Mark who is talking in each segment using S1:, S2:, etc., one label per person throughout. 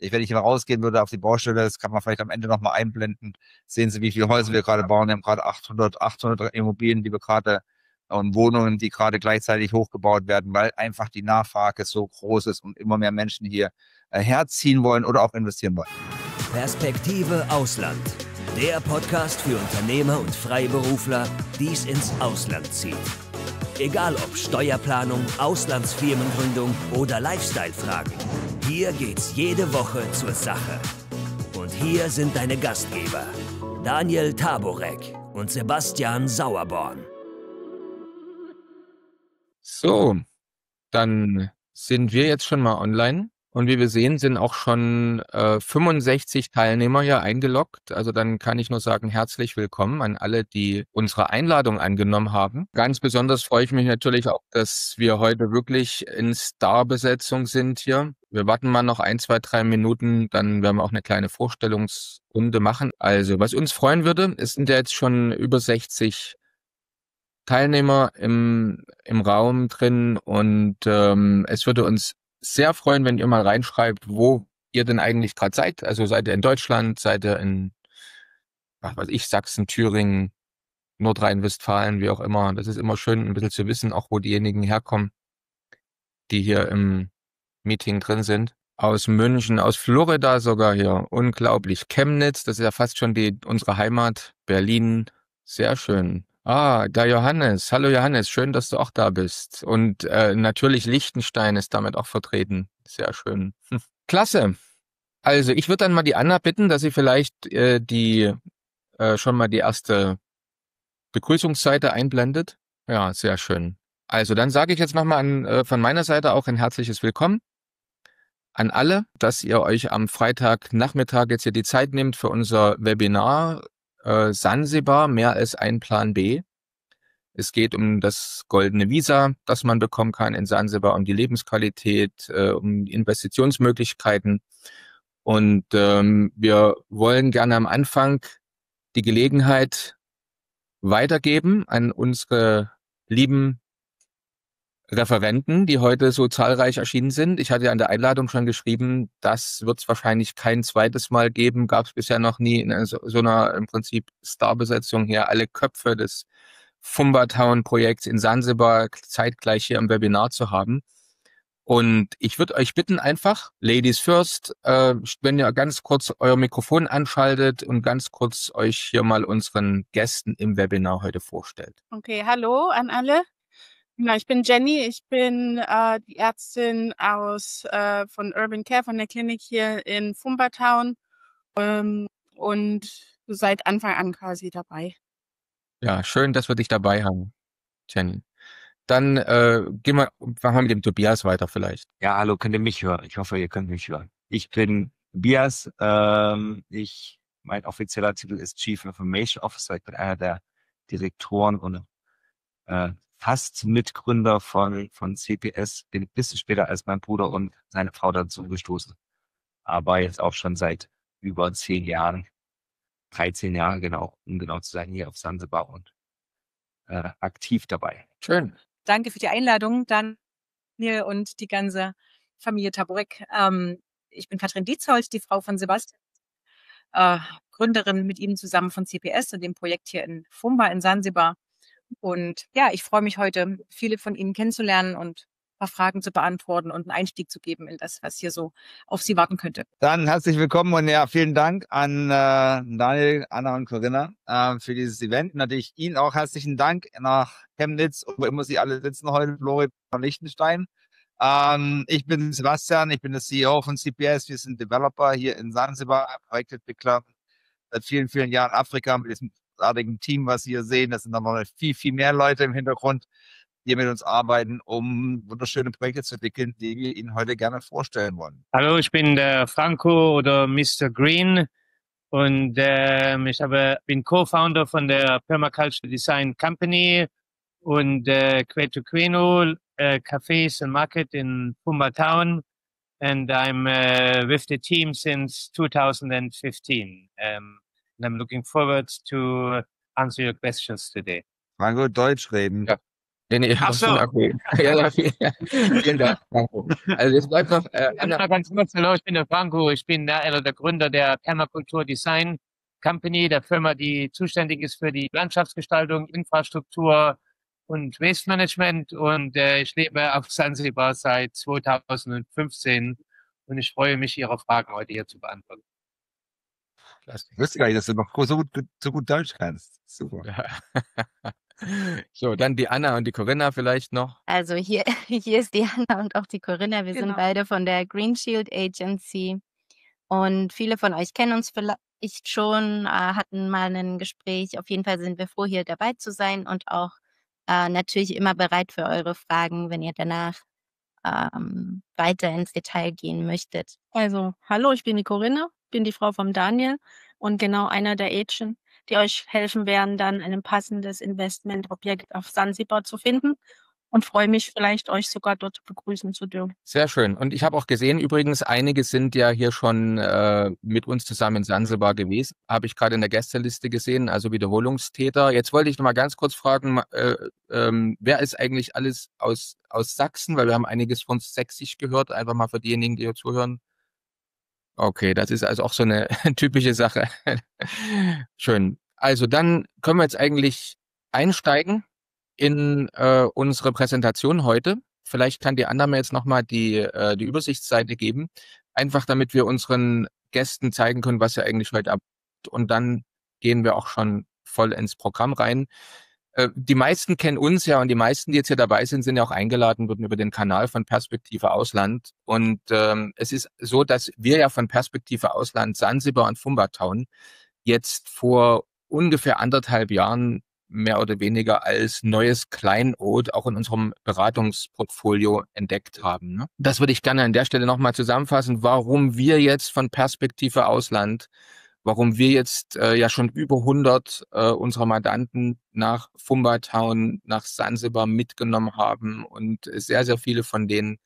S1: Wenn ich mal rausgehen würde auf die Baustelle, das kann man vielleicht am Ende nochmal einblenden, sehen Sie, wie viele Häuser wir gerade bauen. Wir haben gerade 800 Immobilien, die wir gerade und Wohnungen, die gerade gleichzeitig hochgebaut werden, weil einfach die Nachfrage so groß ist und immer mehr Menschen hier herziehen wollen oder auch investieren wollen.
S2: Perspektive Ausland. Der Podcast für Unternehmer und Freiberufler, die es ins Ausland zieht. Egal ob Steuerplanung, Auslandsfirmengründung oder Lifestyle-Fragen. Hier geht's jede Woche zur Sache. Und hier sind deine Gastgeber, Daniel Taborek und Sebastian Sauerborn.
S3: So, dann sind wir jetzt schon mal online. Und wie wir sehen, sind auch schon 65 Teilnehmer hier eingeloggt. Also dann kann ich nur sagen, herzlich willkommen an alle, die unsere Einladung angenommen haben. Ganz besonders freue ich mich natürlich auch, dass wir heute wirklich in Starbesetzung sind hier. Wir warten mal noch 1, 2, 3 Minuten, dann werden wir auch eine kleine Vorstellungsrunde machen. Also was uns freuen würde, es sind ja jetzt schon über 60 Teilnehmer im Raum drin und es würde uns sehr freuen, wenn ihr mal reinschreibt, wo ihr denn eigentlich gerade seid. Also seid ihr in Deutschland, seid ihr in, Sachsen, Thüringen, Nordrhein-Westfalen, wie auch immer. Das ist immer schön, ein bisschen zu wissen, auch wo diejenigen herkommen, die hier im Meeting drin sind. Aus München, aus Florida sogar hier. Unglaublich. Chemnitz, das ist ja fast schon unsere Heimat. Berlin, sehr schön. Der Johannes. Hallo Johannes, schön, dass du auch da bist. Und natürlich Liechtenstein ist damit auch vertreten. Sehr schön. Klasse. Also ich würde dann mal die Anna bitten, dass sie vielleicht schon mal die erste Begrüßungsseite einblendet. Ja, sehr schön. Also dann sage ich jetzt nochmal von meiner Seite auch ein herzliches Willkommen an alle, dass ihr euch am Freitagnachmittag jetzt hier die Zeit nehmt für unser Webinar Sansibar, mehr als ein Plan B. Es geht um das goldene Visa, das man bekommen kann in Sansibar, um die Lebensqualität, um die Investitionsmöglichkeiten. Und wir wollen gerne am Anfang die Gelegenheit weitergeben an unsere lieben Referenten, die heute so zahlreich erschienen sind. Ich hatte ja an der Einladung schon geschrieben, das wird es wahrscheinlich kein zweites Mal geben, gab es bisher noch nie in so einer im Prinzip Starbesetzung hier. Alle Köpfe des Fumba-Town-Projekts in Sansibar zeitgleich hier im Webinar zu haben. Und ich würde euch bitten einfach, Ladies first, wenn ihr ganz kurz euer Mikrofon anschaltet und ganz kurz euch hier mal unseren Gästen im Webinar heute vorstellt.
S4: Okay, hallo an alle. Ja, ich bin Jenny, ich bin die Ärztin von Urban Care, von der Klinik hier in Fumba Town und seit Anfang an quasi dabei.
S3: Ja, schön, dass wir dich dabei haben, Jenny. Dann machen wir mit dem Tobias weiter vielleicht.
S5: Ja, hallo, könnt ihr mich hören? Ich hoffe, ihr könnt mich hören. Ich bin Tobias, mein offizieller Titel ist Chief Information Officer. Ich bin einer der Direktoren und fast Mitgründer von CPS, bin ein bisschen später als mein Bruder und seine Frau dazu gestoßen. Aber jetzt auch schon seit über 10 Jahren, 13 Jahre genau, um genau zu sein, hier auf Sansibar und aktiv dabei.
S3: Schön.
S6: Danke für die Einladung, Daniel und die ganze Familie Taborek. Ich bin Katrin Dietzold, die Frau von Sebastian, Gründerin mit ihm zusammen von CPS und dem Projekt hier in Fumba in Sansibar. Und ja, ich freue mich heute, viele von Ihnen kennenzulernen und ein paar Fragen zu beantworten und einen Einstieg zu geben in das, was hier so auf Sie warten könnte.
S1: Dann herzlich willkommen und ja, vielen Dank an Daniel, Anna und Corinna für dieses Event. Natürlich Ihnen auch herzlichen Dank nach Chemnitz, wo immer Sie alle sitzen heute, Florida und Liechtenstein. Ich bin Sebastian, ich bin der CEO von CPS. Wir sind Developer hier in Sansibar, Projektentwickler seit vielen, vielen Jahren Afrika mit diesem großartigen Team, was Sie hier sehen. Das sind dann noch viel, viel mehr Leute im Hintergrund, die mit uns arbeiten, um wunderschöne Projekte zu entwickeln, die wir Ihnen heute gerne vorstellen wollen.
S7: Hallo, ich bin der Franco oder Mr. Green und bin Co-Founder von der Permaculture Design Company und Queto Queno Cafes and Market in Fumba Town, and I'm with the team since 2015. And I'm looking forward to answer your questions today.
S1: Franco, Deutsch reden.
S3: Ja. Nee,
S7: Ach so.
S3: okay. Ja, vielen Dank, Franco. Also jetzt bleibt noch Anna.
S7: Ganz kurz, hallo, ich bin der Franco. Ich bin einer der Gründer der Permakultur Design Company, der Firma, die zuständig ist für die Landschaftsgestaltung, Infrastruktur und Waste Management. Und ich lebe auf Sansibar seit 2015 und ich freue mich, Ihre Fragen heute hier zu beantworten.
S1: Ich wusste gar nicht, dass du noch so gut Deutsch kannst. Super.
S3: Ja. So, dann die Anna und die Corinna vielleicht noch.
S8: Also hier ist die Anna und auch die Corinna. Wir sind
S4: Genau.
S8: beide von der Green Shield Agency. Und viele von euch kennen uns vielleicht schon, hatten mal ein Gespräch. Auf jeden Fall sind wir froh, hier dabei zu sein und auch natürlich immer bereit für eure Fragen, wenn ihr danach weiter ins Detail gehen möchtet.
S4: Also, hallo, ich bin die Corinna, bin die Frau vom Daniel und genau einer der Agent, die euch helfen werden, dann ein passendes Investmentobjekt auf Sansibar zu finden und freue mich vielleicht, euch sogar dort begrüßen zu dürfen.
S3: Sehr schön. Und ich habe auch gesehen, übrigens, einige sind ja hier schon mit uns zusammen in Sansibar gewesen. Habe ich gerade in der Gästeliste gesehen, also Wiederholungstäter. Jetzt wollte ich noch mal ganz kurz fragen, wer ist eigentlich alles aus Sachsen? Weil wir haben einiges von Sächsisch gehört, einfach mal für diejenigen, die hier zuhören. Okay, das ist also auch so eine typische Sache. Schön. Also dann können wir jetzt eigentlich einsteigen in unsere Präsentation heute. Vielleicht kann die Anna mir jetzt nochmal die Übersichtsseite geben, einfach damit wir unseren Gästen zeigen können, was sie eigentlich heute ab. Und dann gehen wir auch schon voll ins Programm rein. Die meisten kennen uns ja und die meisten, die jetzt hier dabei sind, sind ja auch eingeladen worden über den Kanal von Perspektive Ausland. Und es ist so, dass wir ja von Perspektive Ausland Sansibar und Fumba-Town jetzt vor ungefähr 1,5 Jahren mehr oder weniger als neues Kleinod auch in unserem Beratungsportfolio entdeckt haben. Ne? Das würde ich gerne an der Stelle nochmal zusammenfassen, warum wir jetzt von Perspektive Ausland, warum wir jetzt ja schon über 100 unserer Mandanten nach Fumba-Town, nach Sansibar mitgenommen haben und sehr, sehr viele von denen,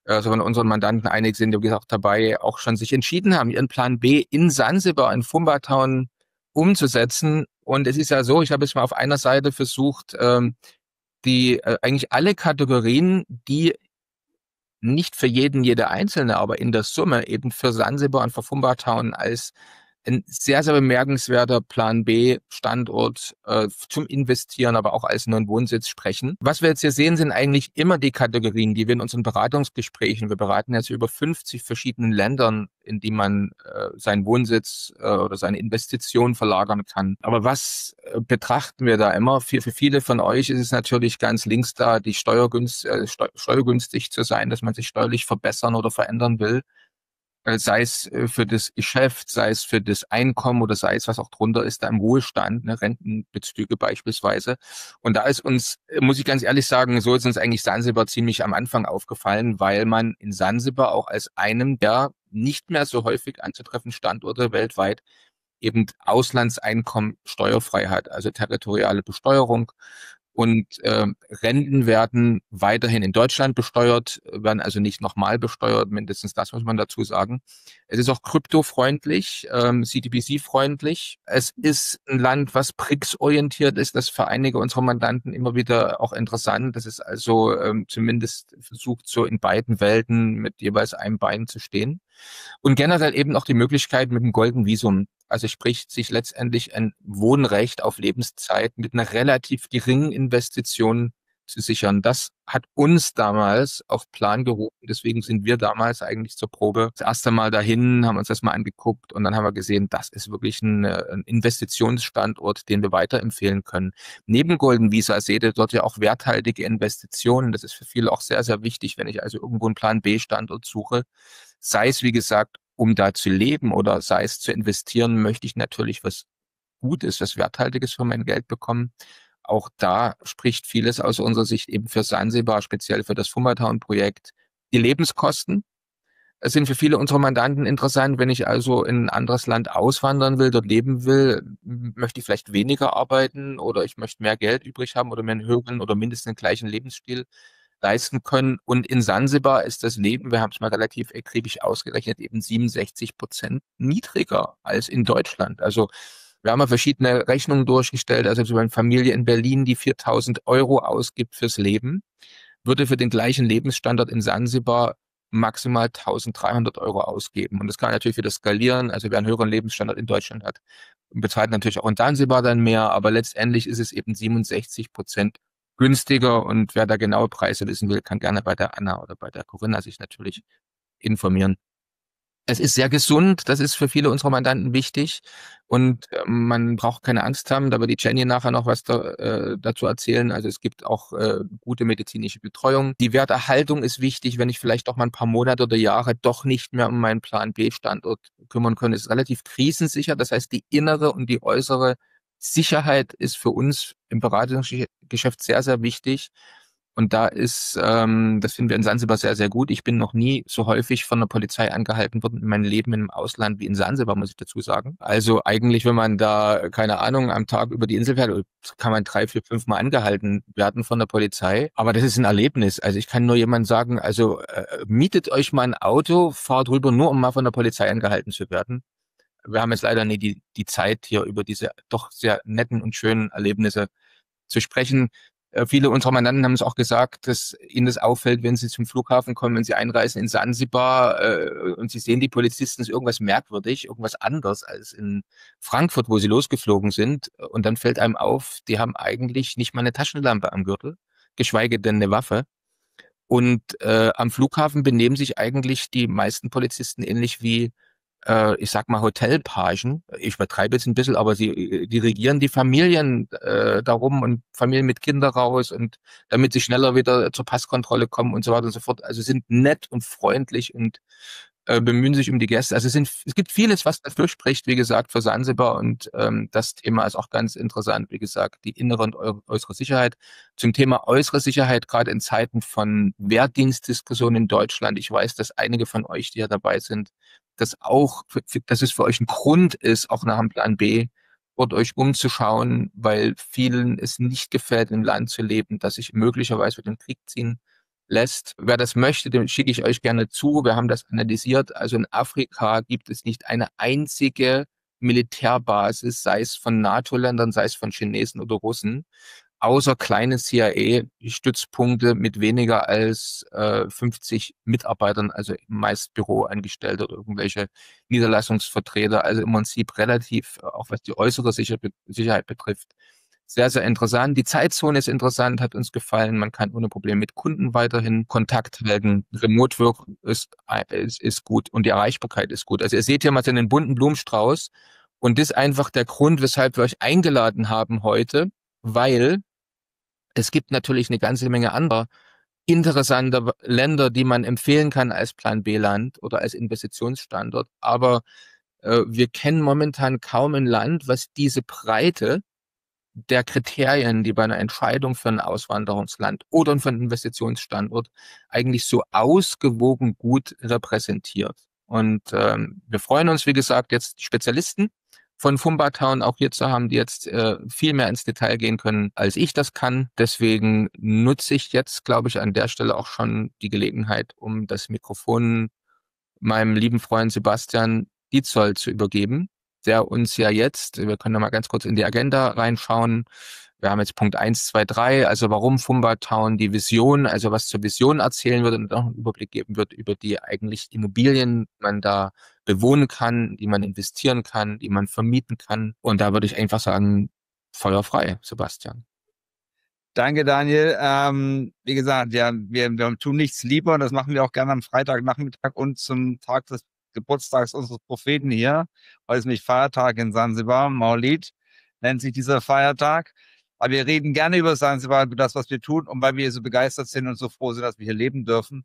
S3: also von unseren Mandanten, einige sind, wie gesagt, dabei, auch schon sich entschieden haben, ihren Plan B in Sansibar, in Fumba-Town umzusetzen. Und es ist ja so, ich habe es mal auf einer Seite versucht, die eigentlich alle Kategorien, die nicht für jede einzelne, aber in der Summe eben für Sansibar und für Fumba-Town als ein sehr, sehr bemerkenswerter Plan B Standort zum Investieren, aber auch als neuen Wohnsitz sprechen. Was wir jetzt hier sehen, sind eigentlich immer die Kategorien, die wir in unseren Beratungsgesprächen, wir beraten jetzt über 50 verschiedenen Ländern, in die man seinen Wohnsitz oder seine Investition verlagern kann. Aber was betrachten wir da immer? Für viele von euch ist es natürlich ganz links da, die steuergünstig zu sein, dass man sich steuerlich verbessern oder verändern will. Sei es für das Geschäft, sei es für das Einkommen oder sei es, was auch drunter ist, da im Wohlstand, ne, Rentenbezüge beispielsweise. Und da ist uns, muss ich ganz ehrlich sagen, so ist uns eigentlich Sansibar ziemlich am Anfang aufgefallen, weil man in Sansibar auch als einem der nicht mehr so häufig anzutreffenden Standorte weltweit eben Auslandseinkommen steuerfrei hat, also territoriale Besteuerung. Und Renten werden weiterhin in Deutschland besteuert, werden also nicht nochmal besteuert, mindestens das muss man dazu sagen. Es ist auch kryptofreundlich, CTBC-freundlich. Es ist ein Land, was BRICS-orientiert ist. Das für einige unserer Mandanten immer wieder auch interessant. Das ist also zumindest versucht, so in beiden Welten mit jeweils einem Bein zu stehen. Und generell eben auch die Möglichkeit mit dem Golden Visum, also sprich, sich letztendlich ein Wohnrecht auf Lebenszeit mit einer relativ geringen Investition zu sichern. Das hat uns damals auf Plan gerufen. Deswegen sind wir damals eigentlich zur Probe das erste Mal dahin, haben uns das mal angeguckt und dann haben wir gesehen, das ist wirklich ein Investitionsstandort, den wir weiterempfehlen können. Neben Golden Visa seht ihr dort ja auch werthaltige Investitionen. Das ist für viele auch sehr, sehr wichtig, wenn ich also irgendwo einen Plan B-Standort suche. Sei es, wie gesagt, um da zu leben oder sei es zu investieren, möchte ich natürlich was Gutes, was Werthaltiges für mein Geld bekommen. Auch da spricht vieles aus unserer Sicht eben für Sansibar, speziell für das Fumba-Town-Projekt. Die Lebenskosten sind für viele unserer Mandanten interessant. Wenn ich also in ein anderes Land auswandern will, dort leben will, möchte ich vielleicht weniger arbeiten oder ich möchte mehr Geld übrig haben oder mir einen höheren oder mindestens den gleichen Lebensstil leisten können. Und in Sansibar ist das Leben, wir haben es mal relativ akribisch ausgerechnet, eben 67% niedriger als in Deutschland. Also Wir haben ja verschiedene Rechnungen durchgestellt. Also so eine Familie in Berlin, die 4.000 Euro ausgibt fürs Leben, würde für den gleichen Lebensstandard in Sansibar maximal 1.300 Euro ausgeben. Und das kann natürlich wieder skalieren. Also wer einen höheren Lebensstandard in Deutschland hat, bezahlt natürlich auch in Sansibar dann mehr. Aber letztendlich ist es eben 67% günstiger. Und wer da genaue Preise wissen will, kann gerne bei der Anna oder bei der Corinna sich natürlich informieren. Es ist sehr gesund, das ist für viele unserer Mandanten wichtig und man braucht keine Angst haben, da wird die Jenny nachher noch was dazu erzählen. Also es gibt auch gute medizinische Betreuung. Die Werterhaltung ist wichtig, wenn ich vielleicht doch mal ein paar Monate oder Jahre doch nicht mehr um meinen Plan B-Standort kümmern kann. Es ist relativ krisensicher, das heißt die innere und die äußere Sicherheit ist für uns im Beratungsgeschäft sehr, sehr wichtig. Und da ist, das finden wir in Sansibar sehr, sehr gut. Ich bin noch nie so häufig von der Polizei angehalten worden in meinem Leben im Ausland wie in Sansibar, muss ich dazu sagen. Also eigentlich, wenn man da, keine Ahnung, am Tag über die Insel fährt, kann man 3, 4, 5 Mal angehalten werden von der Polizei. Aber das ist ein Erlebnis. Also ich kann nur jemandem sagen, also mietet euch mal ein Auto, fahrt rüber, nur um mal von der Polizei angehalten zu werden. Wir haben jetzt leider nie die Zeit, hier über diese doch sehr netten und schönen Erlebnisse zu sprechen. Viele unserer Mandanten haben es auch gesagt, dass ihnen das auffällt, wenn sie zum Flughafen kommen, wenn sie einreisen in Sansibar und sie sehen die Polizisten, ist irgendwas merkwürdig, irgendwas anders als in Frankfurt, wo sie losgeflogen sind. Und dann fällt einem auf, die haben eigentlich nicht mal eine Taschenlampe am Gürtel, geschweige denn eine Waffe. Und am Flughafen benehmen sich eigentlich die meisten Polizisten ähnlich wie ich sag mal Hotelpagen, ich übertreibe jetzt ein bisschen, aber die regieren die Familien darum und Familien mit Kindern raus und damit sie schneller wieder zur Passkontrolle kommen und so weiter und so fort. Also sind nett und freundlich und bemühen sich um die Gäste. Also es gibt vieles, was dafür spricht, wie gesagt, für Sansibar und das Thema ist auch ganz interessant, wie gesagt, die innere und äußere Sicherheit. Zum Thema äußere Sicherheit, gerade in Zeiten von Wehrdienstdiskussionen in Deutschland, ich weiß, dass einige von euch, die ja dabei sind, dass es für euch ein Grund ist, auch nach dem Plan B, dort euch umzuschauen, weil vielen es nicht gefällt, im Land zu leben, das sich möglicherweise für den Krieg ziehen lässt. Wer das möchte, den schicke ich euch gerne zu. Wir haben das analysiert. Also in Afrika gibt es nicht eine einzige Militärbasis, sei es von NATO-Ländern, sei es von Chinesen oder Russen, außer kleine CIA-Stützpunkte mit weniger als 50 Mitarbeitern, also meist Büroangestellte oder irgendwelche Niederlassungsvertreter, also im Prinzip relativ, auch was die äußere Sicherheit betrifft, sehr, sehr interessant. Die Zeitzone ist interessant, hat uns gefallen. Man kann ohne Probleme mit Kunden weiterhin Kontakt halten. Remote-Work ist gut und die Erreichbarkeit ist gut. Also ihr seht hier mal so einen bunten Blumenstrauß und das ist einfach der Grund, weshalb wir euch eingeladen haben heute, weil es gibt natürlich eine ganze Menge anderer interessanter Länder, die man empfehlen kann als Plan B-Land oder als Investitionsstandort. Aber wir kennen momentan kaum ein Land, was diese Breite der Kriterien, die bei einer Entscheidung für ein Auswanderungsland oder für einen Investitionsstandort eigentlich so ausgewogen gut repräsentiert. Und wir freuen uns, wie gesagt, jetzt die Spezialisten von Fumba Town auch hier zu haben, die jetzt viel mehr ins Detail gehen können, als ich das kann. Deswegen nutze ich jetzt, glaube ich, an der Stelle auch schon die Gelegenheit, um das Mikrofon meinem lieben Freund Sebastian Dietzold zu übergeben, der uns ja jetzt, wir können da mal ganz kurz in die Agenda reinschauen. Wir haben jetzt Punkt 1, 2, 3, also warum Fumba Town, die Vision, also was zur Vision erzählen wird und auch einen Überblick geben wird über die eigentlich Immobilien, die man da bewohnen kann, die man investieren kann, die man vermieten kann. Und da würde ich einfach sagen, feuerfrei, Sebastian.
S1: Danke, Daniel. Wie gesagt, ja, wir tun nichts lieber und das machen wir auch gerne am Freitagnachmittag und zum Tag des Geburtstags unseres Propheten hier. Heute ist nämlich Feiertag in Sansibar, Maulid nennt sich dieser Feiertag. Aber wir reden gerne über Sansibar, über das, was wir tun und weil wir so begeistert sind und so froh sind, dass wir hier leben dürfen,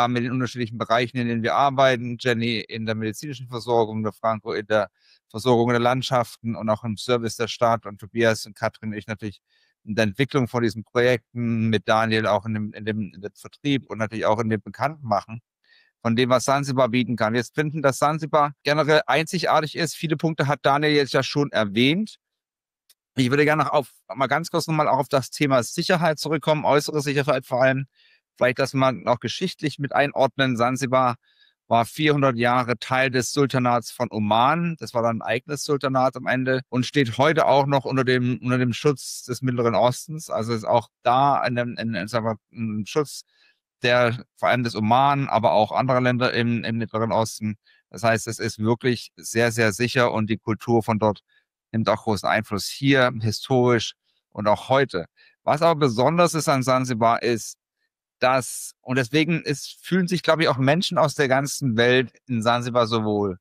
S1: mit den unterschiedlichen Bereichen, in denen wir arbeiten. Jenny in der medizinischen Versorgung, der Franco in der Versorgung der Landschaften und auch im Service der Stadt und Tobias und Katrin und ich natürlich in der Entwicklung von diesen Projekten, mit Daniel auch in dem Vertrieb und natürlich auch in dem Bekanntmachen von dem, was Sansibar bieten kann. Wir finden, dass Sansibar generell einzigartig ist. Viele Punkte hat Daniel jetzt ja schon erwähnt. Ich würde gerne mal ganz kurz nochmal auch auf das Thema Sicherheit zurückkommen, äußere Sicherheit vor allem. Vielleicht das mal auch geschichtlich mit einordnen. Sansibar war 400 Jahre Teil des Sultanats von Oman. Das war dann ein eigenes Sultanat am Ende und steht heute auch noch unter dem Schutz des Mittleren Ostens. Also ist auch da ein Schutz der vor allem des Oman, aber auch anderer Länder im Mittleren Osten. Das heißt, es ist wirklich sehr, sehr sicher und die Kultur von dort nimmt auch großen Einfluss hier, historisch und auch heute. Was aber besonders ist an Sansibar ist, und deswegen fühlen sich, glaube ich, auch Menschen aus der ganzen Welt in Sansibar so wohl.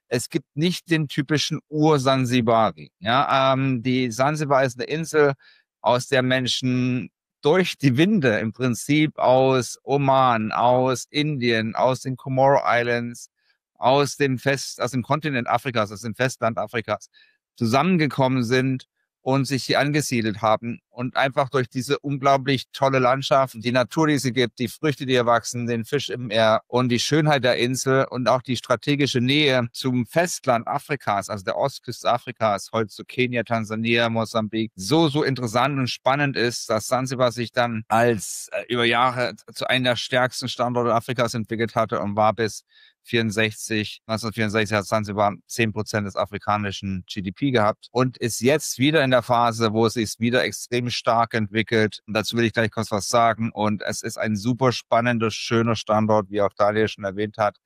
S1: Es gibt nicht den typischen Ur-Sansibari. Ja, die Sansibar ist eine Insel, aus der Menschen durch die Winde im Prinzip aus Oman, aus Indien, aus den Comoro Islands, aus dem Kontinent Afrikas, aus dem Festland Afrikas zusammengekommen sind und sich hier angesiedelt haben und einfach durch diese unglaublich tolle Landschaft, die Natur, die sie gibt, die Früchte, die hier wachsen, den Fisch im Meer und die Schönheit der Insel und auch die strategische Nähe zum Festland Afrikas, also der Ostküste Afrikas, heute zu Kenia, Tansania, Mosambik, so interessant und spannend ist, dass Sansibar sich dann als über Jahre zu einem der stärksten Standorte Afrikas entwickelt hatte und war bis 1964 hat Sansibar 10% des afrikanischen GDP gehabt und ist jetzt wieder in der Phase, wo es sich wieder extrem stark entwickelt. Und dazu will ich gleich kurz was sagen. Und es ist ein super spannender, schöner Standort, wie auch Daniel schon erwähnt hat,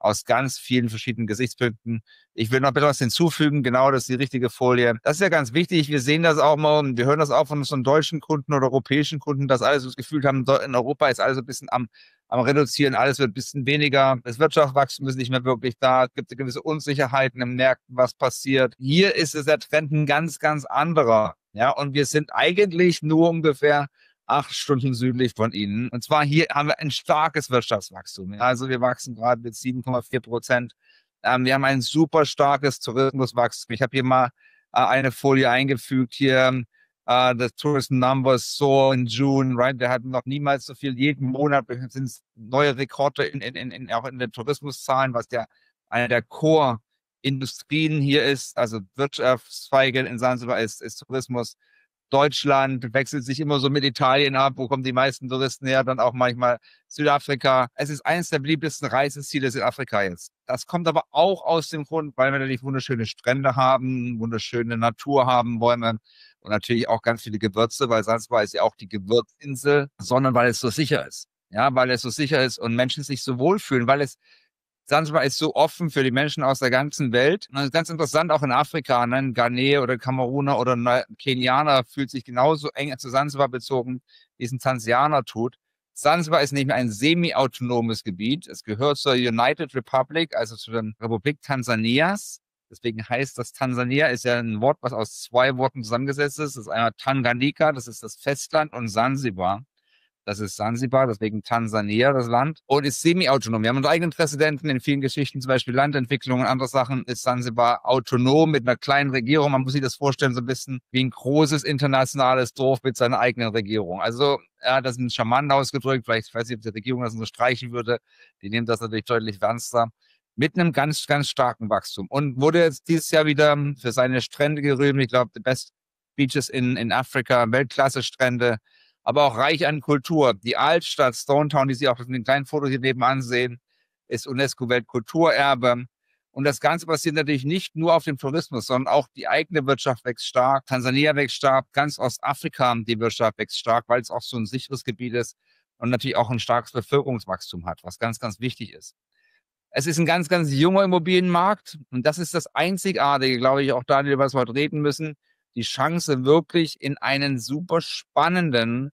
S1: aus ganz vielen verschiedenen Gesichtspunkten. Ich will noch ein bisschen was hinzufügen. Genau, das ist die richtige Folie. Das ist ja ganz wichtig. Wir sehen das auch mal und wir hören das auch von unseren deutschen Kunden oder europäischen Kunden, dass alle so das Gefühl haben, in Europa ist alles ein bisschen am Reduzieren, alles wird ein bisschen weniger. Das Wirtschaftswachstum ist nicht mehr wirklich da. Es gibt gewisse Unsicherheiten im Märkten, was passiert. Hier ist es der Trend ein ganz, ganz anderer. Ja, und wir sind eigentlich nur ungefähr 8 Stunden südlich von Ihnen. Und zwar hier haben wir ein starkes Wirtschaftswachstum. Also wir wachsen gerade mit 7,4%. Wir haben ein super starkes Tourismuswachstum. Ich habe hier mal eine Folie eingefügt hier. The tourism numbers soar in June, right? Wir hatten noch niemals so viel. Jeden Monat sind es neue Rekorde auch in den Tourismuszahlen, was ja einer der Core-Industrien hier ist. Also Wirtschaftszweige in Sansibar ist Tourismus. Deutschland wechselt sich immer so mit Italien ab. Wo kommen die meisten Touristen her? Dann auch manchmal Südafrika. Es ist eines der beliebtesten Reiseziele in Afrika jetzt. Das kommt aber auch aus dem Grund, weil wir natürlich wunderschöne Strände haben, wunderschöne Natur haben, Bäume und natürlich auch ganz viele Gewürze, weil Sansibar ist ja auch die Gewürzinsel, sondern weil es so sicher ist. Ja, weil es so sicher ist und Menschen sich so wohlfühlen, Sansibar ist so offen für die Menschen aus der ganzen Welt. Und das ist ganz interessant, auch in Afrika, ne? Ein Ghanäer oder Kameruner oder ein Kenianer fühlt sich genauso eng zu Sansibar bezogen, wie es ein Tansianer tut. Sansibar ist nicht mehr ein semi-autonomes Gebiet. Es gehört zur United Republic, also zu der Republik Tansanias. Deswegen heißt das Tansania ist ja ein Wort, was aus 2 Worten zusammengesetzt ist. Das ist einmal Tanganyika, das ist das Festland, und Sansibar. Das ist Sansibar, deswegen Tansania, das Land, und ist semi-autonom. Wir haben unsere eigenen Präsidenten in vielen Geschichten, zum Beispiel Landentwicklung und andere Sachen, ist Sansibar autonom mit einer kleinen Regierung. Man muss sich das vorstellen, so ein bisschen wie ein großes internationales Dorf mit seiner eigenen Regierung. Also, ja, das ist ein charmant ausgedrückt. Vielleicht, ich weiß nicht, ob die Regierung das so streichen würde. Die nimmt das natürlich deutlich ernster. Mit einem ganz, ganz starken Wachstum. Und wurde jetzt dieses Jahr wieder für seine Strände gerühmt. Ich glaube, the best beaches in Afrika, Weltklasse-Strände, aber auch reich an Kultur. Die Altstadt Stone Town, die Sie auch in den kleinen Fotos hier nebenan sehen, ist UNESCO-Weltkulturerbe. Und das Ganze passiert natürlich nicht nur auf dem Tourismus, sondern auch die eigene Wirtschaft wächst stark. Tansania wächst stark, ganz Ostafrika, die Wirtschaft wächst stark, weil es auch so ein sicheres Gebiet ist und natürlich auch ein starkes Bevölkerungswachstum hat, was ganz, ganz wichtig ist. Es ist ein ganz, ganz junger Immobilienmarkt und das ist das Einzigartige, glaube ich, auch Daniel, über das wir heute reden müssen. Die Chance, wirklich in einen super spannenden,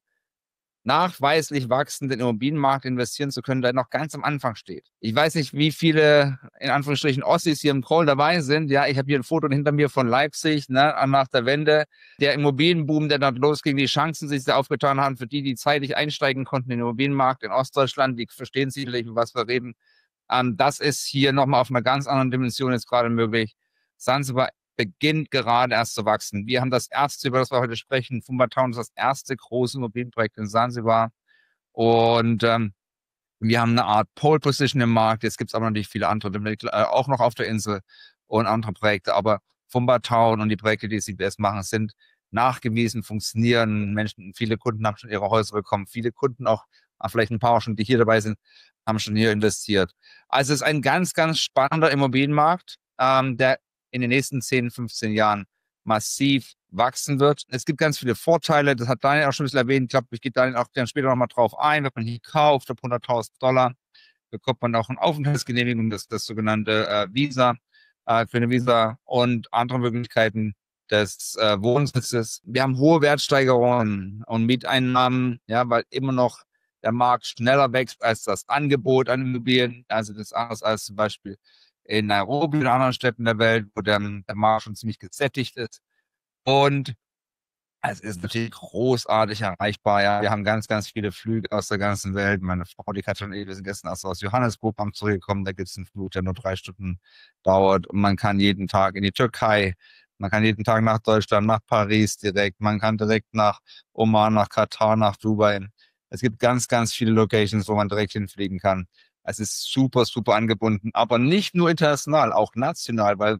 S1: nachweislich wachsenden Immobilienmarkt investieren zu können, der noch ganz am Anfang steht. Ich weiß nicht, wie viele, in Anführungsstrichen, Ossis hier im Call dabei sind. Ja, ich habe hier ein Foto hinter mir von Leipzig, ne, nach der Wende. Der Immobilienboom, der dort losging, die Chancen, die sich da aufgetan haben, für die zeitig einsteigen konnten in den Immobilienmarkt in Ostdeutschland, die verstehen sicherlich, über was wir reden. Das ist hier nochmal auf einer ganz anderen Dimension jetzt gerade möglich. Sansibar beginnt gerade erst zu wachsen. Wir haben das erste, über das wir heute sprechen, Fumba Town ist das erste große Immobilienprojekt in Sansibar. Und wir haben eine Art Pole Position im Markt. Jetzt gibt es aber natürlich viele andere, auch noch auf der Insel und andere Projekte. Aber Fumba Town und die Projekte, die CPS machen, sind nachgewiesen, funktionieren. Viele Kunden haben schon ihre Häuser bekommen. Viele Kunden auch vielleicht ein paar auch schon, die hier dabei sind, haben schon hier investiert. Also es ist ein ganz, ganz spannender Immobilienmarkt, der in den nächsten 10, 15 Jahren massiv wachsen wird. Es gibt ganz viele Vorteile, das hat Daniel auch schon ein bisschen erwähnt. Ich glaube, ich gehe Daniel auch dann später nochmal drauf ein. Wenn man hier kauft, ab $100.000, bekommt man auch eine Aufenthaltsgenehmigung, das sogenannte Visa, für eine Visa und andere Möglichkeiten des Wohnsitzes. Wir haben hohe Wertsteigerungen und Mieteinnahmen, ja, weil immer noch der Markt schneller wächst als das Angebot an Immobilien. Also das ist anders als zum Beispiel in Nairobi und anderen Städten der Welt, wo der Markt schon ziemlich gesättigt ist. Und es ist natürlich großartig erreichbar. Ja. Wir haben ganz, ganz viele Flüge aus der ganzen Welt. Meine Frau, die Katrin und ich, wir sind gestern erst aus Johannesburg zurückgekommen. Da gibt es einen Flug, der nur 3 Stunden dauert. Und man kann jeden Tag in die Türkei, man kann jeden Tag nach Deutschland, nach Paris direkt. Man kann direkt nach Oman, nach Katar, nach Dubai. Es gibt ganz, ganz viele Locations, wo man direkt hinfliegen kann. Es ist super, super angebunden. Aber nicht nur international, auch national, weil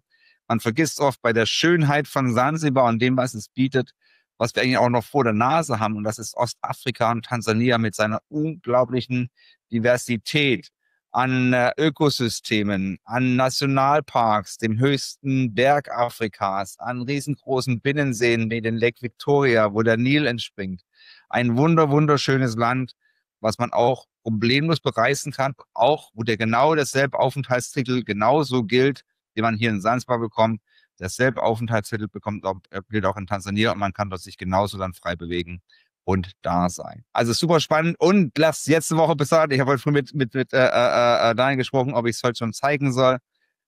S1: man vergisst oft bei der Schönheit von Sansibar und dem, was es bietet, was wir eigentlich auch noch vor der Nase haben. Und das ist Ostafrika und Tansania mit seiner unglaublichen Diversität an Ökosystemen, an Nationalparks, dem höchsten Berg Afrikas, an riesengroßen Binnenseen wie den Lake Victoria, wo der Nil entspringt. Ein wunderschönes Land, was man auch problemlos bereisen kann, auch wo der genau dasselbe Aufenthaltstitel genauso gilt, den man hier in Sansibar bekommt. Dasselbe Aufenthaltstitel gilt auch in Tansania und man kann dort sich genauso dann frei bewegen und da sein. Also super spannend. Und letzte Woche gesagt, ich habe heute früh mit Daniel gesprochen, ob ich es heute schon zeigen soll.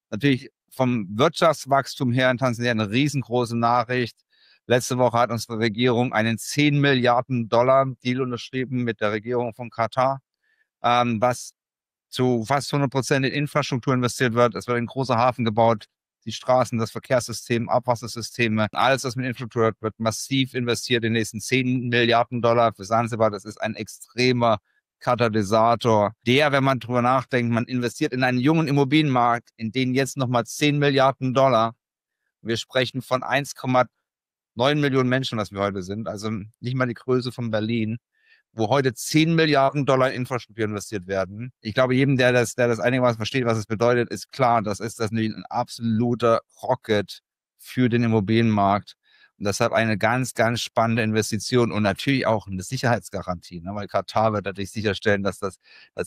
S1: Natürlich vom Wirtschaftswachstum her in Tansania eine riesengroße Nachricht. Letzte Woche hat unsere Regierung einen 10 Milliarden Dollar Deal unterschrieben mit der Regierung von Katar, was zu fast 100% in Infrastruktur investiert wird. Es wird ein großer Hafen gebaut, die Straßen, das Verkehrssystem, Abwassersysteme, alles, was mit Infrastruktur wird massiv investiert in den nächsten 10 Milliarden Dollar für Sansibar. Das ist ein extremer Katalysator, der, wenn man drüber nachdenkt, man investiert in einen jungen Immobilienmarkt, in den jetzt nochmal 10 Milliarden Dollar. Wir sprechen von 1,9 Millionen Menschen, was wir heute sind, also nicht mal die Größe von Berlin, wo heute 10 Milliarden Dollar in Infrastruktur investiert werden. Ich glaube, jedem, der das einigermaßen versteht, was es bedeutet, ist klar, das ist ein absoluter Rocket für den Immobilienmarkt. Und deshalb eine ganz, ganz spannende Investition und natürlich auch eine Sicherheitsgarantie, ne? Weil Katar wird natürlich sicherstellen, dass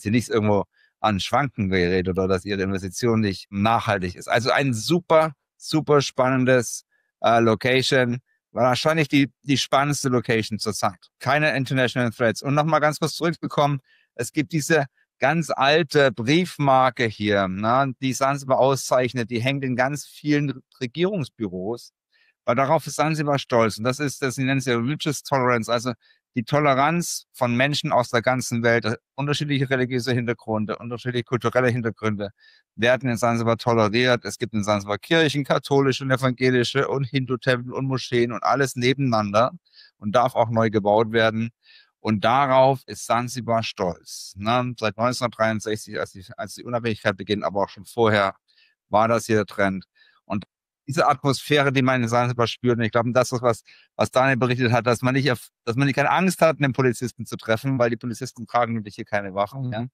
S1: hier nichts irgendwo an Schwanken gerät oder dass ihre Investition nicht nachhaltig ist. Also ein super, super spannendes Location. War wahrscheinlich die spannendste Location zurzeit. Keine International Threats. Und nochmal ganz kurz zurückgekommen. Es gibt diese ganz alte Briefmarke hier, ne, die Sansibar auszeichnet. Die hängt in ganz vielen Regierungsbüros. Weil darauf ist Sansibar stolz. Und sie nennen es ja Religious Tolerance, also die Toleranz von Menschen aus der ganzen Welt, unterschiedliche religiöse Hintergründe, unterschiedliche kulturelle Hintergründe werden in Sansibar toleriert. Es gibt in Sansibar Kirchen, katholische und evangelische und Hindu-Tempel und Moscheen und alles nebeneinander und darf auch neu gebaut werden. Und darauf ist Sansibar stolz. Ne? Seit 1963, als die Unabhängigkeit beginnt, aber auch schon vorher, war das hier der Trend. Und diese Atmosphäre, die man in Sansibar spürt, und ich glaube, das ist was Daniel berichtet hat, dass man nicht keine Angst hat, einen Polizisten zu treffen, weil die Polizisten tragen nämlich hier keine Waffen, ja?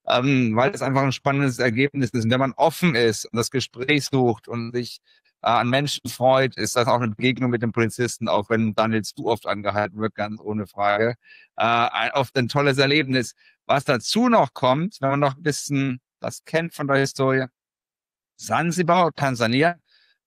S1: Weil es einfach ein spannendes Ergebnis ist. Und wenn man offen ist und das Gespräch sucht und sich an Menschen freut, ist das auch eine Begegnung mit dem Polizisten, auch wenn Daniel zu oft angehalten wird, ganz ohne Frage. Oft ein tolles Erlebnis. Was dazu noch kommt, wenn man noch ein bisschen das kennt von der Historie, Sansibar, Tansania,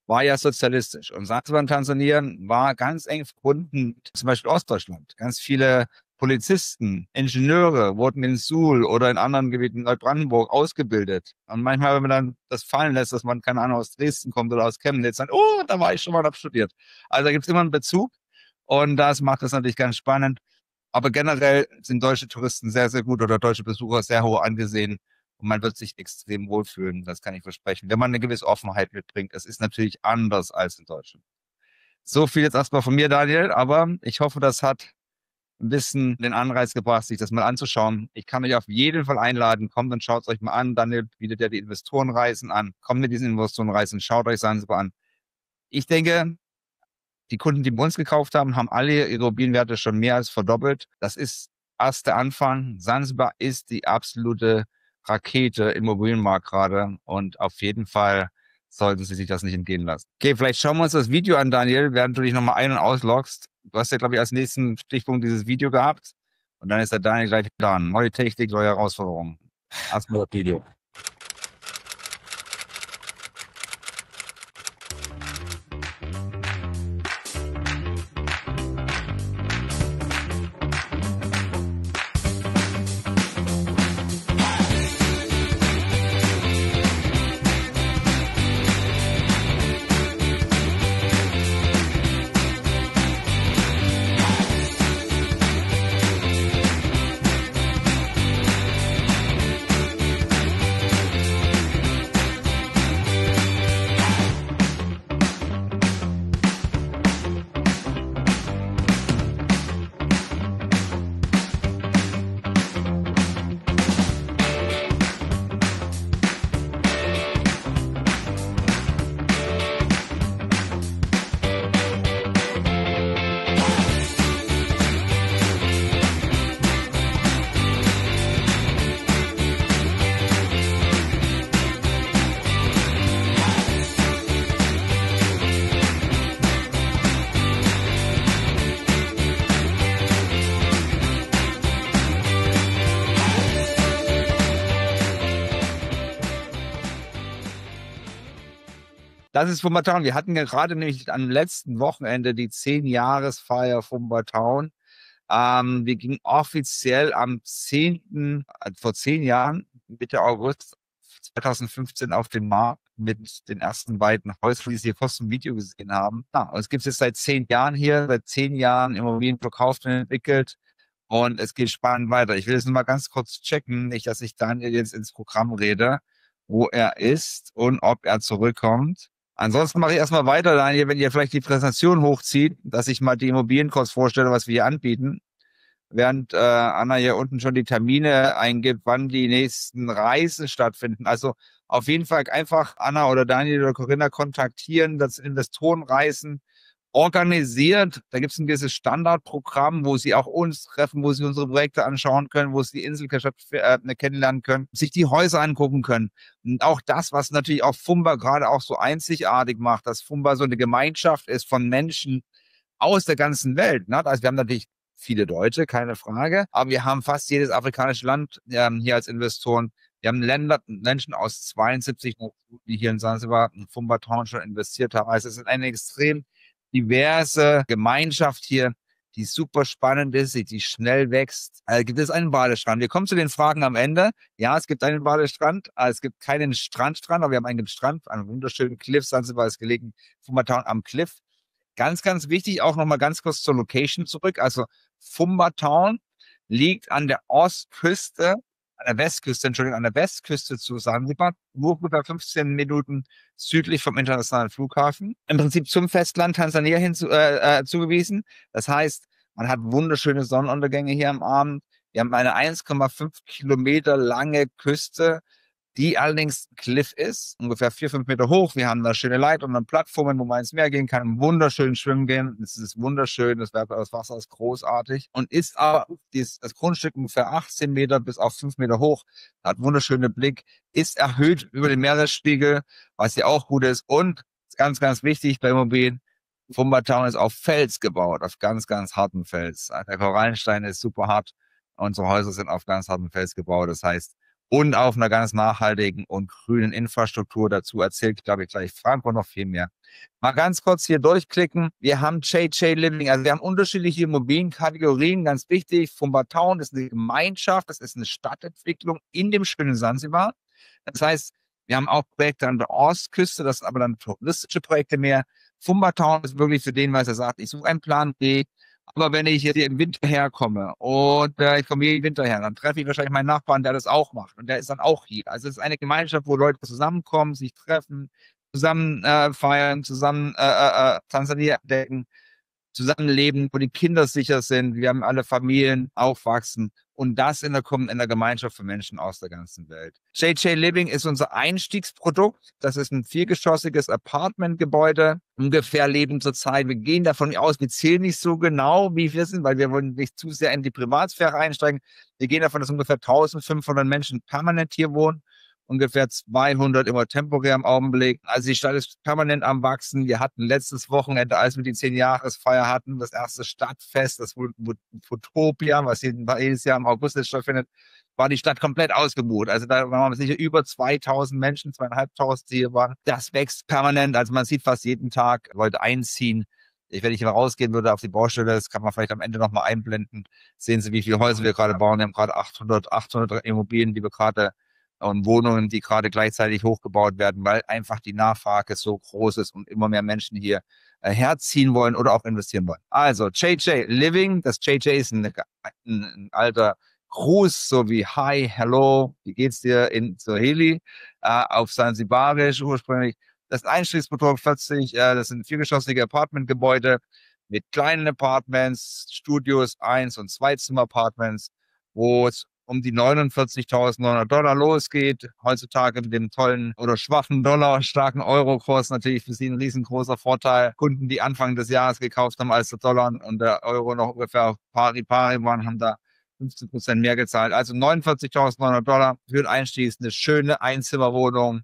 S1: war ja sozialistisch. Und Sansibar in Tansania war ganz eng verbunden mit zum Beispiel Ostdeutschland. Ganz viele Polizisten, Ingenieure wurden in Suhl oder in anderen Gebieten in Neubrandenburg ausgebildet. Und manchmal, wenn man dann das fallen lässt, dass man, keine Ahnung, aus Dresden kommt oder aus Chemnitz, dann, oh, da war ich schon mal, hab studiert. Also da gibt es immer einen Bezug. Und das macht das natürlich ganz spannend. Aber generell sind deutsche Touristen sehr, sehr gut oder deutsche Besucher sehr hoch angesehen. Und man wird sich extrem wohlfühlen, das kann ich versprechen. Wenn man eine gewisse Offenheit mitbringt, es ist natürlich anders als in Deutschland. So viel jetzt erstmal von mir, Daniel, aber ich hoffe, das hat ein bisschen den Anreiz gebracht, sich das mal anzuschauen. Ich kann euch auf jeden Fall einladen, kommt und schaut es euch mal an. Daniel bietet ja die Investorenreisen an. Kommt mit diesen Investorenreisen, schaut euch Sansibar an. Ich denke, die Kunden, die bei uns gekauft haben, haben alle ihre Immobilienwerte schon mehr als verdoppelt. Das ist erst der Anfang. Sansibar ist die absolute Rakete im Immobilienmarkt gerade und auf jeden Fall sollten Sie sich das nicht entgehen lassen. Okay, vielleicht schauen wir uns das Video an, Daniel, während du dich nochmal ein- und ausloggst. Du hast ja, glaube ich, als nächsten Stichpunkt dieses Video gehabt und dann ist der Daniel gleich da. Neue Technik, neue Herausforderungen. Erstmal das Video. Das ist Fumba Town. Wir hatten gerade nämlich am letzten Wochenende die 10-Jahresfeier Fumba Town. Wir gingen offiziell am 10., vor 10 Jahren, Mitte August 2015 auf den Markt mit den ersten beiden Häusern, die Sie hier kurz im Video gesehen haben. Ja, und es gibt es jetzt seit 10 Jahren hier, seit 10 Jahren Immobilien verkauft und entwickelt. Und es geht spannend weiter. Ich will jetzt nur mal ganz kurz checken, nicht, dass ich Daniel jetzt ins Programm rede, wo er ist und ob er zurückkommt. Ansonsten mache ich erstmal weiter, Daniel, wenn ihr vielleicht die Präsentation hochzieht, dass ich mal die Immobilien kurz vorstelle, was wir hier anbieten. Während Anna hier unten schon die Termine eingibt, wann die nächsten Reisen stattfinden. Also auf jeden Fall einfach Anna oder Daniel oder Corinna kontaktieren, das Investorenreisen organisiert. Da gibt es ein gewisses Standardprogramm, wo Sie auch uns treffen, wo Sie unsere Projekte anschauen können, wo Sie die Inselgesellschaft kennenlernen können, sich die Häuser angucken können. Und auch das, was natürlich auch Fumba gerade auch so einzigartig macht, dass Fumba so eine Gemeinschaft ist von Menschen aus der ganzen Welt. Ne? Also wir haben natürlich viele Deutsche, keine Frage, aber wir haben fast jedes afrikanische Land hier als Investoren. Wir haben Menschen aus 72 Nationen, die hier in Sansibar, in Fumba Town schon investiert haben. Also es ist eine extrem diverse Gemeinschaft hier, die super spannend ist, die schnell wächst. Gibt es einen Badestrand? Wir kommen zu den Fragen am Ende. Ja, es gibt einen Badestrand. Es gibt keinen Strandstrand, aber wir haben einen Strand, einen wunderschönen Cliff. Sansibar ist gelegen, Fumba Town am Cliff. Ganz, ganz wichtig, auch nochmal ganz kurz zur Location zurück. Also Fumba Town liegt an der Ostküste, an der Westküste zu Sansibar, nur ungefähr 15 Minuten südlich vom internationalen Flughafen. Im Prinzip zum Festland Tansania zugewiesen. Das heißt, man hat wunderschöne Sonnenuntergänge hier am Abend. Wir haben eine 1,5 Kilometer lange Küste, die allerdings ein Cliff ist, ungefähr 4-5 Meter hoch. Wir haben da schöne Leit- und dann Plattformen, wo man ins Meer gehen kann, wunderschön schwimmen gehen. Es ist wunderschön, das Wasser ist großartig und ist aber das Grundstück ungefähr 18 Meter bis auf 5 Meter hoch, hat wunderschöne Blick, ist erhöht über den Meeresspiegel, was ja auch gut ist und ganz, ganz wichtig bei Immobilien, Fumba Town ist auf Fels gebaut, auf ganz, ganz harten Fels. Der Korallenstein ist super hart. Unsere Häuser sind auf ganz harten Fels gebaut. Das heißt, und auf einer ganz nachhaltigen und grünen Infrastruktur. Dazu erzählt, glaube ich, gleich Franco noch viel mehr. Mal ganz kurz hier durchklicken. Wir haben JJ Living, also wir haben unterschiedliche Immobilienkategorien, ganz wichtig. Fumba Town ist eine Gemeinschaft, das ist eine Stadtentwicklung in dem schönen Sansibar. Das heißt, wir haben auch Projekte an der Ostküste, das sind aber dann touristische Projekte mehr. Fumba Town ist wirklich für den, was er sagt, ich suche einen Plan B. Aber wenn ich jetzt hier im Winter herkomme und ich komme hier im Winter her, dann treffe ich wahrscheinlich meinen Nachbarn, der das auch macht. Und der ist dann auch hier. Also es ist eine Gemeinschaft, wo Leute zusammenkommen, sich treffen, zusammen feiern, zusammen Tansania entdecken. zusammenleben, wo die Kinder sicher sind. Wir haben alle Familien aufwachsen und das in der Gemeinschaft von Menschen aus der ganzen Welt. JJ Living ist unser Einstiegsprodukt. Das ist ein 4-geschossiges Apartmentgebäude. Ungefähr leben zurzeit. Wir gehen davon aus, wir zählen nicht so genau, wie wir sind, weil wir wollen nicht zu sehr in die Privatsphäre einsteigen. Wir gehen davon, dass ungefähr 1500 Menschen permanent hier wohnen. Ungefähr 200 immer temporär im Augenblick. Also die Stadt ist permanent am Wachsen. Wir hatten letztes Wochenende, als wir die 10-Jahresfeier hatten, das erste Stadtfest, das Futopia, was jedes Jahr im August stattfindet, war die Stadt komplett ausgebucht. Also da waren sicher über 2000 Menschen, 2500, die hier waren. Das wächst permanent. Also man sieht fast jeden Tag Leute einziehen. Wenn ich mal rausgehen würde auf die Baustelle, das kann man vielleicht am Ende nochmal einblenden, sehen Sie, wie viele Häuser wir gerade bauen. Wir haben gerade 800 Immobilien, die wir gerade und Wohnungen, die gerade gleichzeitig hochgebaut werden, weil einfach die Nachfrage so groß ist und immer mehr Menschen hier herziehen wollen oder auch investieren wollen. Also JJ Living, das JJ ist ein alter Gruß, so wie Hi, Hello, wie geht's dir in Swahili, auf Sanzibarisch ursprünglich. Das Einstiegsprodukt 40, das sind 4-geschossige Apartmentgebäude mit kleinen Apartments, Studios, 1- und 2-Zimmer-Apartments, wo es um die $49.900 losgeht. Heutzutage mit dem tollen oder schwachen Dollar, starken Eurokurs natürlich für Sie ein riesengroßer Vorteil. Kunden, die Anfang des Jahres gekauft haben, als der Dollar und der Euro noch ungefähr pari waren, haben da 15% mehr gezahlt. Also $49.900 für den Einstieg ist eine schöne Einzimmerwohnung,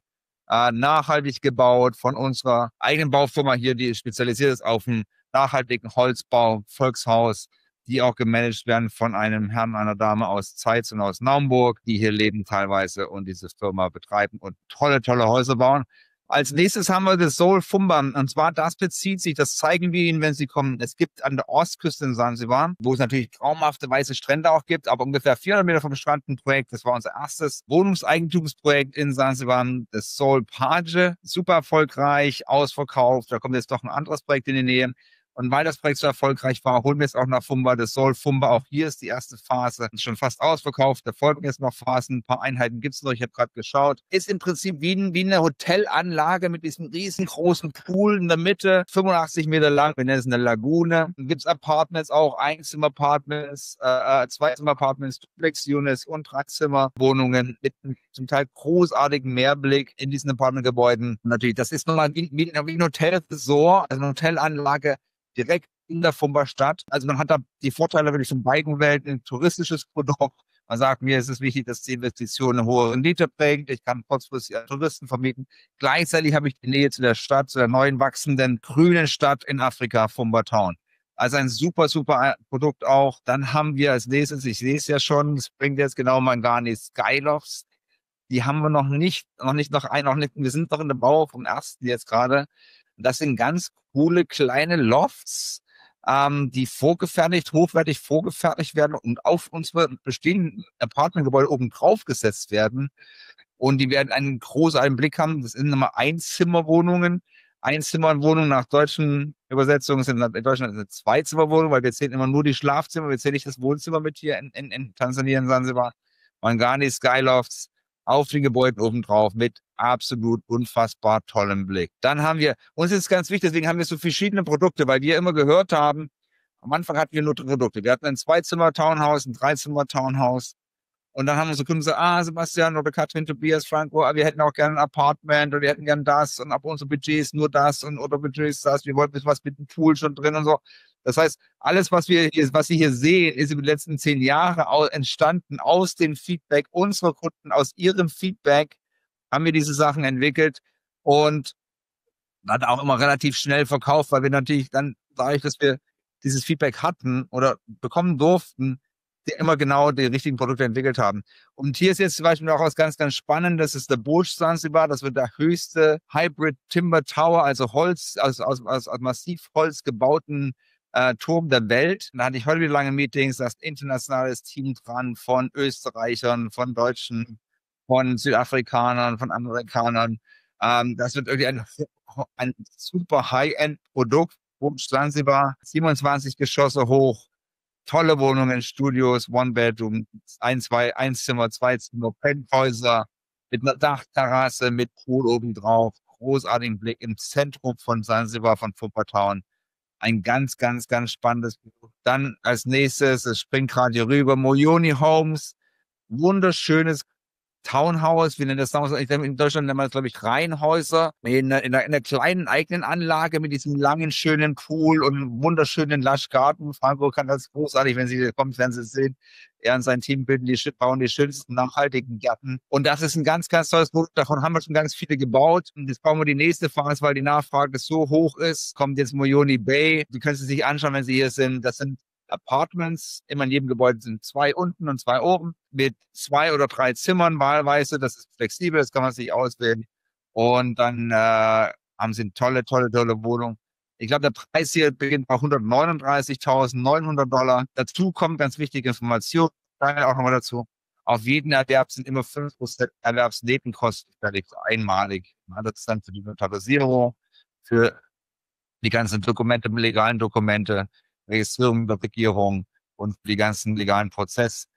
S1: nachhaltig gebaut von unserer eigenen Baufirma hier, die spezialisiert ist auf einen nachhaltigen Holzbau, Volkshaus, die auch gemanagt werden von einem Herrn, einer Dame aus Zeitz und aus Naumburg, die hier leben teilweise und diese Firma betreiben und tolle Häuser bauen. Als nächstes haben wir das Soul Fumba. Und zwar, das zeigen wir Ihnen, wenn Sie kommen. Es gibt an der Ostküste in Sansibar, wo es natürlich traumhafte weiße Strände auch gibt, aber ungefähr 400 Meter vom Strand ein Projekt. Das war unser erstes Wohnungseigentumsprojekt in Sansibar, das Soul Page. Super erfolgreich, ausverkauft. Da kommt jetzt doch ein anderes Projekt in die Nähe. Und weil das Projekt so erfolgreich war, holen wir es auch nach Fumba, das Soul Fumba. Auch hier ist die erste Phase schon fast ausverkauft. Da folgen jetzt noch Phasen. Ein paar Einheiten gibt es noch. Ich habe gerade geschaut. Ist im Prinzip wie eine Hotelanlage mit diesem riesengroßen Pool in der Mitte, 85 Meter lang. Wir nennen es eine Lagune. Dann gibt es Apartments auch, Einzimmer-Apartments, Zweizimmer-Apartments, Duplex-Units und Tragzimmerwohnungen mit einem zum Teil großartigen Mehrblick in diesen Apartmentgebäuden. Natürlich, das ist nochmal wie ein Hotelresort, also eine Hotelanlage, direkt in der Fumba Stadt. Also man hat da die Vorteile wirklich von beiden Welten, ein touristisches Produkt. Man sagt, mir ist es wichtig, dass die Investition eine hohe Rendite bringt. Ich kann kurzfristig Touristen vermieten. Gleichzeitig habe ich die Nähe zu der Stadt, zu der neuen wachsenden grünen Stadt in Afrika, Fumba Town. Also ein super Produkt auch. Dann haben wir als nächstes, ich sehe es ja schon, es bringt jetzt genau Mangani Skylofts. Die haben wir noch nicht, wir sind noch in der Bau vom ersten jetzt gerade. Das sind ganz coole kleine Lofts, die hochwertig vorgefertigt werden und auf unsere bestehenden Apartmentgebäude oben drauf gesetzt werden. Und die werden einen großartigen Blick haben. Das sind immer Einzimmerwohnungen. Einzimmerwohnungen nach deutschen Übersetzungen sind in Deutschland eine Zweizimmerwohnung, weil wir zählen immer nur die Schlafzimmer, wir zählen nicht das Wohnzimmer mit hier in Tansania, in Sansibar. Mangani Skylofts auf den Gebäuden obendrauf mit absolut unfassbar tollem Blick. Dann haben wir, uns ist ganz wichtig, deswegen haben wir so verschiedene Produkte, weil wir immer gehört haben, am Anfang hatten wir nur Produkte. Wir hatten ein 2-Zimmer-Townhouse, ein 3-Zimmer-Townhouse. Und dann haben unsere Kunden gesagt, Sebastian oder Katrin, Tobias, Franco, wir hätten auch gerne ein Apartment oder wir hätten gerne das und ab unser Budget ist nur das und oder Budget ist das. Wir wollten was mit dem Pool schon drin und so. Das heißt, alles, was Sie hier sehen, ist über die letzten 10 Jahre entstanden aus dem Feedback unserer Kunden, aus ihrem Feedback haben wir diese Sachen entwickelt und hat auch immer relativ schnell verkauft, weil wir natürlich dann, dadurch, dass wir dieses Feedback hatten oder bekommen durften, die immer genau die richtigen Produkte entwickelt haben. Und hier ist jetzt zum Beispiel auch was ganz, ganz Spannendes. Das ist der Burj Zanzibar. Das wird der höchste Hybrid Timber Tower, also Holz, aus Massivholz gebauten Turm der Welt. Da hatte ich heute wieder lange Meetings, da ist ein internationales Team dran von Österreichern, von Deutschen, von Südafrikanern, von Amerikanern. Das wird irgendwie ein super High-End-Produkt. Burj Zanzibar, 27 Geschosse hoch. Tolle Wohnungen, Studios, One-Bedroom, Einzimmer, Zweizimmer, Penthäuser mit einer Dachterrasse, mit Pool obendrauf, großartigen Blick im Zentrum von Sansibar, von Fumba Town. Ein ganz, ganz, ganz spannendes Produkt. Dann als nächstes, es springt gerade hier rüber, Moyoni Homes. Wunderschönes Townhouse, wir nennen das Townhouse, in Deutschland nennt man das, glaube ich, Reihenhäuser, in einer kleinen eigenen Anlage mit diesem langen, schönen Pool und einem wunderschönen Lush-Garten. Franco kann das großartig, wenn Sie kommen, werden Sie es sehen. Er und sein Team bauen die schönsten nachhaltigen Gärten. Und das ist ein ganz, ganz tolles Produkt. Davon haben wir schon ganz viele gebaut. Und jetzt bauen wir die nächste Phase, weil die Nachfrage so hoch ist. Kommt jetzt Moyoni Bay. Die können Sie sich anschauen, wenn Sie hier sind. Das sind Apartments, immer in jedem Gebäude sind 2 unten und 2 oben, mit 2 oder 3 Zimmern wahlweise. Das ist flexibel, das kann man sich auswählen. Und dann haben sie eine tolle, tolle, tolle Wohnung. Ich glaube, der Preis hier beginnt bei $139.900. Dazu kommt ganz wichtige Information, auch nochmal dazu. Auf jeden Erwerb sind immer 5% Erwerbsnebenkosten fällig, einmalig. Das ist dann für die Notarisierung, für die ganzen Dokumente, legalen Dokumente, Registrierung der Regierung und die ganzen legalen Prozess.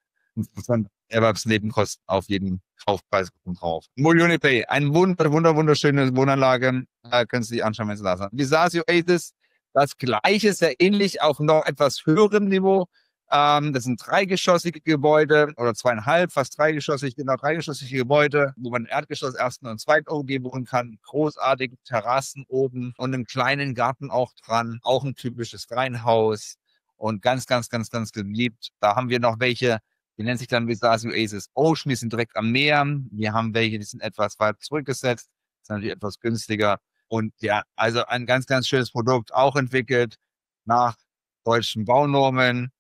S1: Erwerbsnebenkosten auf jeden Kaufpreis drauf. Moyoni Bay, eine wunderschöne Wohnanlage. Können Sie sich anschauen, wenn Sie da sind. Visasio Oasis, das Gleiche, sehr ähnlich, auf noch etwas höherem Niveau. Das sind 3-geschossige Gebäude oder 2,5, fast 3-geschossige, genau 3-geschossige Gebäude, wo man Erdgeschoss, 1. und 2. OG wohnen kann. Großartige Terrassen oben und einen kleinen Garten auch dran. Auch ein typisches Reihenhaus und ganz, ganz, ganz, ganz geliebt. Da haben wir noch welche, die nennen sich dann Visasio Oasis Ocean, die sind direkt am Meer. Wir haben welche, die sind etwas weit zurückgesetzt, sind natürlich etwas günstiger. Und ja, also ein ganz, ganz schönes Produkt, auch entwickelt nach deutschen Baunormen,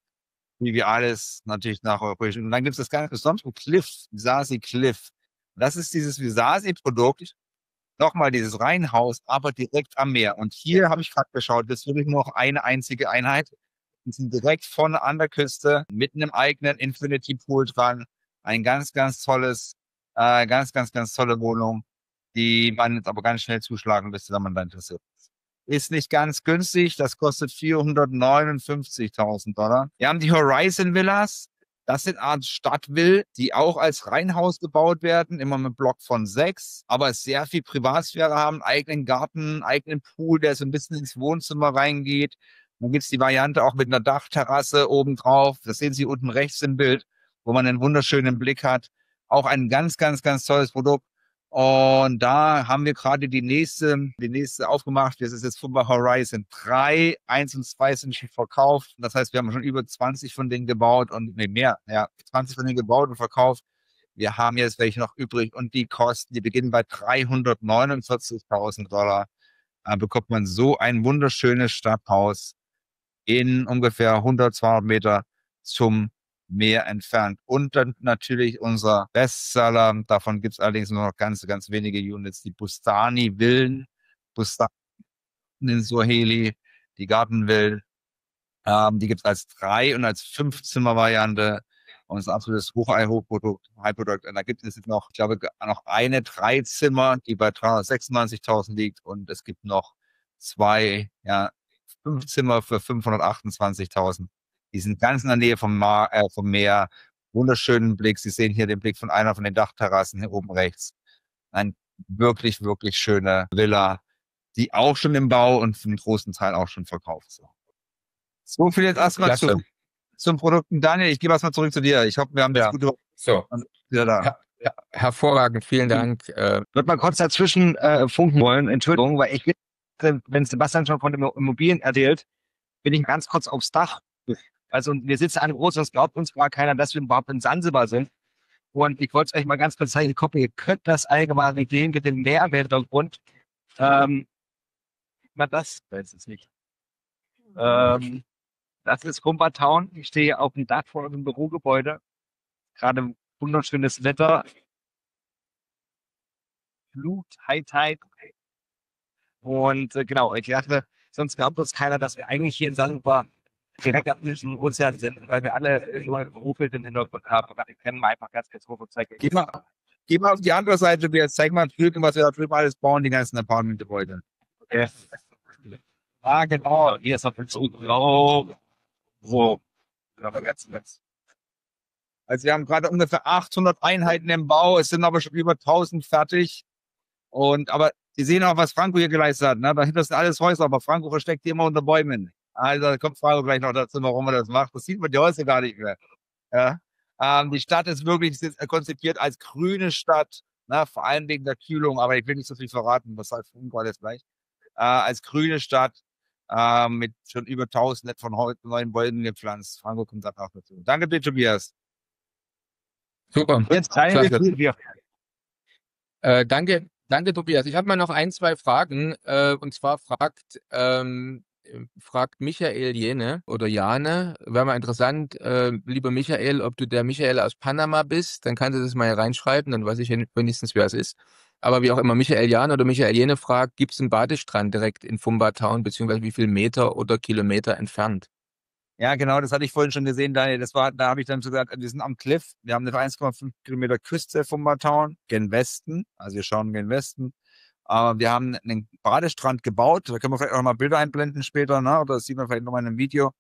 S1: wie wir alles natürlich nach europäischen. Und dann gibt es das ganz besondere Cliff, Visasi Cliff. Das ist dieses Visasi-Produkt, nochmal dieses Reihenhaus, aber direkt am Meer. Und hier habe ich gerade geschaut, das ist wirklich nur noch eine einzige Einheit. Die sind direkt vorne an der Küste, mit einem eigenen Infinity Pool dran. Ein ganz, ganz tolles, ganz, ganz, ganz tolle Wohnung, die man jetzt aber ganz schnell zuschlagen müsste, wenn man da interessiert ist. Ist nicht ganz günstig, das kostet $459.000. Wir haben die Horizon Villas. Das sind Art Stadtvillen, die auch als Reihenhaus gebaut werden, immer mit Block von 6, aber sehr viel Privatsphäre haben, eigenen Garten, eigenen Pool, der so ein bisschen ins Wohnzimmer reingeht. Dann gibt es die Variante auch mit einer Dachterrasse obendrauf. Das sehen Sie unten rechts im Bild, wo man einen wunderschönen Blick hat. Auch ein ganz, ganz, ganz tolles Produkt. Und da haben wir gerade die nächste aufgemacht. Das ist jetzt Fumba Horizon 3. 1 und 2 sind schon verkauft. Das heißt, wir haben schon über 20 von denen gebaut und mehr. Ja, 20 von denen gebaut und verkauft. Wir haben jetzt welche noch übrig und die Kosten, die beginnen bei $349.000. Bekommt man so ein wunderschönes Stadthaus in ungefähr 100, 200 Meter zum Meer entfernt. Und dann natürlich unser Bestseller, davon gibt es allerdings nur noch ganz, ganz wenige Units, die Bustani Villen, Bustani in Suaheli, die Gartenvillen, die gibt es als 3- und als 5-Zimmer-Variante. Und das ist ein absolutes High-Produkt. Und da gibt es jetzt noch, ich glaube, noch eine 3-Zimmer, die bei $396.000 liegt. Und es gibt noch 2, 5 Zimmer für $528.000. Die sind ganz in der Nähe vom Meer. Wunderschönen Blick. Sie sehen hier den Blick von einer von den Dachterrassen hier oben rechts. Ein wirklich, wirklich schöne Villa, die auch schon im Bau und für einen großen Teil auch schon verkauft ist. So viel jetzt erstmal zum Produkten. Daniel, ich gebe erstmal zurück zu dir. Ich hoffe, wir haben das gut wieder da.
S3: Ja, hervorragend, vielen Dank.
S5: Ich würde mal kurz dazwischen funken wollen. Entschuldigung, weil ich, wenn Sebastian schon von den Immobilien erzählt, bin ich ganz kurz aufs Dach. Also wir sitzen an groß, sonst glaubt uns gar keiner, dass wir überhaupt in Sansibar sind. Und ich wollte es euch mal ganz kurz zeigen. Guck, ihr könnt das allgemein sehen mit dem Meer im Hintergrund. Mal das, ich weiß es nicht. Das ist Humber Town. Ich stehe auf dem Dach vor einem Bürogebäude. Gerade wunderschönes Wetter. Flut, High Tide. Und genau, ich dachte, sonst glaubt uns keiner, dass wir eigentlich hier in Sansibar direkt am Ozean sind, weil wir alle immer Berufsbild im Hintergrund haben. Wir können mal einfach ganz kurz hoch und zeigen.
S1: Geh mal auf die andere Seite, jetzt zeig mal drüben, was wir da drüben alles bauen, die ganzen Apartmentgebäude.
S5: Okay. Ah, genau. Hier ist auf dem Zug. Oh. So.
S1: Also wir haben gerade ungefähr 800 Einheiten im Bau, es sind aber schon über 1000 fertig. Aber Sie sehen auch, was Franco hier geleistet hat. Ne? Dahinter sind alles Häuser, aber Franco versteckt die immer unter Bäumen. Also da kommt Franco gleich noch dazu, warum er das macht. Das sieht man die Häuser gar nicht mehr. Ja? Die Stadt ist wirklich konzipiert als grüne Stadt, ne? Vor allem wegen der Kühlung, aber ich will nicht so viel verraten, das heißt Franco jetzt gleich. Als grüne Stadt mit schon über 1000 von neuen Bäumen gepflanzt. Franco kommt dann auch dazu. Danke dir, Tobias.
S3: Super.
S1: Jetzt kleine
S3: Klasse. Danke, Tobias. Ich habe mal noch 1, 2 Fragen. Und zwar fragt Michael Jene oder Jane, wäre mal interessant, lieber Michael, ob du der Michael aus Panama bist, dann kannst du das mal hier reinschreiben, dann weiß ich wenigstens, wer es ist. Aber wie auch immer, Michael Jane oder Michael Jene fragt, gibt es einen Badestrand direkt in Fumba Town, beziehungsweise wie viel Meter oder Kilometer entfernt?
S1: Ja, genau, das hatte ich vorhin schon gesehen, Daniel. Da habe ich dann so gesagt, wir sind am Cliff. Wir haben eine 1,5 Kilometer Küste vom Town, gen Westen. Also wir schauen gen Westen. Wir haben einen Badestrand gebaut. Da können wir vielleicht auch noch mal Bilder einblenden später, ne? Oder das sieht man vielleicht noch mal in einem Video.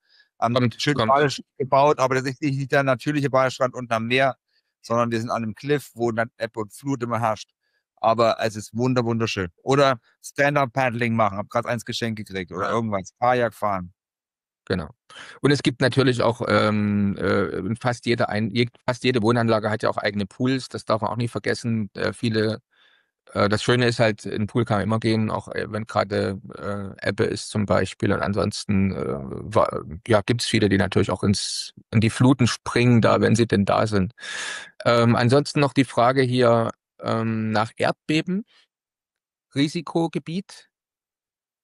S1: Schön Badestrand gebaut, aber das ist nicht der natürliche Badestrand unten am Meer, sondern wir sind an einem Cliff, wo dann Ebbe und Flut immer herrscht. Aber es ist wunderschön. Oder Stand-Up-Paddling machen. Hab gerade eins geschenkt gekriegt. Oder irgendwas. Kajak fahren.
S3: Genau. Und es gibt natürlich auch fast jede Wohnanlage hat ja auch eigene Pools. Das darf man auch nicht vergessen. Das Schöne ist halt, in den Pool kann man immer gehen, auch wenn gerade Ebbe ist zum Beispiel. Und ansonsten gibt es viele, die natürlich auch in die Fluten springen, da, wenn sie denn da sind. Ansonsten noch die Frage hier nach Erdbeben, Risikogebiet.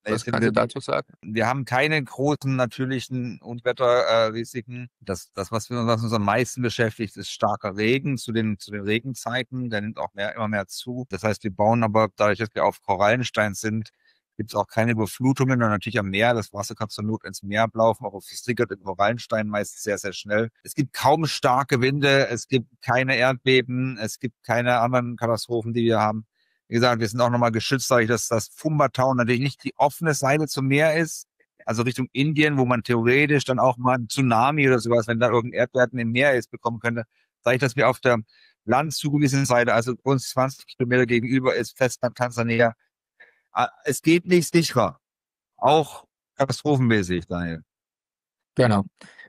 S3: Was kannst du dazu sagen?
S1: Wir haben keine großen natürlichen Unwetterrisiken. Das, was uns am meisten beschäftigt, ist starker Regen zu den Regenzeiten. Der nimmt auch immer mehr zu. Das heißt, wir bauen aber, dadurch, dass wir auf Korallenstein sind, gibt es auch keine Überflutungen. Und natürlich am Meer, das Wasser kann zur Not ins Meer ablaufen, aber es triggert den Korallenstein meist sehr, sehr schnell. Es gibt kaum starke Winde, es gibt keine Erdbeben, es gibt keine anderen Katastrophen, die wir haben. Wie gesagt, wir sind auch nochmal geschützt, dadurch, dass das Fumba Town natürlich nicht die offene Seite zum Meer ist, also Richtung Indien, wo man theoretisch dann auch mal einen Tsunami oder sowas, wenn da irgendein Erdbeben im Meer ist, bekommen könnte. Dadurch, dass wir auf der landzugewiesenen Seite, also uns 20 Kilometer gegenüber ist Festland Tansania, es geht nicht sicherer. Auch katastrophenmäßig, Daniel.
S3: Genau.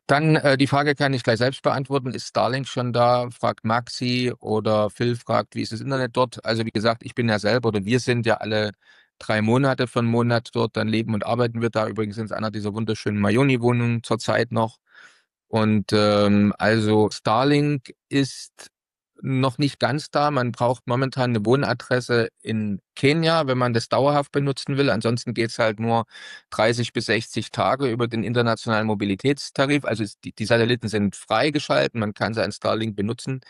S3: Dann die Frage kann ich gleich selbst beantworten. Ist Starlink schon da? Fragt Maxi oder Phil fragt, wie ist das Internet dort? Also wie gesagt, ich bin ja selber oder wir sind ja alle 3 Monate für einen Monat dort, dann leben und arbeiten wir da. Übrigens in einer dieser wunderschönen Mayoni-Wohnungen zurzeit noch. Und also Starlink ist noch nicht ganz da. Man braucht momentan eine Wohnadresse in Kenia, wenn man das dauerhaft benutzen will. Ansonsten geht's halt nur 30 bis 60 Tage über den internationalen Mobilitätstarif. Also die Satelliten sind freigeschalten, man kann seinen Starlink benutzen.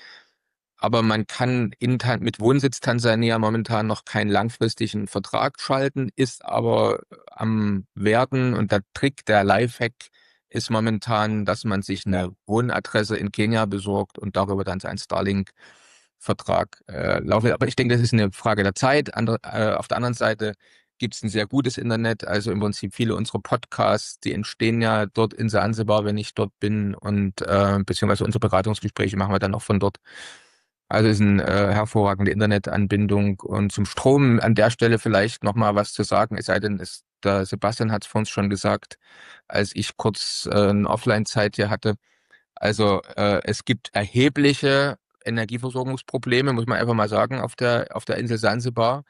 S3: Aber man kann mit Wohnsitz Tansania momentan noch keinen langfristigen Vertrag schalten, ist aber am Werden. Und der Trick, der Lifehack ist momentan, dass man sich eine Wohnadresse in Kenia besorgt und darüber dann seinen Starlink-Vertrag laufen. Aber ich denke, das ist eine Frage der Zeit. Auf der anderen Seite gibt es ein sehr gutes Internet. Also im Prinzip viele unserer Podcasts, die entstehen ja dort in Sansibar, wenn ich dort bin, und beziehungsweise unsere Beratungsgespräche machen wir dann auch von dort. Also ist eine hervorragende Internetanbindung. Und zum Strom an der Stelle vielleicht nochmal was zu sagen, es sei denn, der Sebastian hat es vor uns schon gesagt, als ich kurz eine Offline-Zeit hier hatte. Also es gibt erhebliche Energieversorgungsprobleme, muss man einfach mal sagen, auf der Insel Sansibar.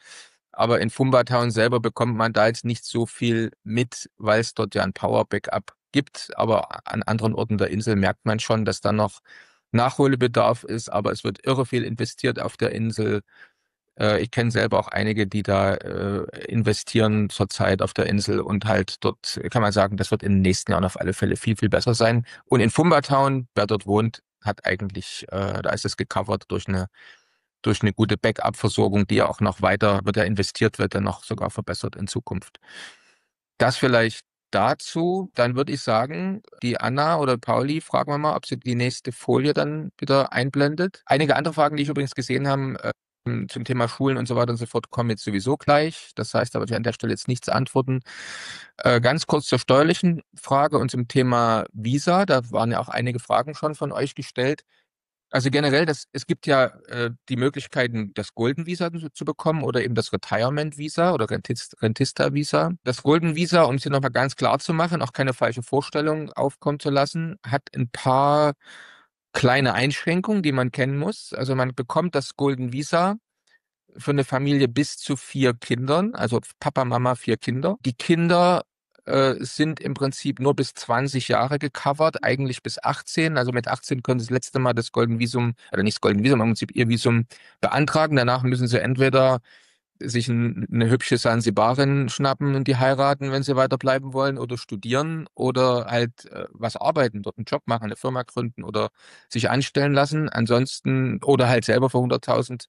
S3: Aber in Fumba Town selber bekommt man da jetzt nicht so viel mit, weil es dort ja ein Power-Backup gibt. Aber an anderen Orten der Insel merkt man schon, dass da noch Nachholbedarf ist, aber es wird irre viel investiert auf der Insel. Ich kenne selber auch einige, die da investieren zurzeit auf der Insel, und halt dort kann man sagen, das wird in den nächsten Jahren auf alle Fälle viel, viel besser sein. Und in Fumba Town, wer dort wohnt, hat eigentlich, da ist es gecovert durch eine gute Backup-Versorgung, die ja auch noch weiter, wird ja investiert, wird ja noch sogar verbessert in Zukunft. Das vielleicht dazu. Dann würde ich sagen, die Anna oder Pauli, fragen wir mal, ob sie die nächste Folie dann wieder einblendet. Einige andere Fragen, die ich übrigens gesehen habe, zum Thema Schulen und so weiter und so fort, kommen jetzt sowieso gleich. Das heißt, da würde ich an der Stelle jetzt nichts antworten. Ganz kurz zur steuerlichen Frage und zum Thema Visa. Da waren ja auch einige Fragen schon von euch gestellt. Also generell, es gibt ja die Möglichkeiten, das Golden Visa zu bekommen oder eben das Retirement Visa oder Rentista Visa. Das Golden Visa, um es hier nochmal ganz klar zu machen, auch keine falsche Vorstellung aufkommen zu lassen, hat ein paar kleine Einschränkungen, die man kennen muss. Also man bekommt das Golden Visa für eine Familie bis zu 4 Kindern, also Papa, Mama, 4 Kinder. Die Kinder sind im Prinzip nur bis 20 Jahre gecovert, eigentlich bis 18. Also mit 18 können sie das letzte Mal das Golden Visum, oder nicht das Golden Visum, im Prinzip ihr Visum beantragen. Danach müssen sie entweder sich eine hübsche Sansibarin schnappen und die heiraten, wenn sie weiterbleiben wollen, oder studieren oder halt was arbeiten, dort einen Job machen, eine Firma gründen oder sich anstellen lassen. Ansonsten, oder halt selber für 100.000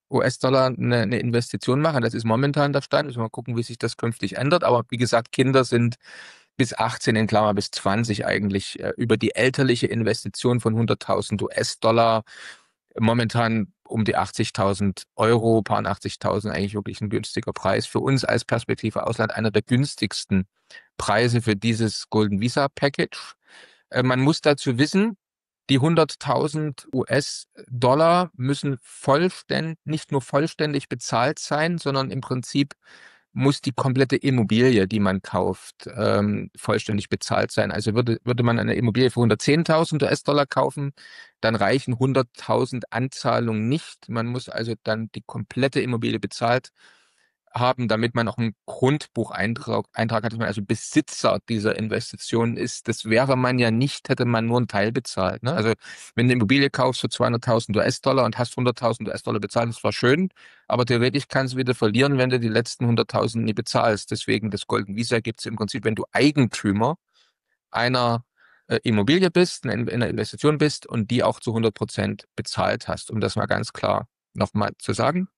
S3: US-Dollar eine Investition machen. Das ist momentan der Stand. Müssen wir mal gucken, wie sich das künftig ändert. Aber wie gesagt, Kinder sind bis 18, in Klammer bis 20 eigentlich über die elterliche Investition von 100.000 US-Dollar momentan um die 80.000 Euro, paar 80.000, eigentlich wirklich ein günstiger Preis. Für uns als Perspektive Ausland einer der günstigsten Preise für dieses Golden Visa Package. Man muss dazu wissen, die 100.000 US-Dollar müssen nicht nur vollständig bezahlt sein, sondern im Prinzip muss die komplette Immobilie, die man kauft, vollständig bezahlt sein. Also würde man eine Immobilie für 110.000 US-Dollar kaufen, dann reichen 100.000 Anzahlungen nicht. Man muss also dann die komplette Immobilie bezahlt haben, damit man auch einen Grundbucheintrag hat, dass man also Besitzer dieser Investition ist. Das wäre man ja nicht, hätte man nur einen Teil bezahlt. Ne? Also wenn du eine Immobilie kaufst für 200.000 US-Dollar und hast 100.000 US-Dollar bezahlt, das war schön, aber theoretisch kannst du wieder verlieren, wenn du die letzten 100.000 nie bezahlst. Deswegen das Golden Visa gibt es im Prinzip, wenn du Eigentümer einer Immobilie bist, in einer Investition bist und die auch zu 100% bezahlt hast, um das mal ganz klar nochmal zu sagen.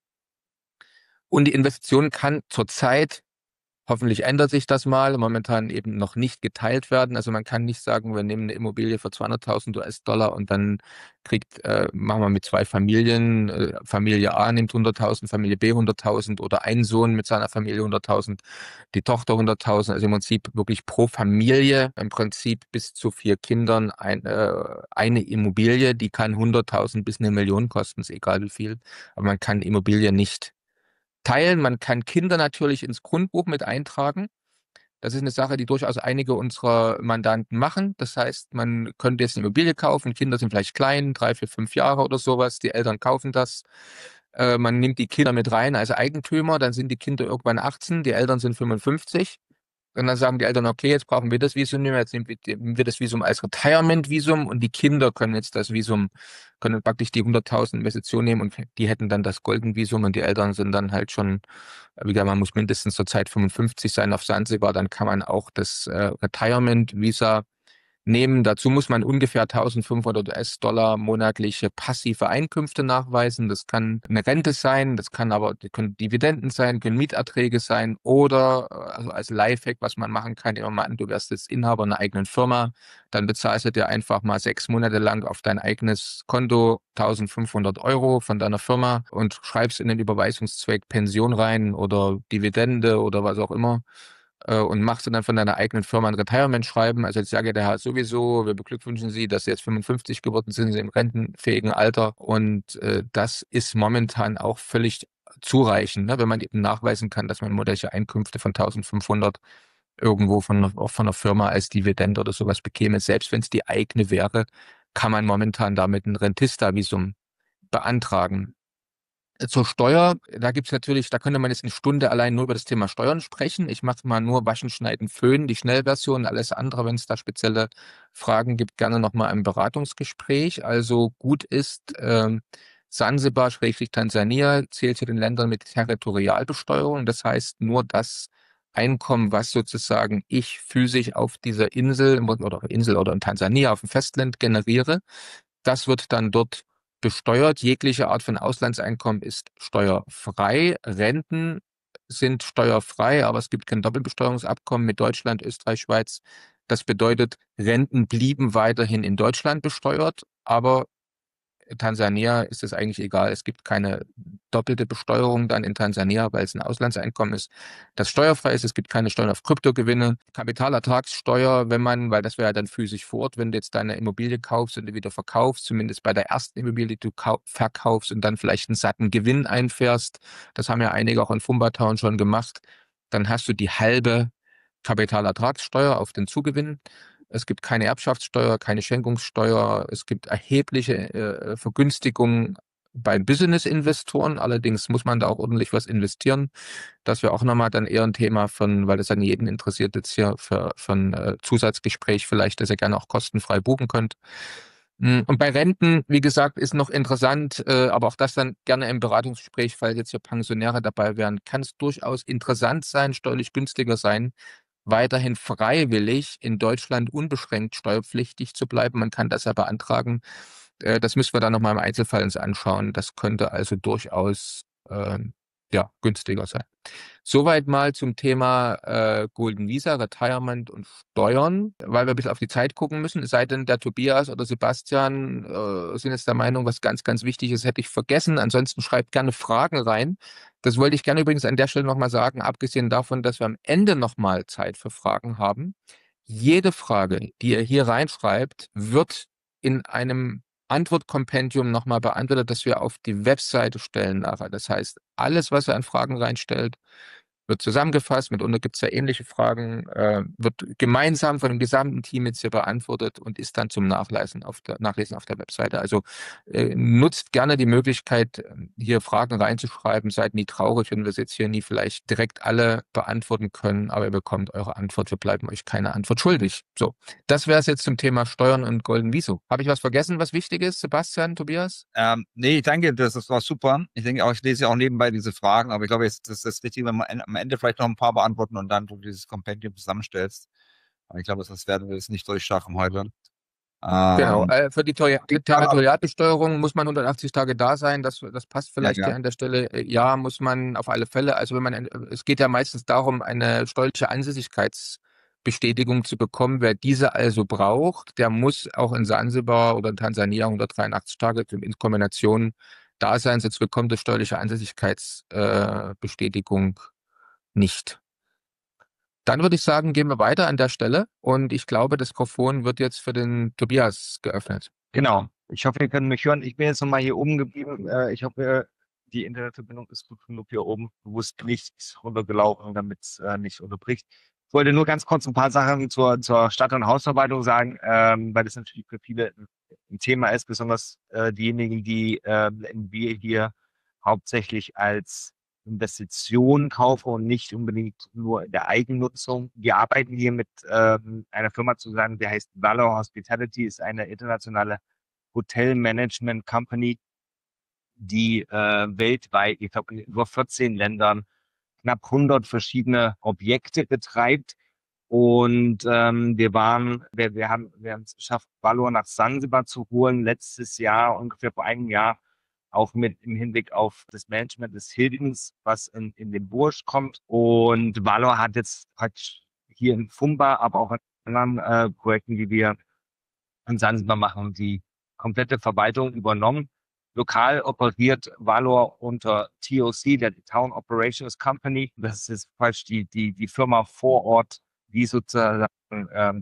S3: Und die Investition kann zurzeit, hoffentlich ändert sich das mal, momentan eben noch nicht geteilt werden. Also man kann nicht sagen, wir nehmen eine Immobilie für 200.000 US-Dollar und dann machen wir mit 2 Familien, Familie A nimmt 100.000, Familie B 100.000 oder ein Sohn mit seiner Familie 100.000, die Tochter 100.000. Also im Prinzip wirklich pro Familie, im Prinzip bis zu 4 Kindern eine Immobilie, die kann 100.000 bis 1 Million kosten, ist egal wie viel. Aber man kann Immobilie nicht teilen. Man kann Kinder natürlich ins Grundbuch mit eintragen. Das ist eine Sache, die durchaus einige unserer Mandanten machen. Das heißt, man könnte jetzt eine Immobilie kaufen. Kinder sind vielleicht klein, 3, 4, 5 Jahre oder sowas. Die Eltern kaufen das. Man nimmt die Kinder mit rein als Eigentümer. Dann sind die Kinder irgendwann 18. Die Eltern sind 55. Und dann sagen die Eltern, okay, jetzt brauchen wir das Visum nicht mehr, jetzt nehmen wir das Visum als Retirement-Visum und die Kinder können jetzt das Visum, können praktisch die 100.000 Investitionen nehmen und die hätten dann das Golden-Visum und die Eltern sind dann halt schon, wie gesagt, man muss mindestens zur Zeit 55 sein auf Sansibar, dann kann man auch das Retirement-Visa nehmen. Dazu muss man ungefähr 1.500 US-Dollar monatliche passive Einkünfte nachweisen. Das kann eine Rente sein, das können Dividenden sein, können Mieterträge sein oder also als Lifehack, was man machen kann, immer mal an, du wärst jetzt Inhaber einer eigenen Firma, dann bezahlst du dir einfach mal 6 Monate lang auf dein eigenes Konto 1.500 Euro von deiner Firma und schreibst in den Überweisungszweck Pension rein oder Dividende oder was auch immer. Und machst du dann von deiner eigenen Firma ein Retirement-Schreiben. Also jetzt sage der Herr sowieso, wir beglückwünschen Sie, dass Sie jetzt 55 geworden sind, Sie im rentenfähigen Alter. Und das ist momentan auch völlig zureichend, ne? Wenn man eben nachweisen kann, dass man monatliche Einkünfte von 1.500 irgendwo von einer Firma als Dividende oder sowas bekäme. Selbst wenn es die eigene wäre, kann man momentan damit ein Rentista-Visum beantragen. Zur Steuer, da gibt's natürlich, da könnte man jetzt eine Stunde allein nur über das Thema Steuern sprechen. Ich mache mal nur Waschen, Schneiden, Föhnen, die Schnellversion, alles andere, wenn es da spezielle Fragen gibt, gerne nochmal im Beratungsgespräch. Also gut ist, Sansibar, Tansania, zählt zu den Ländern mit Territorialbesteuerung. Das heißt, nur das Einkommen, was sozusagen ich physisch auf dieser Insel oder in Tansania auf dem Festland generiere, das wird dann dort besteuert. Jegliche Art von Auslandseinkommen ist steuerfrei. Renten sind steuerfrei, aber es gibt kein Doppelbesteuerungsabkommen mit Deutschland, Österreich, Schweiz. Das bedeutet, Renten blieben weiterhin in Deutschland besteuert, aber Tansania ist es eigentlich egal. Es gibt keine doppelte Besteuerung dann in Tansania, weil es ein Auslandseinkommen ist, das steuerfrei ist. Es gibt keine Steuern auf Kryptogewinne. Kapitalertragssteuer, weil das wäre ja dann physisch vor Ort, wenn du jetzt deine Immobilie kaufst und du wieder verkaufst, zumindest bei der ersten Immobilie, die du verkaufst und dann vielleicht einen satten Gewinn einfährst. Das haben ja einige auch in Fumbertown schon gemacht. Dann hast du die halbe Kapitalertragssteuer auf den Zugewinn. Es gibt keine Erbschaftssteuer, keine Schenkungssteuer. Es gibt erhebliche Vergünstigungen bei Business-Investoren. Allerdings muss man da auch ordentlich was investieren. Das wäre auch nochmal dann eher ein Thema weil das dann jeden interessiert jetzt hier für ein Zusatzgespräch vielleicht, dass ihr gerne auch kostenfrei buchen könnt. Und bei Renten, wie gesagt, ist noch interessant, aber auch das dann gerne im Beratungsgespräch, falls jetzt hier Pensionäre dabei wären, kann es durchaus interessant sein, steuerlich günstiger sein, weiterhin freiwillig in Deutschland unbeschränkt steuerpflichtig zu bleiben. Man kann das ja beantragen. Das müssen wir dann nochmal im Einzelfall uns anschauen. Das könnte also durchaus günstiger sein. Soweit mal zum Thema Golden Visa, Retirement und Steuern, weil wir ein bisschen auf die Zeit gucken müssen. Es sei denn, der Tobias oder Sebastian sind jetzt der Meinung, was ganz, ganz wichtig ist, hätte ich vergessen. Ansonsten schreibt gerne Fragen rein. Das wollte ich gerne übrigens an der Stelle nochmal sagen, abgesehen davon, dass wir am Ende nochmal Zeit für Fragen haben. Jede Frage, die ihr hier reinschreibt, wird in einem Antwortkompendium nochmal beantwortet, das wir auf die Webseite stellen nachher. Das heißt, alles, was ihr an Fragen reinstellt, wird zusammengefasst. Mitunter gibt es ja ähnliche Fragen, wird gemeinsam von dem gesamten Team jetzt hier beantwortet und ist dann zum Nachlesen auf der Webseite. Also nutzt gerne die Möglichkeit, hier Fragen reinzuschreiben. Seid nie traurig, wenn wir es jetzt hier nie vielleicht direkt alle beantworten können, aber ihr bekommt eure Antwort. Wir bleiben euch keine Antwort schuldig. So, das wäre es jetzt zum Thema Steuern und Golden Viso. Habe ich was vergessen, was wichtig ist, Sebastian, Tobias?
S1: Nee, danke, das war super. Ich denke auch, ich lese ja auch nebenbei diese Fragen, aber ich glaube, jetzt ist das Wichtige, wenn man am Ende vielleicht noch ein paar beantworten und dann du dieses Kompendium zusammenstellst. Aber ich glaube, sonst werden wir es nicht durchschaffen heute.
S3: Genau, für die Territorialbesteuerung muss man 180 Tage da sein. Das passt vielleicht
S1: Ja.
S3: hier an der Stelle. Ja, muss man auf alle Fälle. Also es geht ja meistens darum, eine steuerliche Ansässigkeitsbestätigung zu bekommen. Wer diese also braucht, der muss auch in Sansibar oder in Tansania 183 Tage in Kombination da sein, sonst bekommt die steuerliche Ansässigkeitsbestätigung nicht. Dann würde ich sagen, gehen wir weiter an der Stelle und ich glaube, das Mikrofon wird jetzt für den Tobias geöffnet.
S5: Genau. Ich hoffe, ihr könnt mich hören. Ich bin jetzt nochmal hier oben geblieben. Ich hoffe, die Internetverbindung ist gut genug hier oben. Bewusst nicht runtergelaufen, damit es nicht unterbricht. Ich wollte nur ganz kurz ein paar Sachen zur Stadt- und Hausverwaltung sagen, weil das natürlich für viele ein Thema ist, besonders diejenigen, die wir hier hauptsächlich als Investitionen kaufe und nicht unbedingt nur in der Eigennutzung. Wir arbeiten hier mit einer Firma zusammen, die heißt Valor Hospitality, ist eine internationale Hotelmanagement Company, die weltweit, ich glaube in über 14 Ländern, knapp 100 verschiedene Objekte betreibt. Und wir haben es geschafft, Valor nach Sansibar zu holen, letztes Jahr, ungefähr vor einem Jahr, auch mit im Hinblick auf das Management des Hildens, was in den Burj kommt. Und Valor hat hier in Fumba, aber auch in anderen Projekten, die wir in Sansibar machen, die komplette Verwaltung übernommen. Lokal operiert Valor unter TOC, der Town Operations Company. Das ist falsch die Firma vor Ort, die sozusagen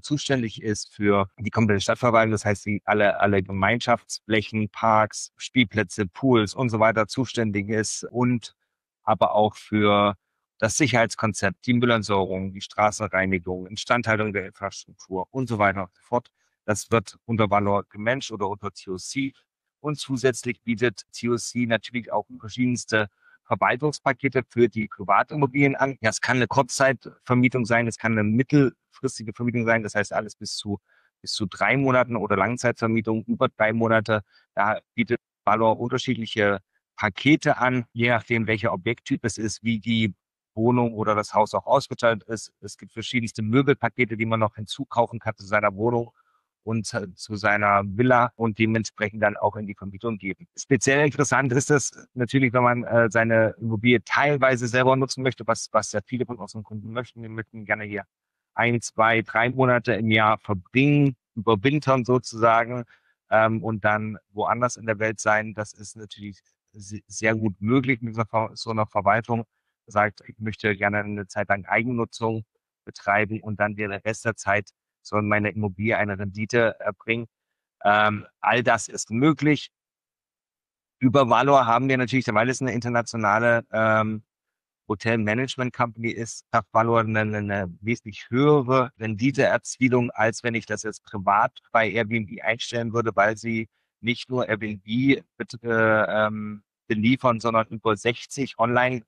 S5: zuständig ist für die komplette Stadtverwaltung. Das heißt, die alle Gemeinschaftsflächen, Parks, Spielplätze, Pools und so weiter zuständig ist und aber auch für das Sicherheitskonzept, die Müllentsorgung, die Straßenreinigung, Instandhaltung der Infrastruktur und so weiter und so fort. Das wird unter Valor gemanagt oder unter TOC. Und zusätzlich bietet TOC natürlich auch verschiedenste Verwaltungspakete für die Privatimmobilien an. Ja, es kann eine Kurzzeitvermietung sein, es kann eine mittelfristige Vermietung sein, das heißt alles bis zu 3 Monaten oder Langzeitvermietung über 3 Monate. Da bietet Valor unterschiedliche Pakete an, je nachdem, welcher Objekttyp es ist, wie die Wohnung oder das Haus auch ausgestattet ist. Es gibt verschiedenste Möbelpakete, die man noch hinzukaufen kann zu seiner Wohnung und zu seiner Villa und dementsprechend dann auch in die Vermietung geben. Speziell interessant ist es natürlich, wenn man seine Immobilie teilweise selber nutzen möchte, was ja viele von unseren Kunden möchten. Die möchten gerne hier 1, 2, 3 Monate im Jahr verbringen, überwintern sozusagen. und dann woanders in der Welt sein. Das ist natürlich sehr gut möglich mit so einer Verwaltung. Sagt, ich möchte gerne eine Zeit lang Eigennutzung betreiben und dann den Rest der Zeit soll meine Immobilie eine Rendite erbringen. All das ist möglich. Über Valor haben wir natürlich, weil es eine internationale Hotel-Management Company ist, hat Valor eine wesentlich höhere Renditeerzielung, als wenn ich das jetzt privat bei Airbnb einstellen würde, weil sie nicht nur Airbnb beliefern, sondern über 60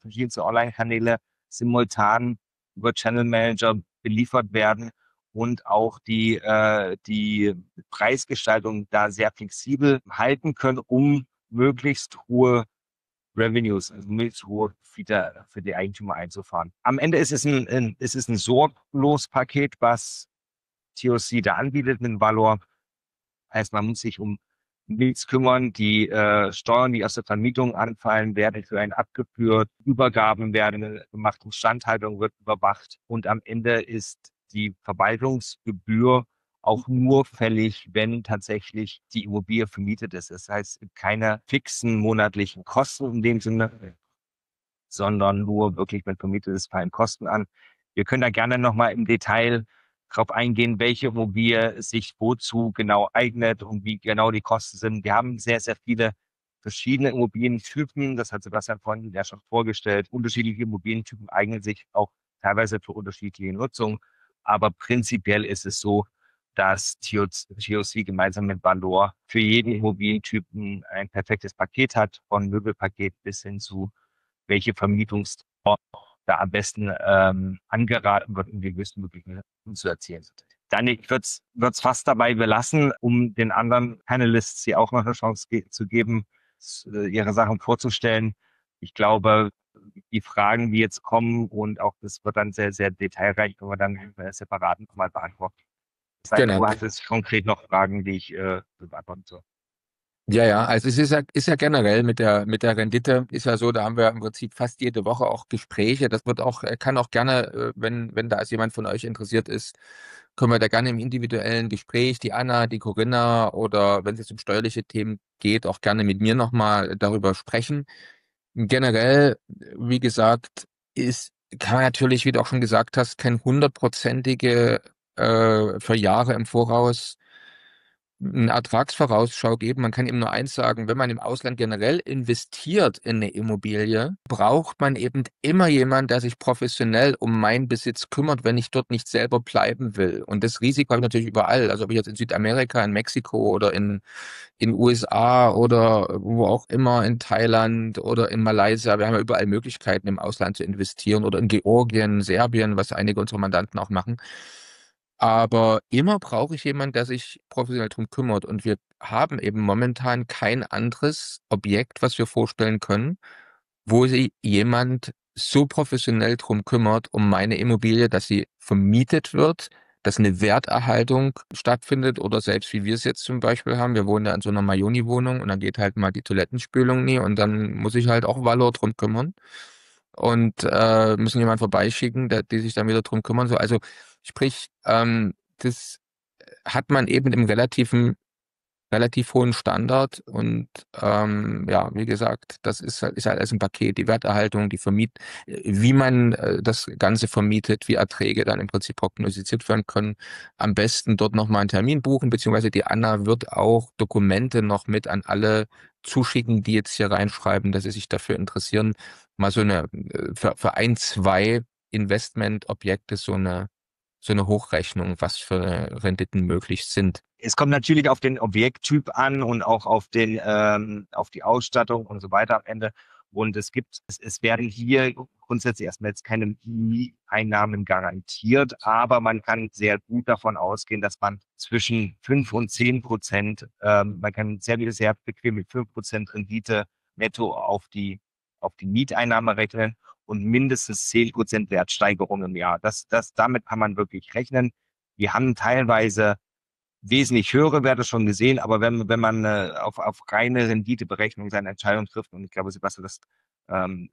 S5: verschiedenste Online-Kanäle simultan über Channel Manager beliefert werden und auch die Preisgestaltung da sehr flexibel halten können, um möglichst hohe Revenues, also möglichst hohe Profite für die Eigentümer einzufahren. Am Ende ist es ein Sorglos-Paket, was TOC da anbietet mit Valor. Heißt, man muss sich um nichts kümmern. Die Steuern, die aus der Vermietung anfallen, werden für einen abgeführt. Übergaben werden gemacht, Instandhaltung wird überwacht. Und am Ende ist die Verwaltungsgebühr auch nur fällig, wenn tatsächlich die Immobilie vermietet ist. Das heißt, keine fixen monatlichen Kosten in dem Sinne, sondern nur wirklich, wenn vermietet ist, fallen Kosten an. Wir können da gerne nochmal im Detail drauf eingehen, welche Immobilie sich wozu genau eignet und wie genau die Kosten sind. Wir haben sehr, sehr viele verschiedene Immobilientypen. Das hat Sebastian vorhin ja schon vorgestellt. Unterschiedliche Immobilientypen eignen sich auch teilweise für unterschiedliche Nutzung. Aber prinzipiell ist es so, dass TOC gemeinsam mit Valor für jeden Immobilientypen ein perfektes Paket hat, von Möbelpaket bis hin zu welche Vermietungsform da am besten angeraten wird, um die größtmöglichen zu erzielen. Dann, ich würde es fast dabei belassen, um den anderen Panelists hier auch noch eine Chance zu geben, ihre Sachen vorzustellen. Ich glaube, die Fragen, die jetzt kommen, und auch das wird dann sehr, sehr detailreich, wenn wir dann separat nochmal beantworten.
S3: Genau.
S5: Du hattest konkret noch Fragen, die ich beantworten soll.
S3: Ja, also es ist ja generell mit der Rendite, ist ja so, da haben wir im Prinzip fast jede Woche auch Gespräche. Das wird auch, kann auch gerne, wenn da jemand von euch interessiert ist, können wir da gerne im individuellen Gespräch, die Anna, die Corinna, oder wenn es jetzt um steuerliche Themen geht, auch gerne mit mir nochmal darüber sprechen. Generell, wie gesagt, kann man natürlich, wie du auch schon gesagt hast, kein 100%ige für Jahre im Voraus eine Ertragsvorausschau geben. Man kann eben nur eins sagen: Wenn man im Ausland generell investiert in eine Immobilie, braucht man eben immer jemanden, der sich professionell um meinen Besitz kümmert, wenn ich dort nicht selber bleiben will. Und das Risiko habe ich natürlich überall. Also ob ich jetzt in Südamerika, in Mexiko oder in USA oder wo auch immer, in Thailand oder in Malaysia. Wir haben ja überall Möglichkeiten, im Ausland zu investieren, oder in Georgien, Serbien, was einige unserer Mandanten auch machen. Aber immer brauche ich jemanden, der sich professionell drum kümmert. Und wir haben eben momentan kein anderes Objekt, was wir vorstellen können, wo sich jemand so professionell drum kümmert, um meine Immobilie, dass sie vermietet wird, dass eine Werterhaltung stattfindet, oder selbst wie wir es jetzt zum Beispiel haben. Wir wohnen ja in so einer Majoni-Wohnung und dann geht halt mal die Toilettenspülung nie und dann muss ich halt auch Valor drum kümmern und müssen jemanden vorbeischicken, die sich dann wieder drum kümmern. So, also sprich, das hat man eben im relativ hohen Standard, und ja, wie gesagt, das ist halt alles ein Paket, die Werterhaltung, wie man das Ganze vermietet, wie Erträge dann im Prinzip prognostiziert werden können. Am besten dort nochmal einen Termin buchen, beziehungsweise die Anna wird auch Dokumente noch mit an alle zuschicken, die jetzt hier reinschreiben, dass sie sich dafür interessieren, mal so eine für 1, 2 Investmentobjekte so eine Hochrechnung, was für Renditen möglich sind.
S5: Es kommt natürlich auf den Objekttyp an und auch auf die Ausstattung und so weiter am Ende. Und es werden hier grundsätzlich erstmal jetzt keine Mieteinnahmen garantiert, aber man kann sehr gut davon ausgehen, dass man zwischen 5 und 10%, man kann sehr bequem mit 5% Rendite netto auf die Mieteinnahme rechnen und mindestens 10% Wertsteigerung im Jahr. Damit kann man wirklich rechnen. Wir haben teilweise wesentlich höhere Werte schon gesehen, aber wenn man auf reine Renditeberechnung seine Entscheidung trifft, und ich glaube, Sebastian,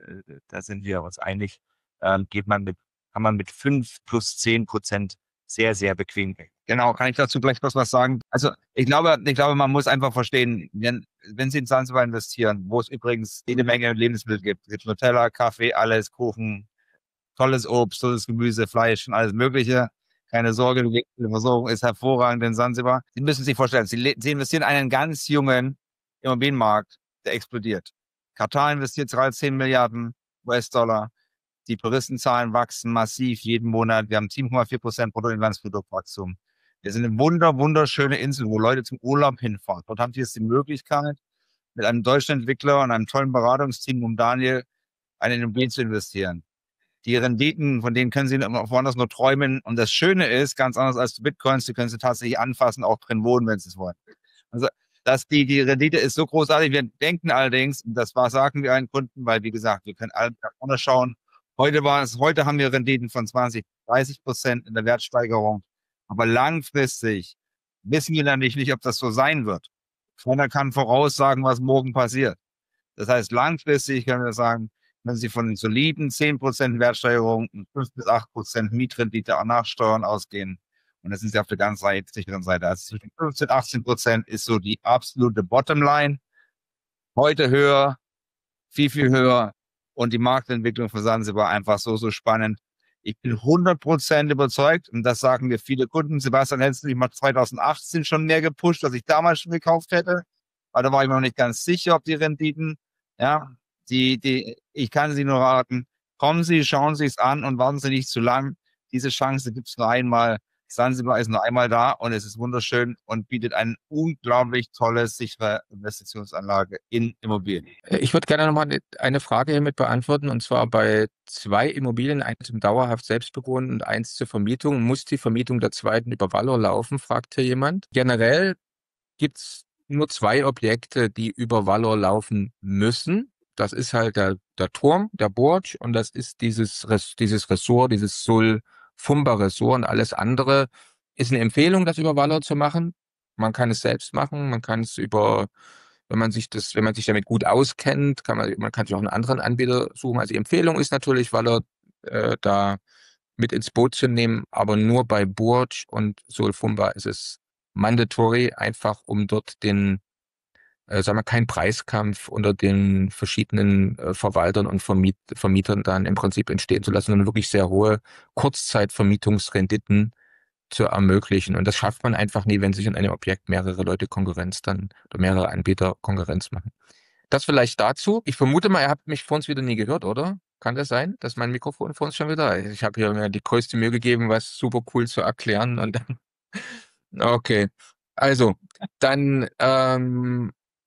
S5: da sind wir uns einig, kann man mit 5 plus 10% sehr, sehr bequem.
S1: Genau, kann ich dazu gleich was sagen? Also ich glaube, man muss einfach verstehen, wenn Sie in Zanzibar investieren, wo es übrigens jede Menge Lebensmittel gibt, es gibt Nutella, Kaffee, alles, Kuchen, tolles Obst, tolles Gemüse, Fleisch und alles Mögliche. Keine Sorge, die Versorgung ist hervorragend in Zanzibar. Sie müssen sich vorstellen, Sie investieren in einen ganz jungen Immobilienmarkt, der explodiert. Katar investiert gerade 10 Milliarden US-Dollar. Die Touristenzahlen wachsen massiv jeden Monat. Wir haben 7,4% Bruttoinlandsproduktwachstum. Wir sind eine wunderschöne Insel, wo Leute zum Urlaub hinfahren. Dort haben Sie jetzt die Möglichkeit, mit einem deutschen Entwickler und einem tollen Beratungsteam um Daniel eine Immobilien zu investieren. Die Renditen, von denen können Sie woanders nur träumen. Und das Schöne ist, ganz anders als die Bitcoins, Sie können sie tatsächlich anfassen, auch drin wohnen, wenn Sie es wollen. Also, die Rendite ist so großartig. Wir denken allerdings, und das sagen wir allen Kunden, weil, wie gesagt, wir können alle nach vorne schauen. Heute haben wir Renditen von 20-30% in der Wertsteigerung. Aber langfristig wissen wir natürlich nicht, ob das so sein wird. Keiner kann voraussagen, was morgen passiert. Das heißt, langfristig können wir sagen, wenn Sie von soliden 10% Wertsteigerung und 5-8% Mietrendite nach Steuern ausgehen, und das sind Sie auf der ganz sicheren Seite. Also zwischen 15-18% ist so die absolute Bottomline. Heute höher, viel höher. Und die Marktentwicklung für Zanzibar einfach so spannend. Ich bin 100% überzeugt, und das sagen mir viele Kunden. Sebastian Henzel, ich habe 2018 schon mehr gepusht, als ich damals schon gekauft hätte. Aber da war ich mir noch nicht ganz sicher, ob die Renditen, ja, ich kann Sie nur raten, kommen Sie, schauen Sie es an und warten Sie nicht zu lang. Diese Chance gibt es nur einmal. Zanzibar ist nur einmal da und es ist wunderschön und bietet eine unglaublich tolle, sichere Investitionsanlage in Immobilien.
S3: Ich würde gerne nochmal eine Frage hiermit beantworten, und zwar bei 2 Immobilien, eins zum dauerhaft selbstbewohnen und eins zur Vermietung. Muss die Vermietung der zweiten über Valor laufen, fragt hier jemand. Generell gibt es nur 2 Objekte, die über Valor laufen müssen. Das ist halt der Turm, der Burj, und das ist dieses Ressort, dieses Sul-Fumba-Ressort, und alles andere ist eine Empfehlung, das über Valor zu machen. Man kann es selbst machen, man kann es wenn man sich damit gut auskennt, man kann sich auch einen anderen Anbieter suchen. Also die Empfehlung ist natürlich, Valor da mit ins Boot zu nehmen, aber nur bei Burj und Sul Fumba ist es mandatory, einfach um dort keinen Preiskampf unter den verschiedenen Verwaltern und Vermietern dann im Prinzip entstehen zu lassen, sondern wirklich sehr hohe Kurzzeitvermietungsrenditen zu ermöglichen. Und das schafft man einfach nie, wenn sich in einem Objekt mehrere Leute Konkurrenz oder mehrere Anbieter Konkurrenz machen. Das vielleicht dazu. Ich vermute mal, ihr habt mich vor uns wieder nie gehört, oder? Kann das sein, dass mein Mikrofon vor uns schon wieder ist? Ich habe hier mir die größte Mühe gegeben, was super cool zu erklären, und dann okay. Also, dann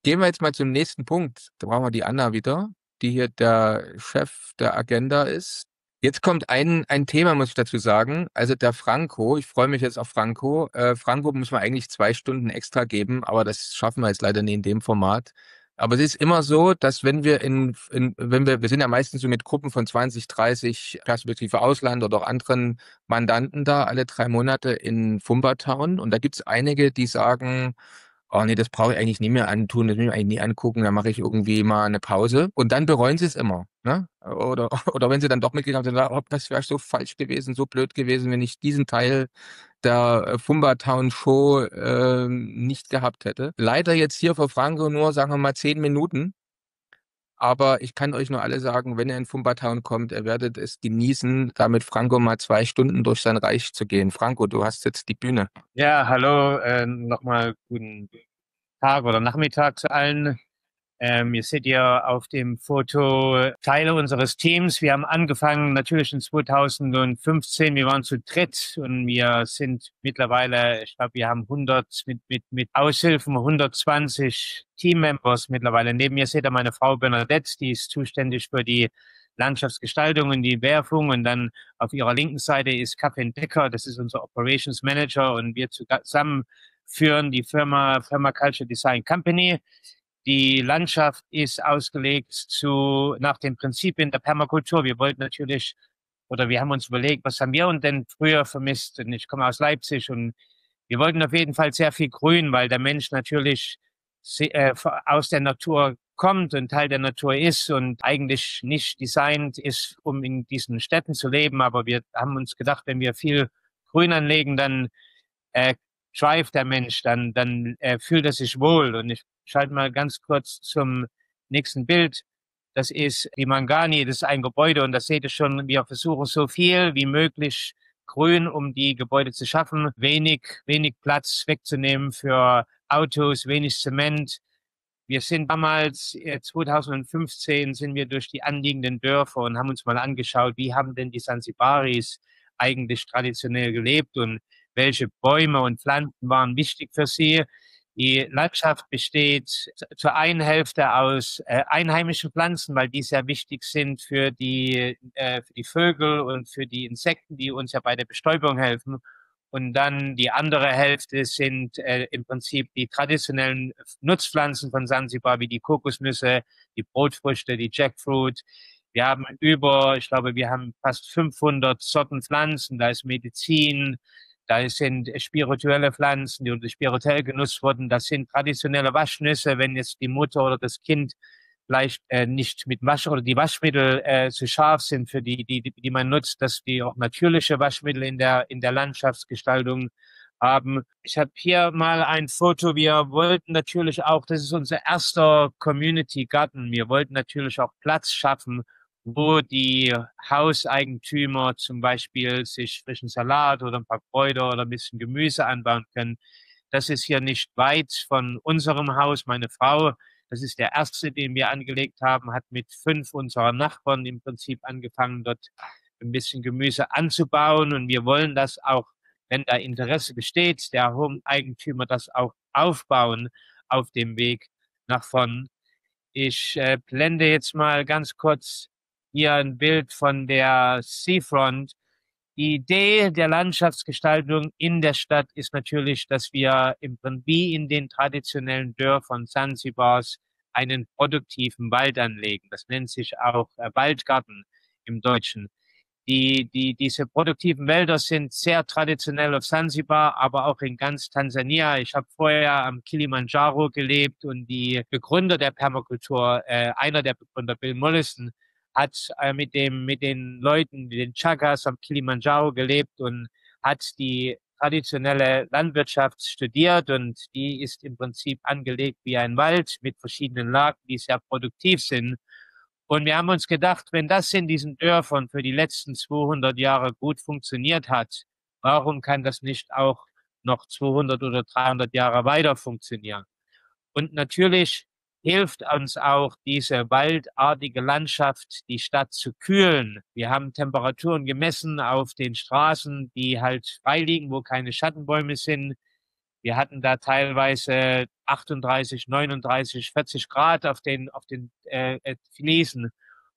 S3: gehen wir jetzt mal zum nächsten Punkt. Da brauchen wir die Anna wieder, die hier der Chef der Agenda ist. Jetzt kommt ein Thema, muss ich dazu sagen. Also der Franco, ich freue mich jetzt auf Franco. Franco muss man eigentlich 2 Stunden extra geben, aber das schaffen wir jetzt leider nicht in dem Format. Aber es ist immer so, dass wenn wir wir sind ja meistens so mit Gruppen von 20, 30 perspektive Ausland oder auch anderen Mandanten da, alle 3 Monate in Fumba Town. Und da gibt's einige, die sagen, oh nee, das brauche ich eigentlich nie mehr antun, das will ich mir eigentlich nie angucken, da mache ich irgendwie mal eine Pause. Und dann bereuen sie es immer. Ne? Oder wenn sie dann doch mitgegangen sind, oh, das wäre so falsch gewesen, so blöd gewesen, wenn ich diesen Teil der Fumba Town Show nicht gehabt hätte. Leider jetzt hier für Franco nur, sagen wir mal, 10 Minuten. Aber ich kann euch nur alle sagen, wenn ihr in Fumba Town kommt, ihr werdet es genießen, da mit Franco mal 2 Stunden durch sein Reich zu gehen. Franco, du hast jetzt die Bühne.
S7: Ja, hallo, nochmal guten Tag oder Nachmittag zu allen. Ihr seht ja auf dem Foto Teile unseres Teams. Wir haben angefangen natürlich in 2015. Wir waren zu dritt und wir sind mittlerweile, ich glaube, wir haben 100 mit Aushilfen, 120 Teammembers mittlerweile. Neben mir seht ihr meine Frau Bernadette, die ist zuständig für die Landschaftsgestaltung und die Werfung. Und dann auf ihrer linken Seite ist Katrin Decker, das ist unser Operations Manager, und wir zusammen führen die Firma Permaculture Design Company. Die Landschaft ist ausgelegt nach den Prinzipien der Permakultur. Wir haben uns überlegt, was haben wir denn früher vermisst? Und ich komme aus Leipzig, und wir wollten auf jeden Fall sehr viel Grün, weil der Mensch natürlich aus der Natur kommt und Teil der Natur ist und eigentlich nicht designt ist, um in diesen Städten zu leben. Aber wir haben uns gedacht, wenn wir viel Grün anlegen, dann drive der Mensch, dann fühlt er sich wohl. Und ich schalte mal ganz kurz zum nächsten Bild. Das ist die Mangani, das ist ein Gebäude und da seht ihr schon, wir versuchen so viel wie möglich Grün, um die Gebäude zu schaffen, wenig Platz wegzunehmen für Autos, wenig Zement. Wir sind damals, 2015, sind wir durch die anliegenden Dörfer und haben uns mal angeschaut, wie haben denn die Sansibaris eigentlich traditionell gelebt und welche Bäume und Pflanzen waren wichtig für sie. Die Landschaft besteht zur einen Hälfte aus einheimischen Pflanzen, weil die sehr wichtig sind für die Vögel und für die Insekten, die uns ja bei der Bestäubung helfen. Und dann die andere Hälfte sind im Prinzip die traditionellen Nutzpflanzen von Sansibar, wie die Kokosnüsse, die Brotfrüchte, die Jackfruit. Wir haben ich glaube, wir haben fast 500 Sorten Pflanzen. Da ist Medizin, da sind spirituelle Pflanzen, die unter spirituell genutzt wurden. Das sind traditionelle Waschnüsse, wenn jetzt die Mutter oder das Kind vielleicht nicht mit oder die Waschmittel zu scharf sind für die man nutzt, dass die auch natürliche Waschmittel in der Landschaftsgestaltung haben. Ich habe hier mal ein Foto. Wir wollten natürlich auch, das ist unser erster Community Garden. Wir wollten natürlich auch Platz schaffen, wo die Hauseigentümer zum Beispiel sich frischen Salat oder ein paar Kräuter oder ein bisschen Gemüse anbauen können. Das ist hier nicht weit von unserem Haus. Meine Frau, das ist der erste, den wir angelegt haben, hat mit 5 unserer Nachbarn im Prinzip angefangen, dort ein bisschen Gemüse anzubauen. Und wir wollen das auch, wenn da Interesse besteht, der Home-Eigentümer das auch aufbauen auf dem Weg nach vorn. Ich blende jetzt mal ganz kurz hier ein Bild von der Seafront. Die Idee der Landschaftsgestaltung in der Stadt ist natürlich, dass wir wie in den traditionellen Dörfern Sansibars einen produktiven Wald anlegen. Das nennt sich auch Waldgarten im Deutschen. Diese produktiven Wälder sind sehr traditionell auf Sansibar, aber auch in ganz Tansania. Ich habe vorher am Kilimanjaro gelebt und die Begründer der Permakultur, einer der Begründer, Bill Mollison, hat mit den Leuten, mit den Chagas am Kilimanjaro gelebt und hat die traditionelle Landwirtschaft studiert und die ist im Prinzip angelegt wie ein Wald mit verschiedenen Lagen, die sehr produktiv sind. Und wir haben uns gedacht, wenn das in diesen Dörfern für die letzten 200 Jahre gut funktioniert hat, warum kann das nicht auch noch 200 oder 300 Jahre weiter funktionieren? Und natürlich hilft uns auch diese waldartige Landschaft, die Stadt zu kühlen. Wir haben Temperaturen gemessen auf den Straßen, die halt frei liegen, wo keine Schattenbäume sind. Wir hatten da teilweise 38, 39, 40 Grad auf den Fliesen.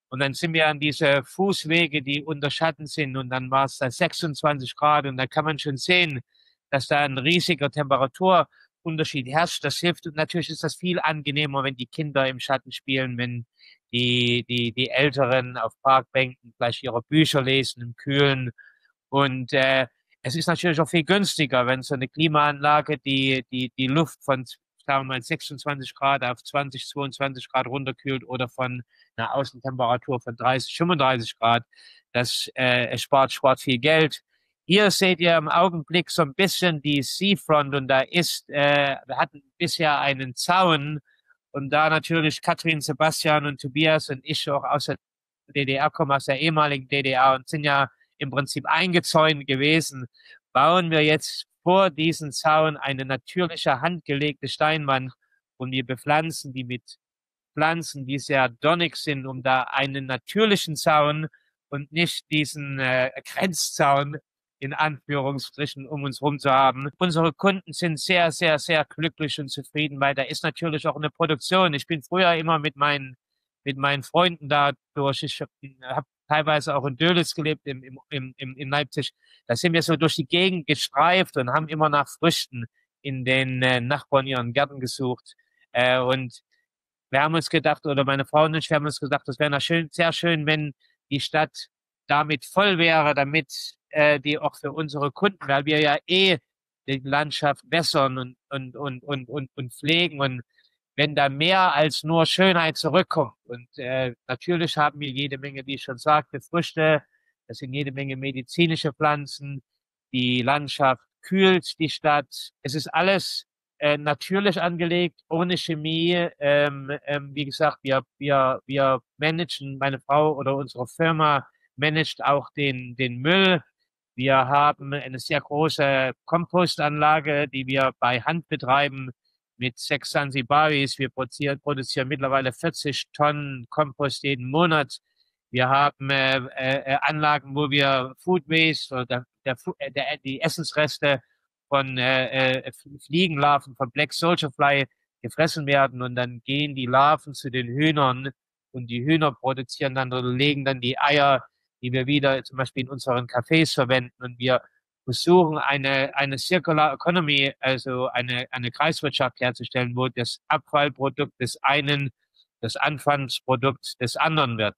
S7: Und dann sind wir an diese Fußwege, die unter Schatten sind, und dann war es da 26 Grad. Und da kann man schon sehen, dass da ein riesiger Temperaturunterschied herrscht. Das hilft. Und natürlich ist das viel angenehmer, wenn die Kinder im Schatten spielen, wenn die Älteren auf Parkbänken gleich ihre Bücher lesen im Kühlen. Und es ist natürlich auch viel günstiger, wenn so eine Klimaanlage die Luft von, sagen wir mal, 26 Grad auf 20, 22 Grad runterkühlt oder von einer Außentemperatur von 30, 35 Grad. Das spart viel Geld. Hier seht ihr im Augenblick so ein bisschen die Seafront und da wir hatten bisher einen Zaun und da natürlich Katrin, Sebastian und Tobias und ich auch aus der DDR kommen, aus der ehemaligen DDR und sind ja im Prinzip eingezäunt gewesen, bauen wir jetzt vor diesen Zaun eine natürliche handgelegte Steinwand und wir bepflanzen die mit Pflanzen, die sehr donnig sind, um da einen natürlichen Zaun und nicht diesen Grenzzaun in Anführungsstrichen um uns herum zu haben. Unsere Kunden sind sehr, sehr, sehr glücklich und zufrieden, weil da ist natürlich auch eine Produktion. Ich bin früher immer mit meinen Freunden da durch. Ich habe teilweise auch in Dölitz gelebt, in Leipzig. Da sind wir so durch die Gegend gestreift und haben immer nach Früchten in den Nachbarn ihren Gärten gesucht. Und wir haben uns gedacht, oder meine Frau und ich, wir haben uns gedacht, das wäre sehr schön, wenn die Stadt damit voll wäre, damit die auch für unsere Kunden, weil wir ja die Landschaft wässern und pflegen und wenn da mehr als nur Schönheit zurückkommt. Und natürlich haben wir jede Menge, wie ich schon sagte, Früchte, das sind jede Menge medizinische Pflanzen. Die Landschaft kühlt die Stadt. Es ist alles natürlich angelegt, ohne Chemie. Wie gesagt, wir managen, meine Frau oder unsere Firma managt auch den Müll. Wir haben eine sehr große Kompostanlage, die wir bei Hand betreiben mit 6 Sansibaris. Wir produzieren mittlerweile 40 Tonnen Kompost jeden Monat. Wir haben Anlagen, wo wir Food Waste oder die Essensreste von Fliegenlarven, von Black Soldier Fly gefressen werden und dann gehen die Larven zu den Hühnern und die Hühner produzieren dann oder legen dann die Eier, die wir wieder zum Beispiel in unseren Cafés verwenden und wir versuchen eine Circular Economy, also eine Kreiswirtschaft herzustellen, wo das Abfallprodukt des einen das Anfangsprodukt des anderen wird.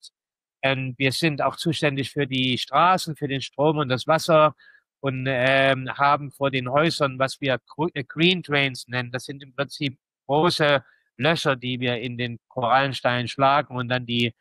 S7: Wir sind auch zuständig für die Straßen, für den Strom und das Wasser und haben vor den Häusern, was wir Green Drains nennen. Das sind im Prinzip große Löcher, die wir in den Korallenstein schlagen und dann die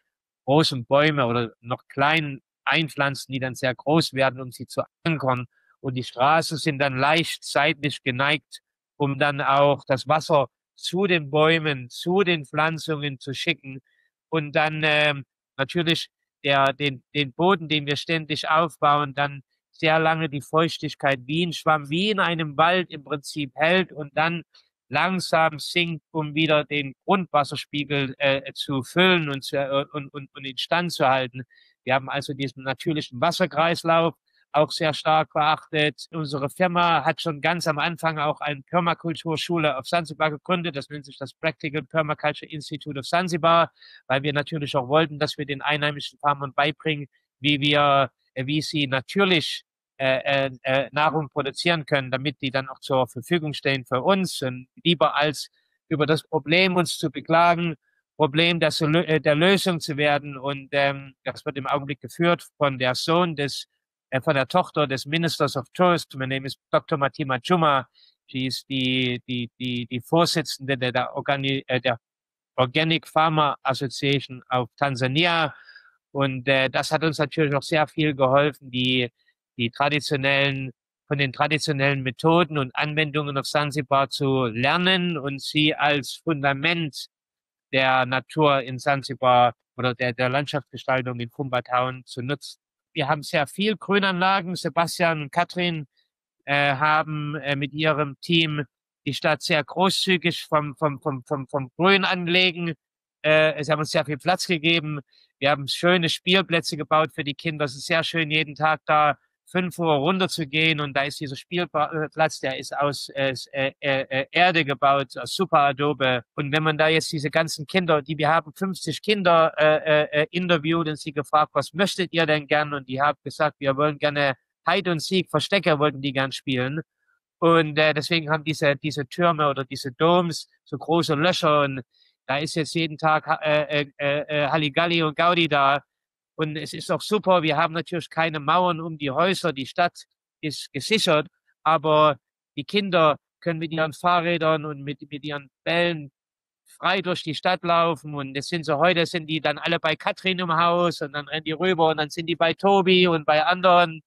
S7: großen Bäume oder noch klein einpflanzen, die dann sehr groß werden, um sie zu ankern. Und die Straßen sind dann leicht seitlich geneigt, um dann auch das Wasser zu den Bäumen, zu den Pflanzungen zu schicken und dann natürlich den Boden, den wir ständig aufbauen, dann sehr lange die Feuchtigkeit wie ein Schwamm, wie in einem Wald im Prinzip hält und dann langsam sinkt, um wieder den Grundwasserspiegel zu füllen und in Stand zu halten. Wir haben also diesen natürlichen Wasserkreislauf auch sehr stark beachtet. Unsere Firma hat schon ganz am Anfang auch eine Permakulturschule auf Sansibar gegründet. Das nennt sich das Practical Permaculture Institute of Sansibar, weil wir natürlich auch wollten, dass wir den einheimischen Farmern beibringen, wie sie natürlich Nahrung produzieren können, damit die dann auch zur Verfügung stehen für uns. Und lieber als über das Problem uns zu beklagen, Problem der Lösung zu werden. Und das wird im Augenblick geführt von der von der Tochter des Ministers of Tourism. Her name is Dr. Matima Juma. Sie ist die Vorsitzende der Organic Farmer Association auf Tansania. Und das hat uns natürlich auch sehr viel geholfen, von den traditionellen Methoden und Anwendungen auf Sansibar zu lernen und sie als Fundament der Natur in Sansibar oder der Landschaftsgestaltung in Kumba Town zu nutzen. Wir haben sehr viel Grünanlagen. Sebastian und Katrin haben mit ihrem Team die Stadt sehr großzügig vom Grün anlegen. Sie haben uns sehr viel Platz gegeben. Wir haben schöne Spielplätze gebaut für die Kinder. Es ist sehr schön, jeden Tag da 5 Uhr runter zu gehen und da ist dieser Spielplatz, der ist aus Erde gebaut, aus Superadobe. Und wenn man da jetzt diese ganzen Kinder, wir haben 50 Kinder interviewt und sie gefragt, was möchtet ihr denn gern? Und die haben gesagt, wir wollen gerne Hide und Seek, Verstecker wollten die gern spielen. Und deswegen haben diese Türme oder diese Domes so große Löcher und da ist jetzt jeden Tag Halligalli und Gaudi da. Und es ist auch super, wir haben natürlich keine Mauern um die Häuser, die Stadt ist gesichert, aber die Kinder können mit ihren Fahrrädern und mit ihren Bällen frei durch die Stadt laufen und heute sind die dann alle bei Katrin im Haus und dann rennen die rüber und dann sind die bei Tobi und bei anderen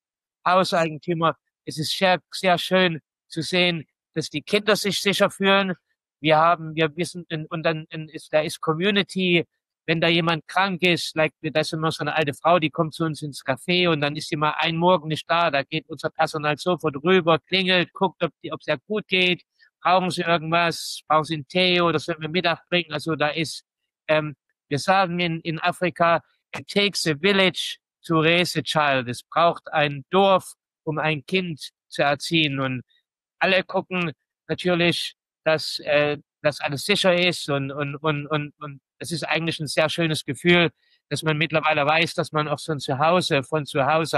S7: Hauseigentümern. Es ist sehr, sehr schön zu sehen, dass die Kinder sich sicher fühlen. Wir wissen, und dann da ist Community. Wenn da jemand krank ist, da ist immer so eine alte Frau, die kommt zu uns ins Café und dann ist sie mal einen Morgen nicht da. Da geht unser Personal sofort rüber, klingelt, guckt, ob es ja gut geht. Brauchen sie irgendwas? Brauchen sie einen Tee oder sollen wir Mittag bringen? Also da ist, wir sagen in Afrika, it takes a village to raise a child. Es braucht ein Dorf, um ein Kind zu erziehen. Und alle gucken natürlich, dass alles sicher ist und es ist eigentlich ein sehr schönes Gefühl, dass man mittlerweile weiß, dass man auch von zu Hause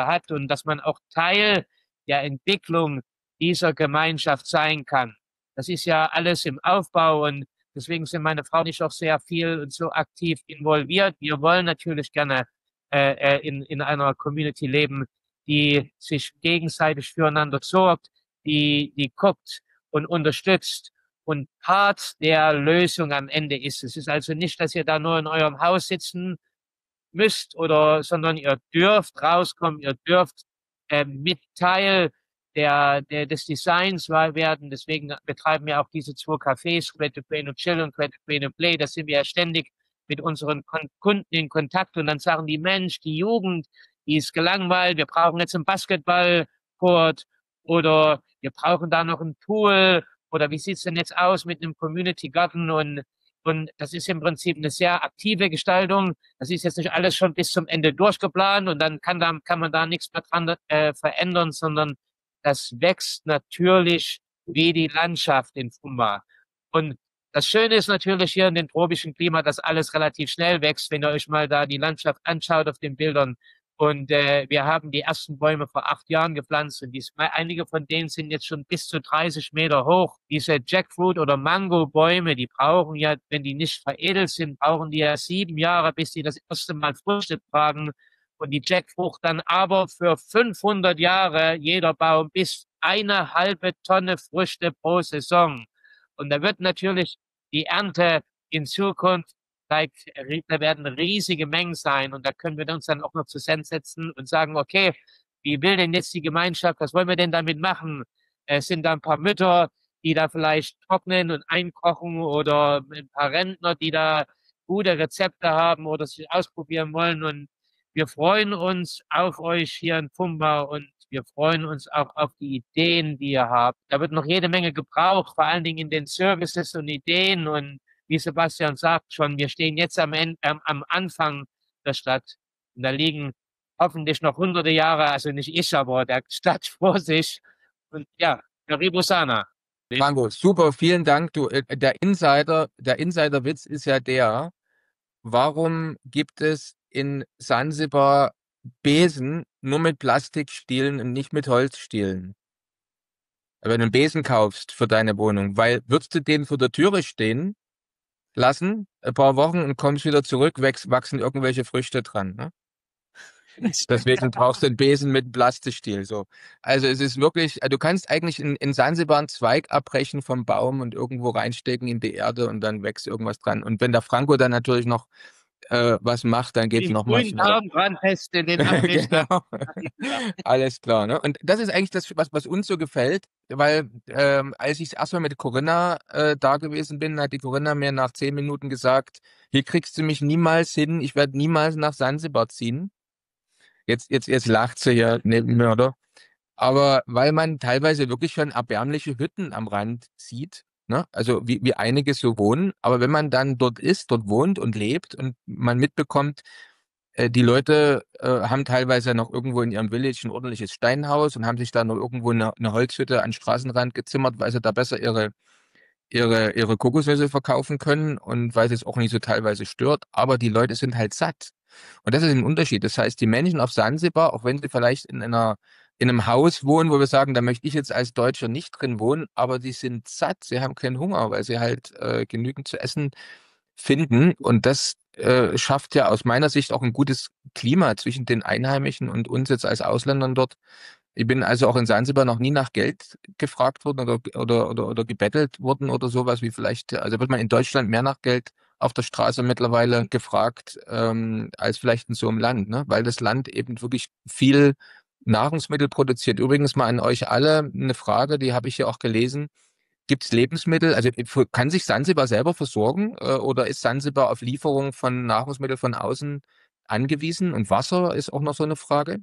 S7: hat und dass man auch Teil der Entwicklung dieser Gemeinschaft sein kann. Das ist ja alles im Aufbau und deswegen sind meine Frau und ich auch sehr viel und so aktiv involviert. Wir wollen natürlich gerne in einer Community leben, die sich gegenseitig füreinander sorgt, die guckt und unterstützt und Part der Lösung am Ende ist. Es ist also nicht, dass ihr da nur in eurem Haus sitzen müsst sondern ihr dürft rauskommen, ihr dürft mit Teil des Designs werden. Deswegen betreiben wir auch diese 2 Cafés, Quattro Queno Chill und Quattro Queno Play. Da sind wir ja ständig mit unseren Kunden in Kontakt und dann sagen die, Mensch, die Jugend, die ist gelangweilt, wir brauchen jetzt einen Basketballcourt oder wir brauchen da noch einen Pool oder wie sieht's denn jetzt aus mit einem Community Garden und das ist im Prinzip eine sehr aktive Gestaltung. Das ist jetzt nicht alles schon bis zum Ende durchgeplant und dann kann man da nichts mehr dran verändern, sondern das wächst natürlich wie die Landschaft in Fumba. Und das Schöne ist natürlich hier in dem tropischen Klima, dass alles relativ schnell wächst, wenn ihr euch mal da die Landschaft anschaut auf den Bildern. Und wir haben die ersten Bäume vor 8 Jahren gepflanzt und einige von denen sind jetzt schon bis zu 30 Meter hoch. Diese Jackfruit- oder Mango-Bäume, die brauchen ja, wenn die nicht veredelt sind, brauchen die ja 7 Jahre, bis die das erste Mal Früchte tragen. Und die Jackfrucht dann aber für 500 Jahre jeder Baum bis 1,5 Tonne Früchte pro Saison. Und da wird natürlich die Ernte in Zukunft da werden riesige Mengen sein und da können wir uns dann auch noch zusammensetzen und sagen, okay, wie will denn jetzt die Gemeinschaft, was wollen wir denn damit machen? Es sind da ein paar Mütter, die da vielleicht trocknen und einkochen oder ein paar Rentner, die da gute Rezepte haben oder sich ausprobieren wollen und wir freuen uns auf euch hier in Fumba und wir freuen uns auch auf die Ideen, die ihr habt. Da wird noch jede Menge gebraucht, vor allen Dingen in den Services und Ideen und wie Sebastian sagt schon, wir stehen jetzt am Anfang der Stadt und da liegen hoffentlich noch hunderte Jahre, also nicht ich, aber der Stadt vor sich. Und ja, Ribosana.
S3: Franco, super, vielen Dank. Der Insiderwitz ist ja der, warum gibt es in Sansibar Besen nur mit Plastikstielen und nicht mit Holzstielen? Wenn du einen Besen kaufst für deine Wohnung, weil würdest du den vor der Türe stehen lassen, ein paar Wochen und kommst wieder zurück, wachsen irgendwelche Früchte dran. Ne? Deswegen brauchst du einen Besen mit Plastikstiel. So. Also es ist wirklich, du kannst eigentlich in Sansibar einen Zweig abbrechen vom Baum und irgendwo reinstecken in die Erde und dann wächst irgendwas dran. Und wenn der Franco dann natürlich noch was macht, dann geht's noch mal schneller. Genau. Alles klar. Ne? Und das ist eigentlich das, was uns so gefällt, weil als ich erstmal mit Corinna da gewesen bin, hat die Corinna mir nach 10 Minuten gesagt, hier kriegst du mich niemals hin, ich werde niemals nach Sansibar ziehen. Jetzt lacht sie hier neben mir, oder? Aber weil man teilweise wirklich schon erbärmliche Hütten am Rand sieht, ne? Also wie einige so wohnen. Aber wenn man dann dort ist, dort wohnt und lebt und man mitbekommt, die Leute haben teilweise noch irgendwo in ihrem Village ein ordentliches Steinhaus und haben sich da noch irgendwo eine Holzhütte an den Straßenrand gezimmert, weil sie da besser ihre Kokosnüsse verkaufen können und weil es auch nicht so teilweise stört. Aber die Leute sind halt satt. Und das ist ein Unterschied. Das heißt, die Menschen auf Sansibar, auch wenn sie vielleicht in einem Haus wohnen, wo wir sagen, da möchte ich jetzt als Deutscher nicht drin wohnen, aber die sind satt, sie haben keinen Hunger, weil sie halt genügend zu essen finden. Und das schafft ja aus meiner Sicht auch ein gutes Klima zwischen den Einheimischen und uns jetzt als Ausländern dort. Ich bin also auch in Sansibar noch nie nach Geld gefragt worden oder gebettelt worden oder sowas wie vielleicht, also wird man in Deutschland mehr nach Geld auf der Straße mittlerweile gefragt, als vielleicht in so einem Land, ne? Weil das Land eben wirklich viel Nahrungsmittel produziert. Übrigens mal an euch alle eine Frage, die habe ich ja auch gelesen. Gibt es Lebensmittel, also kann sich Sansibar selber versorgen oder ist Sansibar auf Lieferung von Nahrungsmitteln von außen angewiesen? Und Wasser ist auch noch so eine Frage.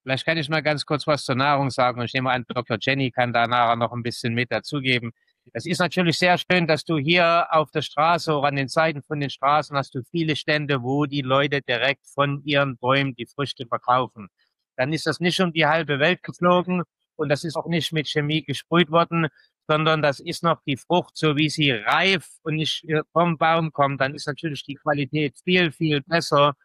S7: Vielleicht kann ich mal ganz kurz was zur Nahrung sagen und ich nehme an, Dr. Jenny kann da nachher noch ein bisschen mit dazugeben. Es ist natürlich sehr schön, dass du hier auf der Straße oder an den Seiten von den Straßen hast du viele Stände, wo die Leute direkt von ihren Bäumen die Früchte verkaufen. Dann ist das nicht um die halbe Welt geflogen und das ist auch nicht mit Chemie gesprüht worden, sondern das ist noch die Frucht, so wie sie reif und nicht vom Baum kommt. Dann ist natürlich die Qualität viel, viel besser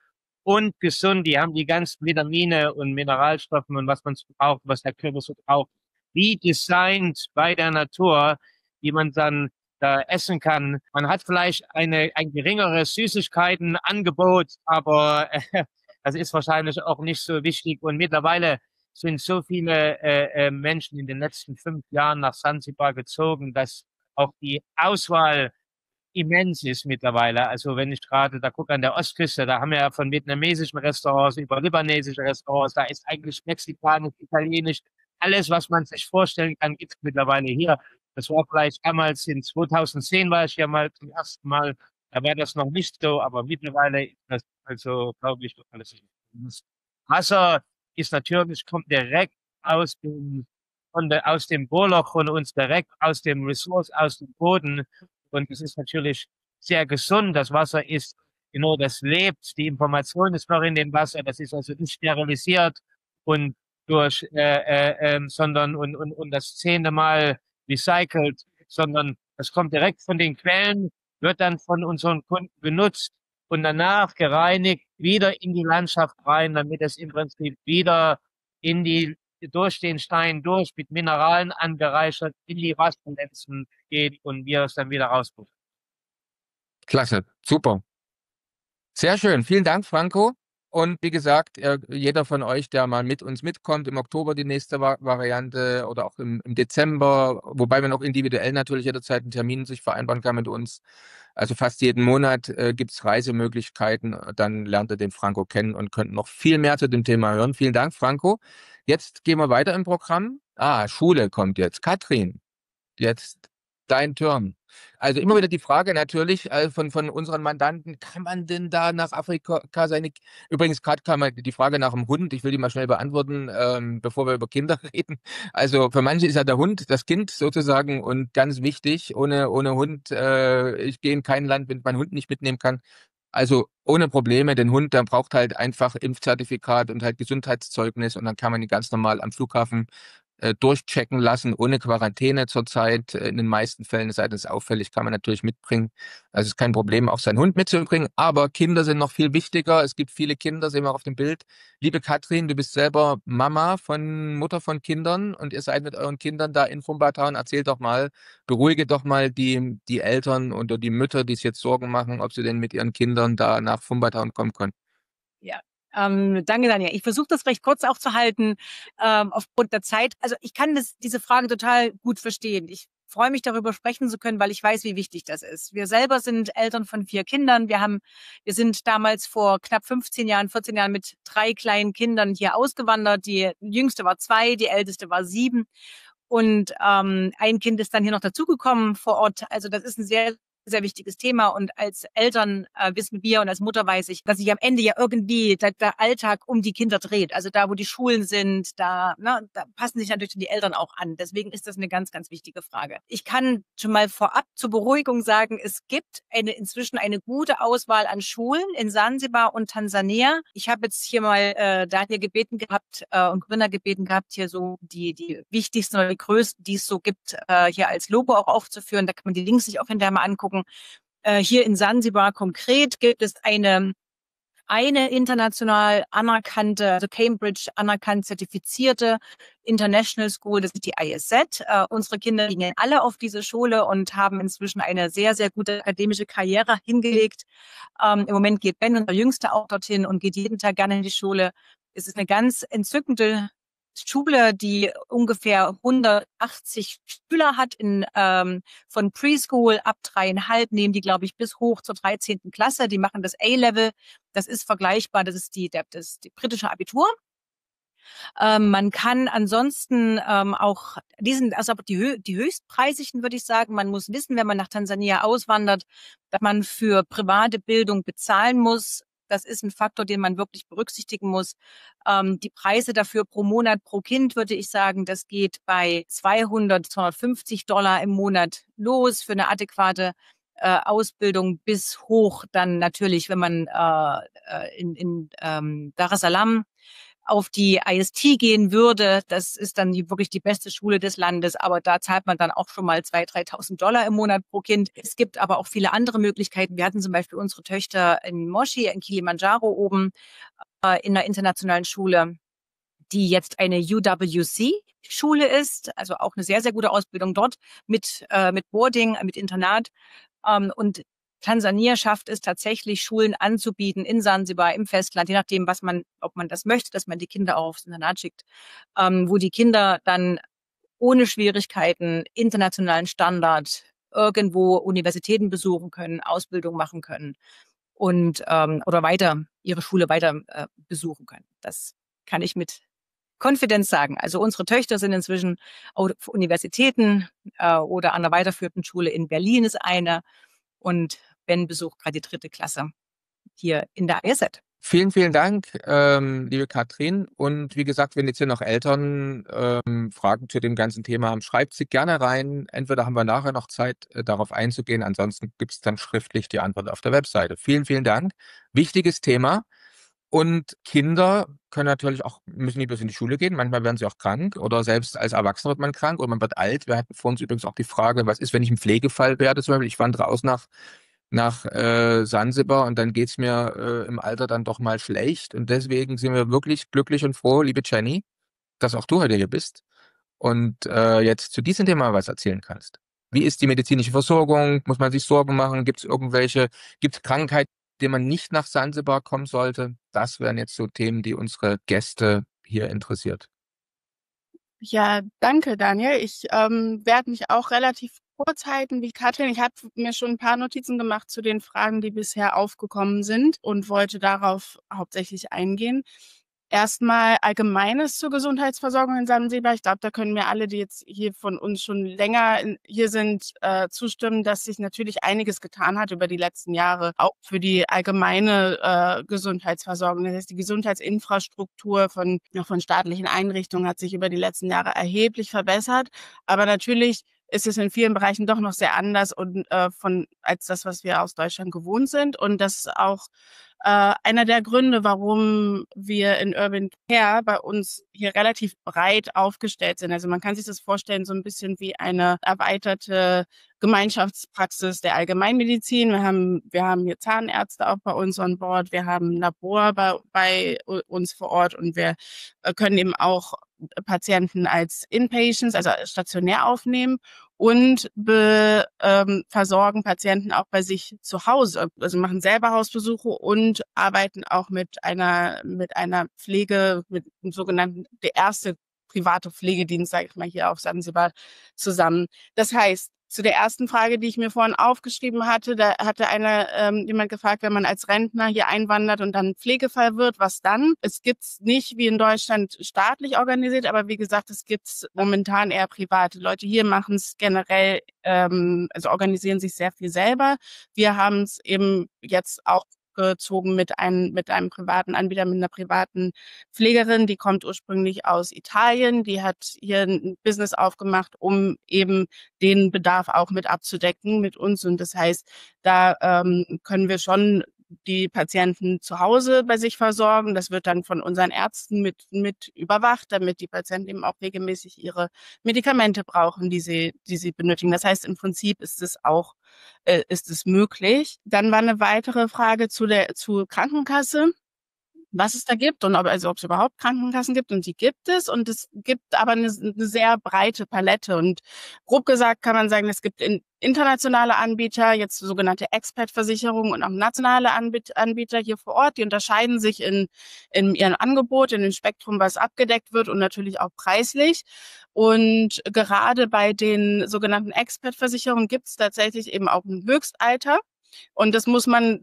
S7: und gesund. Die haben die ganzen Vitamine und Mineralstoffe und was man so braucht, was der Körper so braucht, wie designt bei der Natur, die man dann da essen kann. Man hat vielleicht ein geringeres Süßigkeitenangebot, aber das ist wahrscheinlich auch nicht so wichtig. Und mittlerweile sind so viele Menschen in den letzten 5 Jahren nach Sansibar gezogen, dass auch die Auswahl immens ist mittlerweile. Also wenn ich gerade da gucke an der Ostküste, da haben wir ja von vietnamesischen Restaurants über libanesische Restaurants, da ist eigentlich mexikanisch, italienisch, alles, was man sich vorstellen kann, gibt es mittlerweile hier. Das war vielleicht damals in 2010 war ich ja mal zum ersten Mal, da war das noch nicht so, aber mittlerweile ist das also, glaube ich, alles. Das Wasser ist natürlich, kommt direkt aus aus dem Bohrloch von uns, direkt aus dem Ressource, aus dem Boden. Und es ist natürlich sehr gesund. Das Wasser ist, das lebt. Die Information ist noch in dem Wasser. Das ist also nicht sterilisiert und sondern und das 10. Mal recycelt, sondern das kommt direkt von den Quellen, wird dann von unseren Kunden benutzt und danach gereinigt, wieder in die Landschaft rein, damit es im Prinzip wieder durch den Stein durch, mit Mineralen angereichert, in die Wassernetzen geht und wir es dann wieder rausbekommen.
S3: Klasse, super. Sehr schön, vielen Dank, Franco. Und wie gesagt, jeder von euch, der mal mit uns mitkommt, im Oktober die nächste Variante oder auch im Dezember, wobei man auch individuell natürlich jederzeit einen Termin sich vereinbaren kann mit uns. Also fast jeden Monat gibt es Reisemöglichkeiten. Dann lernt ihr den Franco kennen und könnt noch viel mehr zu dem Thema hören. Vielen Dank, Franco. Jetzt gehen wir weiter im Programm. Schule kommt jetzt. Katrin, jetzt dein Turn. Also immer wieder die Frage natürlich von unseren Mandanten, kann man denn da nach Afrika übrigens gerade kam die Frage nach dem Hund, ich will die mal schnell beantworten, bevor wir über Kinder reden. Also für manche ist ja der Hund das Kind sozusagen und ganz wichtig, ohne Hund, ich gehe in kein Land, wenn ich meinen Hund nicht mitnehmen kann. Also ohne Probleme, den Hund, der braucht halt einfach Impfzertifikat und halt Gesundheitszeugnis und dann kann man ihn ganz normal am Flughafen durchchecken lassen, ohne Quarantäne zurzeit. In den meisten Fällen, es sei denn, es ist auffällig, kann man natürlich mitbringen. Also es ist kein Problem, auch seinen Hund mitzubringen. Aber Kinder sind noch viel wichtiger. Es gibt viele Kinder, sehen wir auch auf dem Bild. Liebe Katrin, du bist selber Mutter von Kindern und ihr seid mit euren Kindern da in Fumbattown. Erzähl doch mal, beruhige doch mal die Eltern oder die Mütter, die sich jetzt Sorgen machen, ob sie denn mit ihren Kindern da nach Fumbattown kommen können.
S6: Ja. Danke, Daniel. Ich versuche das recht kurz auch zu halten, aufgrund der Zeit. Also ich kann diese Frage total gut verstehen. Ich freue mich, darüber sprechen zu können, weil ich weiß, wie wichtig das ist. Wir selber sind Eltern von 4 Kindern. Wir sind damals vor knapp 14 Jahren mit 3 kleinen Kindern hier ausgewandert. Die jüngste war 2, die älteste war 7. Und ein Kind ist dann hier noch dazugekommen vor Ort. Also das ist ein sehr, sehr wichtiges Thema. Und als Eltern wissen wir und als Mutter weiß ich, dass sich am Ende ja irgendwie der Alltag um die Kinder dreht. Also da, wo die Schulen sind, da passen sich natürlich die Eltern auch an. Deswegen ist das eine ganz, ganz wichtige Frage. Ich kann schon mal vorab zur Beruhigung sagen, es gibt inzwischen eine gute Auswahl an Schulen in Sansibar und Tansania. Ich habe jetzt hier mal Daniel gebeten gehabt und Corinna gebeten gehabt, hier so die wichtigsten oder die größten, die es so gibt, hier als Logo auch aufzuführen. Da kann man die Links sich auch hinterher mal angucken. Hier in Sansibar konkret gibt es eine international anerkannte, also Cambridge anerkannt zertifizierte International School, das ist die ISZ. Unsere Kinder gingen alle auf diese Schule und haben inzwischen eine sehr, sehr gute akademische Karriere hingelegt. Im Moment geht Ben, unser Jüngster, auch dorthin und geht jeden Tag gerne in die Schule. Es ist eine ganz entzückende Schule, die ungefähr 180 Schüler hat, von Preschool ab 3,5 nehmen die, glaube ich, bis hoch zur 13. Klasse. Die machen das A-Level. Das ist vergleichbar, das ist die britische Abitur. Man kann ansonsten auch, die sind also die höchstpreisigen, würde ich sagen. Man muss wissen, wenn man nach Tansania auswandert, dass man für private Bildung bezahlen muss. Das ist ein Faktor, den man wirklich berücksichtigen muss. Die Preise dafür pro Monat, pro Kind, würde ich sagen, das geht bei $250 im Monat los für eine adäquate Ausbildung bis hoch dann natürlich, wenn man in Dar es Salaam auf die IST gehen würde, das ist dann wirklich die beste Schule des Landes, aber da zahlt man dann auch schon mal $2.000, $3.000 im Monat pro Kind. Es gibt aber auch viele andere Möglichkeiten. Wir hatten zum Beispiel unsere Töchter in Moshi, in Kilimanjaro oben, in einer internationalen Schule, die jetzt eine UWC-Schule ist, also auch eine sehr, sehr gute Ausbildung dort mit Boarding, mit Internat. Und Tansania schafft es tatsächlich, Schulen anzubieten in Sansibar, im Festland, je nachdem, ob man das möchte, dass man die Kinder auch aufs Internat schickt, wo die Kinder dann ohne Schwierigkeiten internationalen Standard irgendwo Universitäten besuchen können, Ausbildung machen können und oder ihre Schule weiter besuchen können. Das kann ich mit Konfidenz sagen. Also unsere Töchter sind inzwischen auf Universitäten oder an einer weiterführenden Schule in Berlin ist eine. Und Ben besucht gerade die 3. Klasse hier in der ISZ.
S3: Vielen, vielen Dank, liebe Katrin. Und wie gesagt, wenn jetzt hier noch Eltern Fragen zu dem ganzen Thema haben, schreibt sie gerne rein. Entweder haben wir nachher noch Zeit, darauf einzugehen. Ansonsten gibt es dann schriftlich die Antwort auf der Webseite. Vielen, vielen Dank. Wichtiges Thema. Und Kinder können natürlich auch, müssen nicht bloß in die Schule gehen. Manchmal werden sie auch krank oder selbst als Erwachsener wird man krank oder man wird alt. Wir hatten vor uns übrigens auch die Frage, was ist, wenn ich ein Pflegefall werde? Zum Beispiel, ich wandere aus nach Sansibar und dann geht's mir im Alter dann doch mal schlecht. Und deswegen sind wir wirklich glücklich und froh, liebe Jenny, dass auch du heute hier bist und jetzt zu diesem Thema was erzählen kannst. Wie ist die medizinische Versorgung? Muss man sich Sorgen machen? Gibt es Krankheiten, denen man nicht nach Sansibar kommen sollte? Das wären jetzt so Themen, die unsere Gäste hier interessiert.
S9: Ja, danke, Daniel. Ich werde mich auch relativ kurz halten wie Katrin. Ich habe mir schon ein paar Notizen gemacht zu den Fragen, die bisher aufgekommen sind und wollte darauf hauptsächlich eingehen. Erstmal Allgemeines zur Gesundheitsversorgung in Sansibar. Ich glaube, da können mir alle, die jetzt hier von uns schon länger hier sind, zustimmen, dass sich natürlich einiges getan hat über die letzten Jahre, auch für die allgemeine Gesundheitsversorgung. Das heißt, die Gesundheitsinfrastruktur von staatlichen Einrichtungen hat sich über die letzten Jahre erheblich verbessert. Aber natürlich ist es in vielen Bereichen doch noch sehr anders und als das, was wir aus Deutschland gewohnt sind. Und das ist auch einer der Gründe, warum wir in Urban Care bei uns hier relativ breit aufgestellt sind. Also man kann sich das vorstellen, so ein bisschen wie eine erweiterte Gemeinschaftspraxis der Allgemeinmedizin. Wir haben hier Zahnärzte auch bei uns an Bord. Wir haben ein Labor bei uns vor Ort und wir können eben auch Patienten als Inpatients, also stationär aufnehmen und versorgen Patienten auch bei sich zu Hause. Also machen selber Hausbesuche und arbeiten auch mit einer Pflege, mit dem sogenannten, der erste private Pflegedienst, sage ich mal, hier auf Sansibar zusammen. Das heißt, zu der ersten Frage, die ich mir vorhin aufgeschrieben hatte, da hatte jemand gefragt, wenn man als Rentner hier einwandert und dann Pflegefall wird, was dann? Es gibt's nicht wie in Deutschland staatlich organisiert, aber wie gesagt, es gibt's momentan eher private. Leute hier machen es generell, also organisieren sich sehr viel selber. Wir haben es eben jetzt auch gezogen mit einem privaten Anbieter, mit einer privaten Pflegerin, die kommt ursprünglich aus Italien, die hat hier ein Business aufgemacht, um eben den Bedarf auch mit abzudecken mit uns. Und das heißt, da können wir schon die Patienten zu Hause bei sich versorgen. Das wird dann von unseren Ärzten mit überwacht, damit die Patienten eben auch regelmäßig ihre Medikamente brauchen, die sie benötigen. Das heißt, im Prinzip ist es möglich. Dann war eine weitere Frage zur Krankenkasse, was es da gibt und ob es überhaupt Krankenkassen gibt, und die gibt es, und es gibt aber eine sehr breite Palette, und grob gesagt kann man sagen, es gibt internationale Anbieter, jetzt sogenannte Expat-Versicherungen, und auch nationale Anbieter hier vor Ort, die unterscheiden sich in ihrem Angebot, in dem Spektrum, was abgedeckt wird, und natürlich auch preislich. Und gerade bei den sogenannten Expat-Versicherungen gibt es tatsächlich eben auch ein Höchstalter. Und das muss man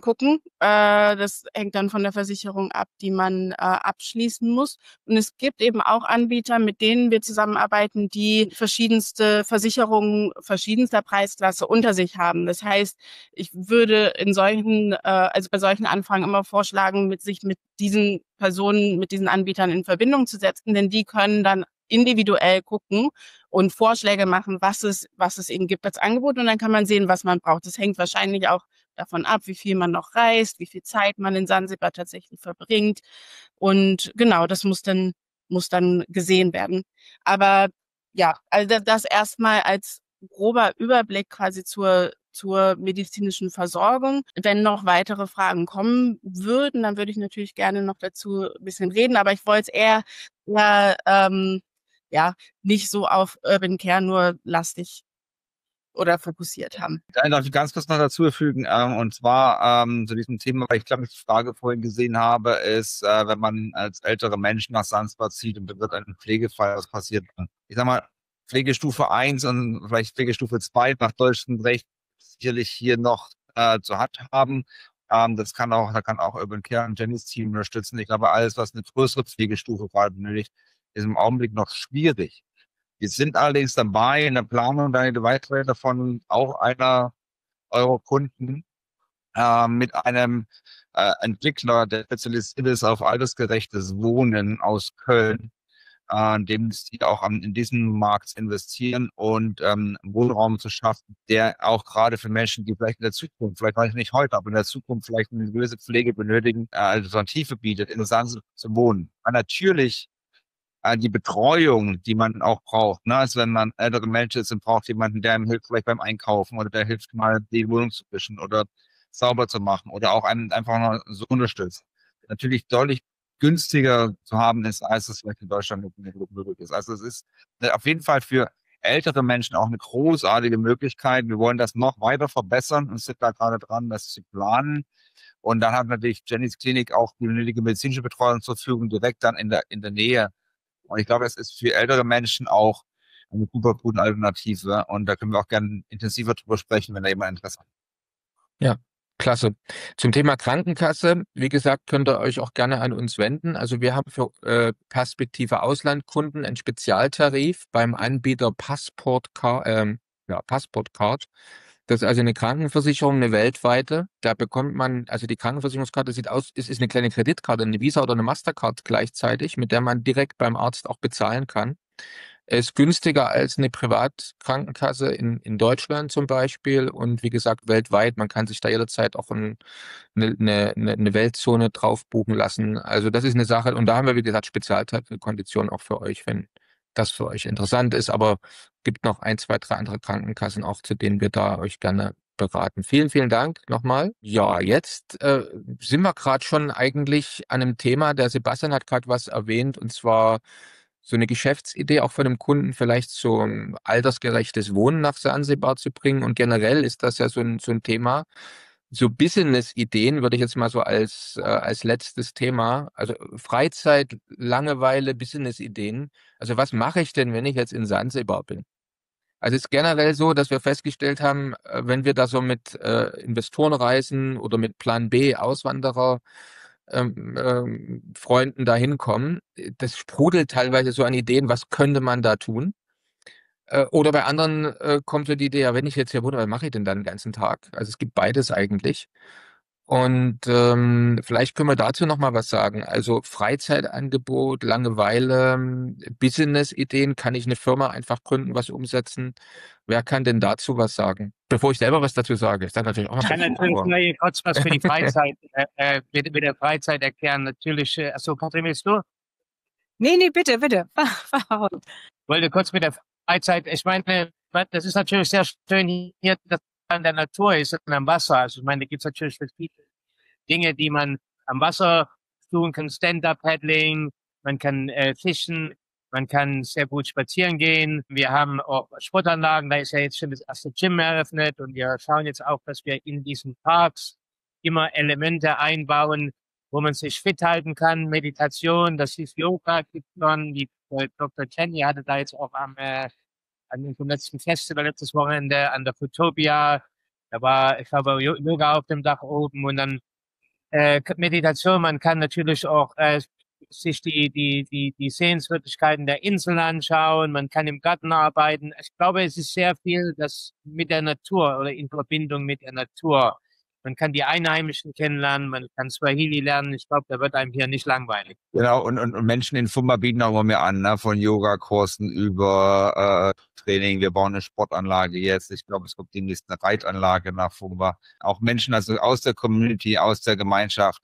S9: gucken. Das hängt dann von der Versicherung ab, die man abschließen muss. Und es gibt eben auch Anbieter, mit denen wir zusammenarbeiten, die verschiedenste Versicherungen verschiedenster Preisklasse unter sich haben. Das heißt, ich würde bei solchen Anfragen immer vorschlagen, sich mit diesen Personen, mit diesen Anbietern in Verbindung zu setzen, denn die können dann individuell gucken und Vorschläge machen, was es eben gibt als Angebot, und dann kann man sehen, was man braucht. Das hängt wahrscheinlich auch davon ab, wie viel man noch reist, wie viel Zeit man in Sansibar tatsächlich verbringt, und genau, das muss dann gesehen werden. Aber ja, also das erstmal als grober Überblick quasi zur medizinischen Versorgung. Wenn noch weitere Fragen kommen würden, dann würde ich natürlich gerne noch dazu ein bisschen reden, aber ich wollte es eher nicht so auf Urban Care nur lastig oder fokussiert haben.
S1: Da darf ich ganz kurz noch dazu fügen, und zwar zu diesem Thema, weil ich glaube, ich die Frage vorhin gesehen habe, ist, wenn man als ältere Mensch nach Sansibar zieht und wird ein Pflegefall, was passiert dann? Ich sag mal, Pflegestufe 1 und vielleicht Pflegestufe 2 nach deutschem Recht sicherlich hier noch zu handhaben. Da kann auch Urban Care und Jennys Team unterstützen. Ich glaube, alles, was eine größere Pflegestufe gerade benötigt, ist im Augenblick noch schwierig. Wir sind allerdings dabei in der Planung, eine weitere davon auch einer eurer Kunden mit einem Entwickler, der spezialisiert ist auf altersgerechtes Wohnen aus Köln, dem sie auch in diesen Markt investieren und Wohnraum zu schaffen, der auch gerade für Menschen, die vielleicht in der Zukunft, vielleicht nicht heute, aber in der Zukunft vielleicht eine gewisse Pflege benötigen, Alternative bietet, interessant zu wohnen. Aber natürlich die Betreuung, die man auch braucht, ne? Also wenn man ältere Menschen ist und braucht jemanden, der ihm hilft, vielleicht beim Einkaufen oder der hilft mal, die Wohnung zu wischen oder sauber zu machen oder auch einen einfach noch so unterstützt. Natürlich deutlich günstiger zu haben ist, als es vielleicht in Deutschland möglich ist. Also es ist auf jeden Fall für ältere Menschen auch eine großartige Möglichkeit. Wir wollen das noch weiter verbessern und sind da gerade dran, das zu planen. Und dann hat natürlich Jennys Klinik auch die nötige medizinische Betreuung zur Verfügung, direkt dann in der Nähe. Und ich glaube, es ist für ältere Menschen auch eine super gute Alternative. Und da können wir auch gerne intensiver drüber sprechen, wenn da jemand Interesse hat.
S3: Ja, klasse. Zum Thema Krankenkasse, wie gesagt, könnt ihr euch auch gerne an uns wenden. Also wir haben für Perspektive Auslandkunden einen Spezialtarif beim Anbieter Passport Card. Das ist also eine Krankenversicherung, eine weltweite. Da bekommt man, also die Krankenversicherungskarte sieht aus, es ist eine kleine Kreditkarte, eine Visa oder eine Mastercard gleichzeitig, mit der man direkt beim Arzt auch bezahlen kann. Ist günstiger als eine Privatkrankenkasse in Deutschland zum Beispiel und wie gesagt weltweit. Man kann sich da jederzeit auch eine Weltzone drauf buchen lassen. Also das ist eine Sache und da haben wir, wie gesagt, Spezialkonditionen auch für euch, wenn das für euch interessant ist. Aber gibt noch 1, 2, 3 andere Krankenkassen auch, zu denen wir da euch gerne beraten. Vielen, vielen Dank nochmal. Ja, jetzt sind wir gerade schon eigentlich an einem Thema. Der Sebastian hat gerade was erwähnt und zwar so eine Geschäftsidee auch von einem Kunden vielleicht so ein altersgerechtes Wohnen nach Sansibar zu bringen. Und generell ist das ja so ein Thema. So Business-Ideen würde ich jetzt mal so als letztes Thema, also Freizeit, Langeweile, Business-Ideen. Also was mache ich denn, wenn ich jetzt in Sansibar bin? Also es ist generell so, dass wir festgestellt haben, wenn wir da so mit Investoren reisen oder mit Plan B Auswanderer Freunden da hinkommen, das sprudelt teilweise so an Ideen, was könnte man da tun? Oder bei anderen kommt so die Idee, ja, wenn ich jetzt hier wohne, was mache ich denn dann den ganzen Tag? Also es gibt beides eigentlich. Und vielleicht können wir dazu noch mal was sagen. Also Freizeitangebot, Langeweile, Business-Ideen, kann ich eine Firma einfach gründen, was umsetzen? Wer kann denn dazu was sagen? Bevor ich selber was dazu sage, ist das natürlich auch noch.
S7: Ich kann natürlich vielleicht kurz was für die Freizeit mit der Freizeit erklären. Natürlich, achso, Katrin, willst du?
S6: Nee, bitte.
S7: Ich wollte kurz mit der Freizeit, ich meine, das ist natürlich sehr schön hier, dass man in der Natur ist und am Wasser. Also ich meine, da gibt es natürlich viele Dinge, die man am Wasser tun kann. Stand-up-Paddling, man kann fischen, man kann sehr gut spazieren gehen. Wir haben auch Sportanlagen, da ist ja jetzt schon das erste Gym eröffnet und wir schauen jetzt auch, dass wir in diesen Parks immer Elemente einbauen, wo man sich fit halten kann. Meditation, das ist Yoga, gibt schon. Die Dr. Jenny hatte da jetzt auch an dem letzten Festival letztes Wochenende an der Futopia. Da war, ich glaube, Yoga auf dem Dach oben und dann Meditation. Man kann natürlich auch sich die Sehenswürdigkeiten der Insel anschauen. Man kann im Garten arbeiten. Ich glaube, es ist sehr viel, das mit der Natur oder in Verbindung mit der Natur. Man kann die Einheimischen kennenlernen, man kann Swahili lernen. Ich glaube, da wird einem hier nicht langweilig.
S1: Genau, und Menschen in Fumba bieten auch immer mehr an, ne? Von Yogakursen über Training. Wir bauen eine Sportanlage jetzt. Ich glaube, es kommt demnächst eine Reitanlage nach Fumba. Auch Menschen also aus der Community, aus der Gemeinschaft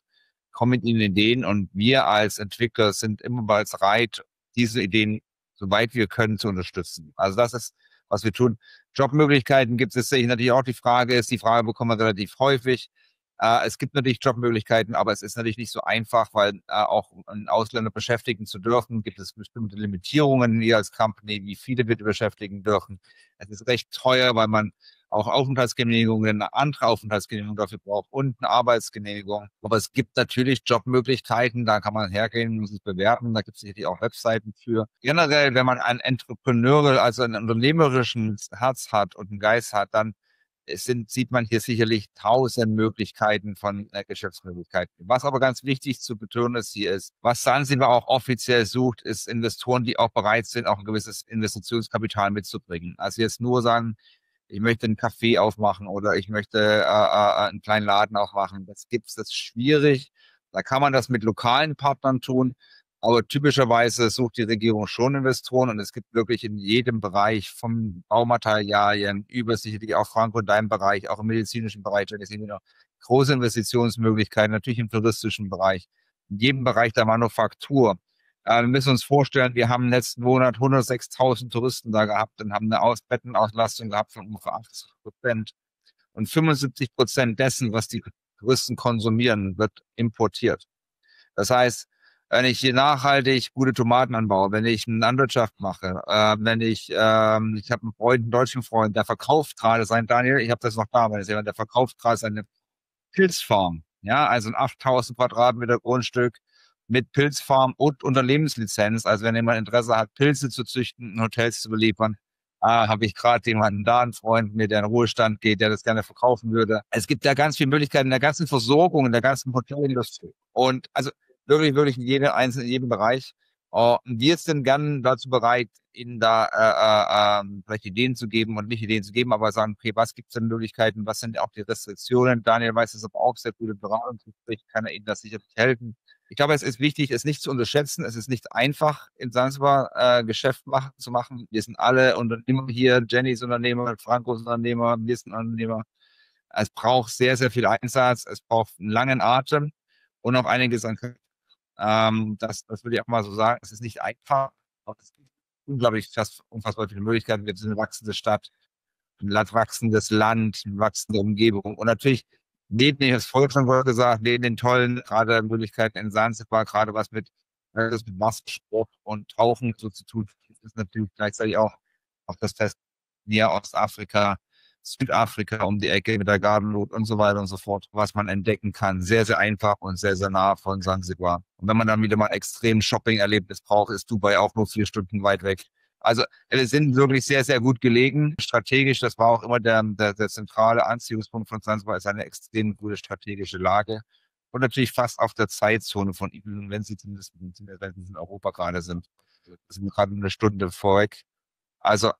S1: kommen mit ihnen Ideen und wir als Entwickler sind immer bereit, diese Ideen, soweit wir können, zu unterstützen. Also das ist, was wir tun. Jobmöglichkeiten gibt es natürlich auch. Die Frage bekommen wir relativ häufig. Es gibt natürlich Jobmöglichkeiten, aber es ist natürlich nicht so einfach, weil auch einen Ausländer beschäftigen zu dürfen, gibt es bestimmte Limitierungen hier als Company, wie viele wir beschäftigen dürfen. Es ist recht teuer, weil man auch Aufenthaltsgenehmigungen, eine andere Aufenthaltsgenehmigung dafür braucht und eine Arbeitsgenehmigung. Aber es gibt natürlich Jobmöglichkeiten, da kann man hergehen und sich bewerben, da gibt es sicherlich auch Webseiten für. Generell, wenn man ein Entrepreneurial, also ein unternehmerischen Herz hat und einen Geist hat, dann sieht man hier sicherlich 1000 Möglichkeiten von Geschäftsmöglichkeiten. Was aber ganz wichtig zu betonen ist, was Zanzibar auch offiziell sucht, ist Investoren, die auch bereit sind, auch ein gewisses Investitionskapital mitzubringen. Also jetzt nur sagen, ich möchte einen Café aufmachen oder ich möchte einen kleinen Laden aufmachen. Das ist schwierig. Da kann man das mit lokalen Partnern tun. Aber typischerweise sucht die Regierung schon Investoren und es gibt wirklich in jedem Bereich, vom Baumaterialien über sicherlich auch Franco in deinem Bereich, auch im medizinischen Bereich, wenn ich sehe noch große Investitionsmöglichkeiten, natürlich im touristischen Bereich, in jedem Bereich der Manufaktur. Wir müssen uns vorstellen, wir haben im letzten Monat 106.000 Touristen da gehabt und haben eine Bettenauslastung gehabt von ungefähr 80%. Und 75% dessen, was die Touristen konsumieren, wird importiert. Das heißt, wenn ich hier nachhaltig gute Tomaten anbaue, wenn ich eine Landwirtschaft mache, ich habe einen deutschen Freund, der verkauft gerade Daniel, ich habe das noch da, der verkauft gerade seine Pilzfarm, ja, also ein 8.000 Quadratmeter Grundstück mit Pilzfarm und Unternehmenslizenz. Also wenn jemand Interesse hat, Pilze zu züchten, Hotels zu beliefern, habe ich gerade jemanden da, einen Freund mir, der in den Ruhestand geht, der das gerne verkaufen würde. Es gibt ja ganz viele Möglichkeiten in der ganzen Versorgung, in der ganzen Hotelindustrie. Und also wirklich in jedem Bereich. Wir sind gern dazu bereit, Ihnen da vielleicht Ideen zu geben und nicht Ideen zu geben, aber sagen, okay, was gibt es denn Möglichkeiten, was sind auch die Restriktionen? Daniel weiß es aber auch, sehr gute Beratung, kann er Ihnen das sicherlich helfen. Ich glaube, es ist wichtig, es nicht zu unterschätzen. Es ist nicht einfach, in Zanzibar Geschäft zu machen. Wir sind alle Unternehmer hier. Jenny ist Unternehmer, Franco ist Unternehmer, wir sind Unternehmer. Es braucht sehr, sehr viel Einsatz. Es braucht einen langen Atem und auch einiges an das würde ich auch mal so sagen. Es ist nicht einfach. Es gibt unglaublich unfassbar viele Möglichkeiten. Wir sind eine wachsende Stadt, ein wachsendes Land, eine wachsende Umgebung. Und natürlich, neben den, das vorhin schon gesagt, neben den tollen gerade Möglichkeiten in Zanzibar, gerade was mit Wassersport und Tauchen so zu tun, ist natürlich gleichzeitig auch das Fest näher Ostafrika, Südafrika um die Ecke mit der Gardenroute und so weiter und so fort, was man entdecken kann. Sehr, sehr einfach und sehr, sehr nah von Zanzibar. Und wenn man dann wieder mal extrem Shopping-Erlebnis braucht, ist Dubai auch nur 4 Stunden weit weg. Also wir sind wirklich sehr, sehr gut gelegen. Strategisch, das war auch immer der zentrale Anziehungspunkt von Zanzibar, ist eine extrem gute strategische Lage. Und natürlich fast auf der Zeitzone von Ihnen, wenn Sie zumindest in Europa gerade sind. Wir sind gerade eine Stunde vorweg. Also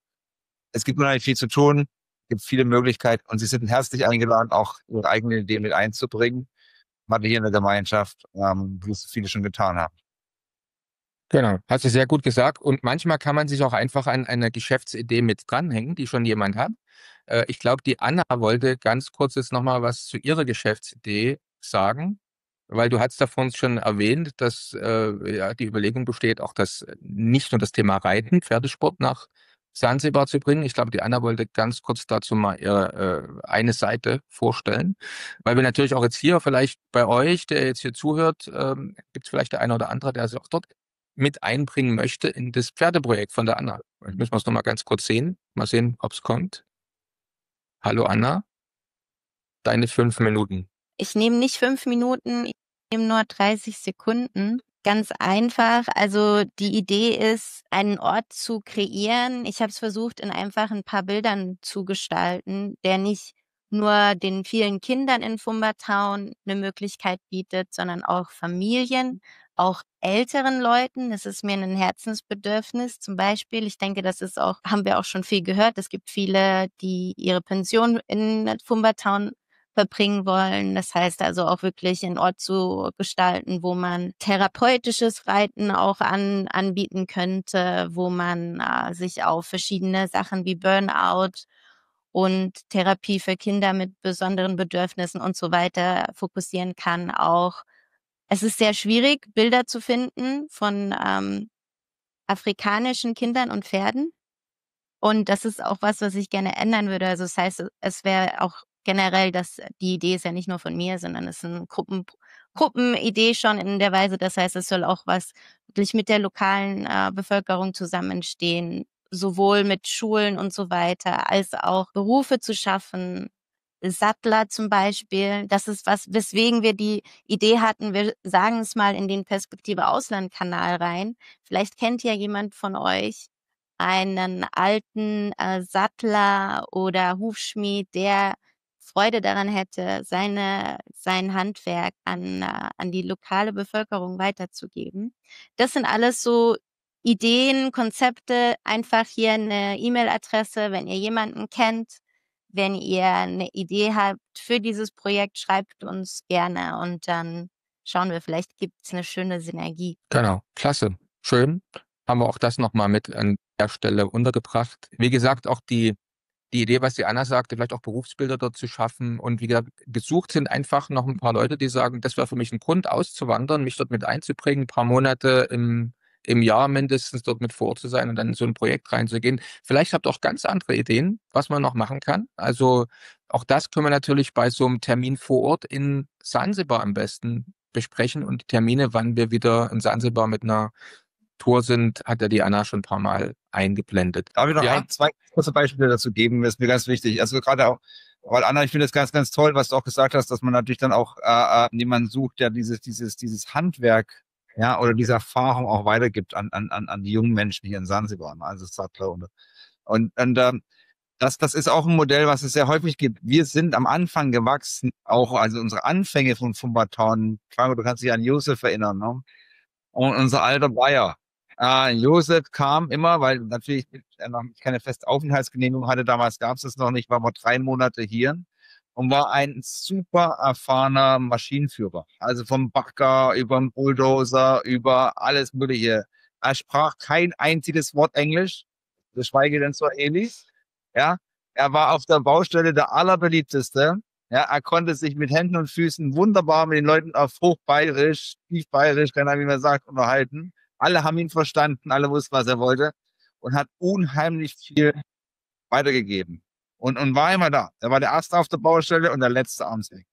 S1: es gibt unheimlich viel zu tun, gibt viele Möglichkeiten und Sie sind herzlich eingeladen, auch Ihre eigene Idee mit einzubringen. Gerade hier in der Gemeinschaft, wie es viele schon getan haben.
S3: Genau, hast du sehr gut gesagt. Und manchmal kann man sich auch einfach an einer Geschäftsidee mit dranhängen, die schon jemand hat. Ich glaube, die Anna wollte ganz kurz jetzt nochmal was zu ihrer Geschäftsidee sagen, weil du hast davon schon erwähnt, dass die Überlegung besteht, auch nicht nur das Thema Reiten, Pferdesport nach Zanzibar zu bringen. Ich glaube, die Anna wollte ganz kurz dazu mal ihre eine Seite vorstellen, weil wir natürlich auch jetzt hier vielleicht bei euch, der jetzt hier zuhört, gibt es vielleicht der eine oder andere, der sich auch dort mit einbringen möchte in das Pferdeprojekt von der Anna. Jetzt müssen wir es nochmal ganz kurz sehen. Mal sehen, ob es kommt. Hallo Anna, deine 5 Minuten.
S8: Ich nehme nicht 5 Minuten, ich nehme nur 30 Sekunden. Ganz einfach. Also die Idee ist, einen Ort zu kreieren. Ich habe es versucht, in einfach ein paar Bildern zu gestalten, der nicht nur den vielen Kindern in Fumbertown eine Möglichkeit bietet, sondern auch Familien, auch älteren Leuten. Das ist mir ein Herzensbedürfnis. Zum Beispiel, ich denke, das ist auch, haben wir auch schon viel gehört. Es gibt viele, die ihre Pension in Fumbertown verbringen wollen. Das heißt also auch wirklich einen Ort zu gestalten, wo man therapeutisches Reiten auch anbieten könnte, wo man sich auf verschiedene Sachen wie Burnout und Therapie für Kinder mit besonderen Bedürfnissen und so weiter fokussieren kann. Auch es ist sehr schwierig, Bilder zu finden von afrikanischen Kindern und Pferden. Und das ist auch was ich gerne ändern würde. Also das heißt, es wäre auch generell, die Idee ist ja nicht nur von mir, sondern es ist eine Gruppenidee schon in der Weise. Das heißt, es soll auch was wirklich mit der lokalen Bevölkerung zusammenstehen, sowohl mit Schulen und so weiter, als auch Berufe zu schaffen. Sattler zum Beispiel, das ist weswegen wir die Idee hatten, wir sagen es mal in den Perspektive Ausland-Kanal rein. Vielleicht kennt ja jemand von euch einen alten Sattler oder Hufschmied, der Freude daran hätte, sein Handwerk an die lokale Bevölkerung weiterzugeben. Das sind alles so Ideen, Konzepte. Einfach hier eine E-Mail-Adresse, wenn ihr jemanden kennt. Wenn ihr eine Idee habt für dieses Projekt, schreibt uns gerne und dann schauen wir, vielleicht gibt's eine schöne Synergie.
S3: Genau, klasse, schön. Haben wir auch das nochmal mit an der Stelle untergebracht. Wie gesagt, auch die Idee, was die Anna sagte, vielleicht auch Berufsbilder dort zu schaffen. Und wie gesagt, gesucht sind einfach noch ein paar Leute, die sagen, das wäre für mich ein Grund auszuwandern, mich dort mit einzubringen, ein paar Monate im Jahr mindestens dort mit vor Ort zu sein und dann in so ein Projekt reinzugehen. Vielleicht habt ihr auch ganz andere Ideen, was man noch machen kann. Also auch das können wir natürlich bei so einem Termin vor Ort in Sansibar am besten besprechen und die Termine, wann wir wieder in Sansibar mit einer Tour sind, hat ja die Anna schon ein paar Mal eingeblendet.
S1: Darf ich noch
S3: Ja.
S1: zwei kurze Beispiele dazu geben? Das ist mir ganz wichtig. Also gerade auch, weil Anna, ich finde es ganz, ganz toll, was du auch gesagt hast, dass man natürlich dann auch jemanden sucht, der dieses Handwerk, ja, oder diese Erfahrung auch weitergibt an die jungen Menschen hier in Sansibar, also Sattler und das ist auch ein Modell, was es sehr häufig gibt. Wir sind am Anfang gewachsen, auch also unsere Anfänge von Baton. Franco, du kannst dich an Josef erinnern, ne? Und unser alter Bayer. Josef kam immer, weil natürlich er noch keine feste Aufenthaltsgenehmigung hatte, damals gab es das noch nicht, war mal 3 Monate hier und war ein super erfahrener Maschinenführer. Also vom Bagger über den Bulldozer, über alles Mögliche. Er sprach kein einziges Wort Englisch, geschweige denn Swahili. Ja, er war auf der Baustelle der allerbeliebteste. Ja, er konnte sich mit Händen und Füßen wunderbar mit den Leuten auf Hochbayerisch, Tiefbayerisch, keine Ahnung, wie man sagt, unterhalten. Alle haben ihn verstanden, alle wussten, was er wollte und hat unheimlich viel weitergegeben. Und war immer da. Er war der Erste auf der Baustelle und der Letzte abends weg.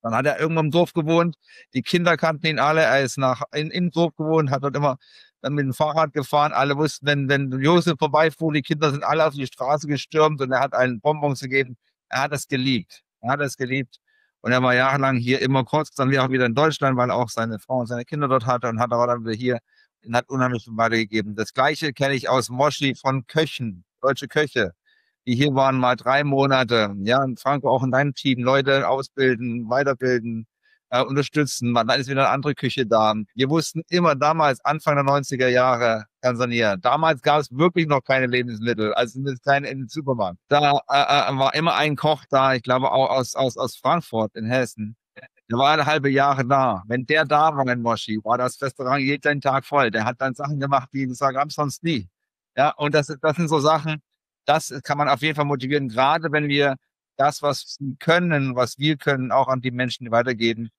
S1: Dann hat er irgendwo im Dorf gewohnt. Die Kinder kannten ihn alle. Er ist im Dorf gewohnt, hat dort immer dann mit dem Fahrrad gefahren. Alle wussten, wenn Josef vorbeifuhr, die Kinder sind alle auf die Straße gestürmt und er hat allen Bonbons gegeben. Er hat es geliebt. Er hat es geliebt. Und er war jahrelang hier immer kurz, dann auch wieder in Deutschland, weil er auch seine Frau und seine Kinder dort hatte und hat aber dann wieder hier und hat unheimlich viel weitergegeben. Das Gleiche kenne ich aus Moschi von Köchen, deutsche Köche, die hier waren mal 3 Monate. Ja, und Franco auch in deinem Team, Leute ausbilden, weiterbilden, unterstützen. Dann ist wieder eine andere Küche da. Wir wussten immer damals, Anfang der 90er Jahre, Tansania, damals gab es wirklich noch keine Lebensmittel, also keine in den Supermarkt. Da war immer ein Koch da, ich glaube auch aus Frankfurt in Hessen. Der war 1,5 Jahre da. Wenn der da war in Moschi, war das Restaurant jeden Tag voll. Der hat dann Sachen gemacht, die gab es sonst nie. Ja, und das sind so Sachen, das kann man auf jeden Fall motivieren, gerade wenn wir das, was sie können, was wir können, auch an die Menschen weitergeben.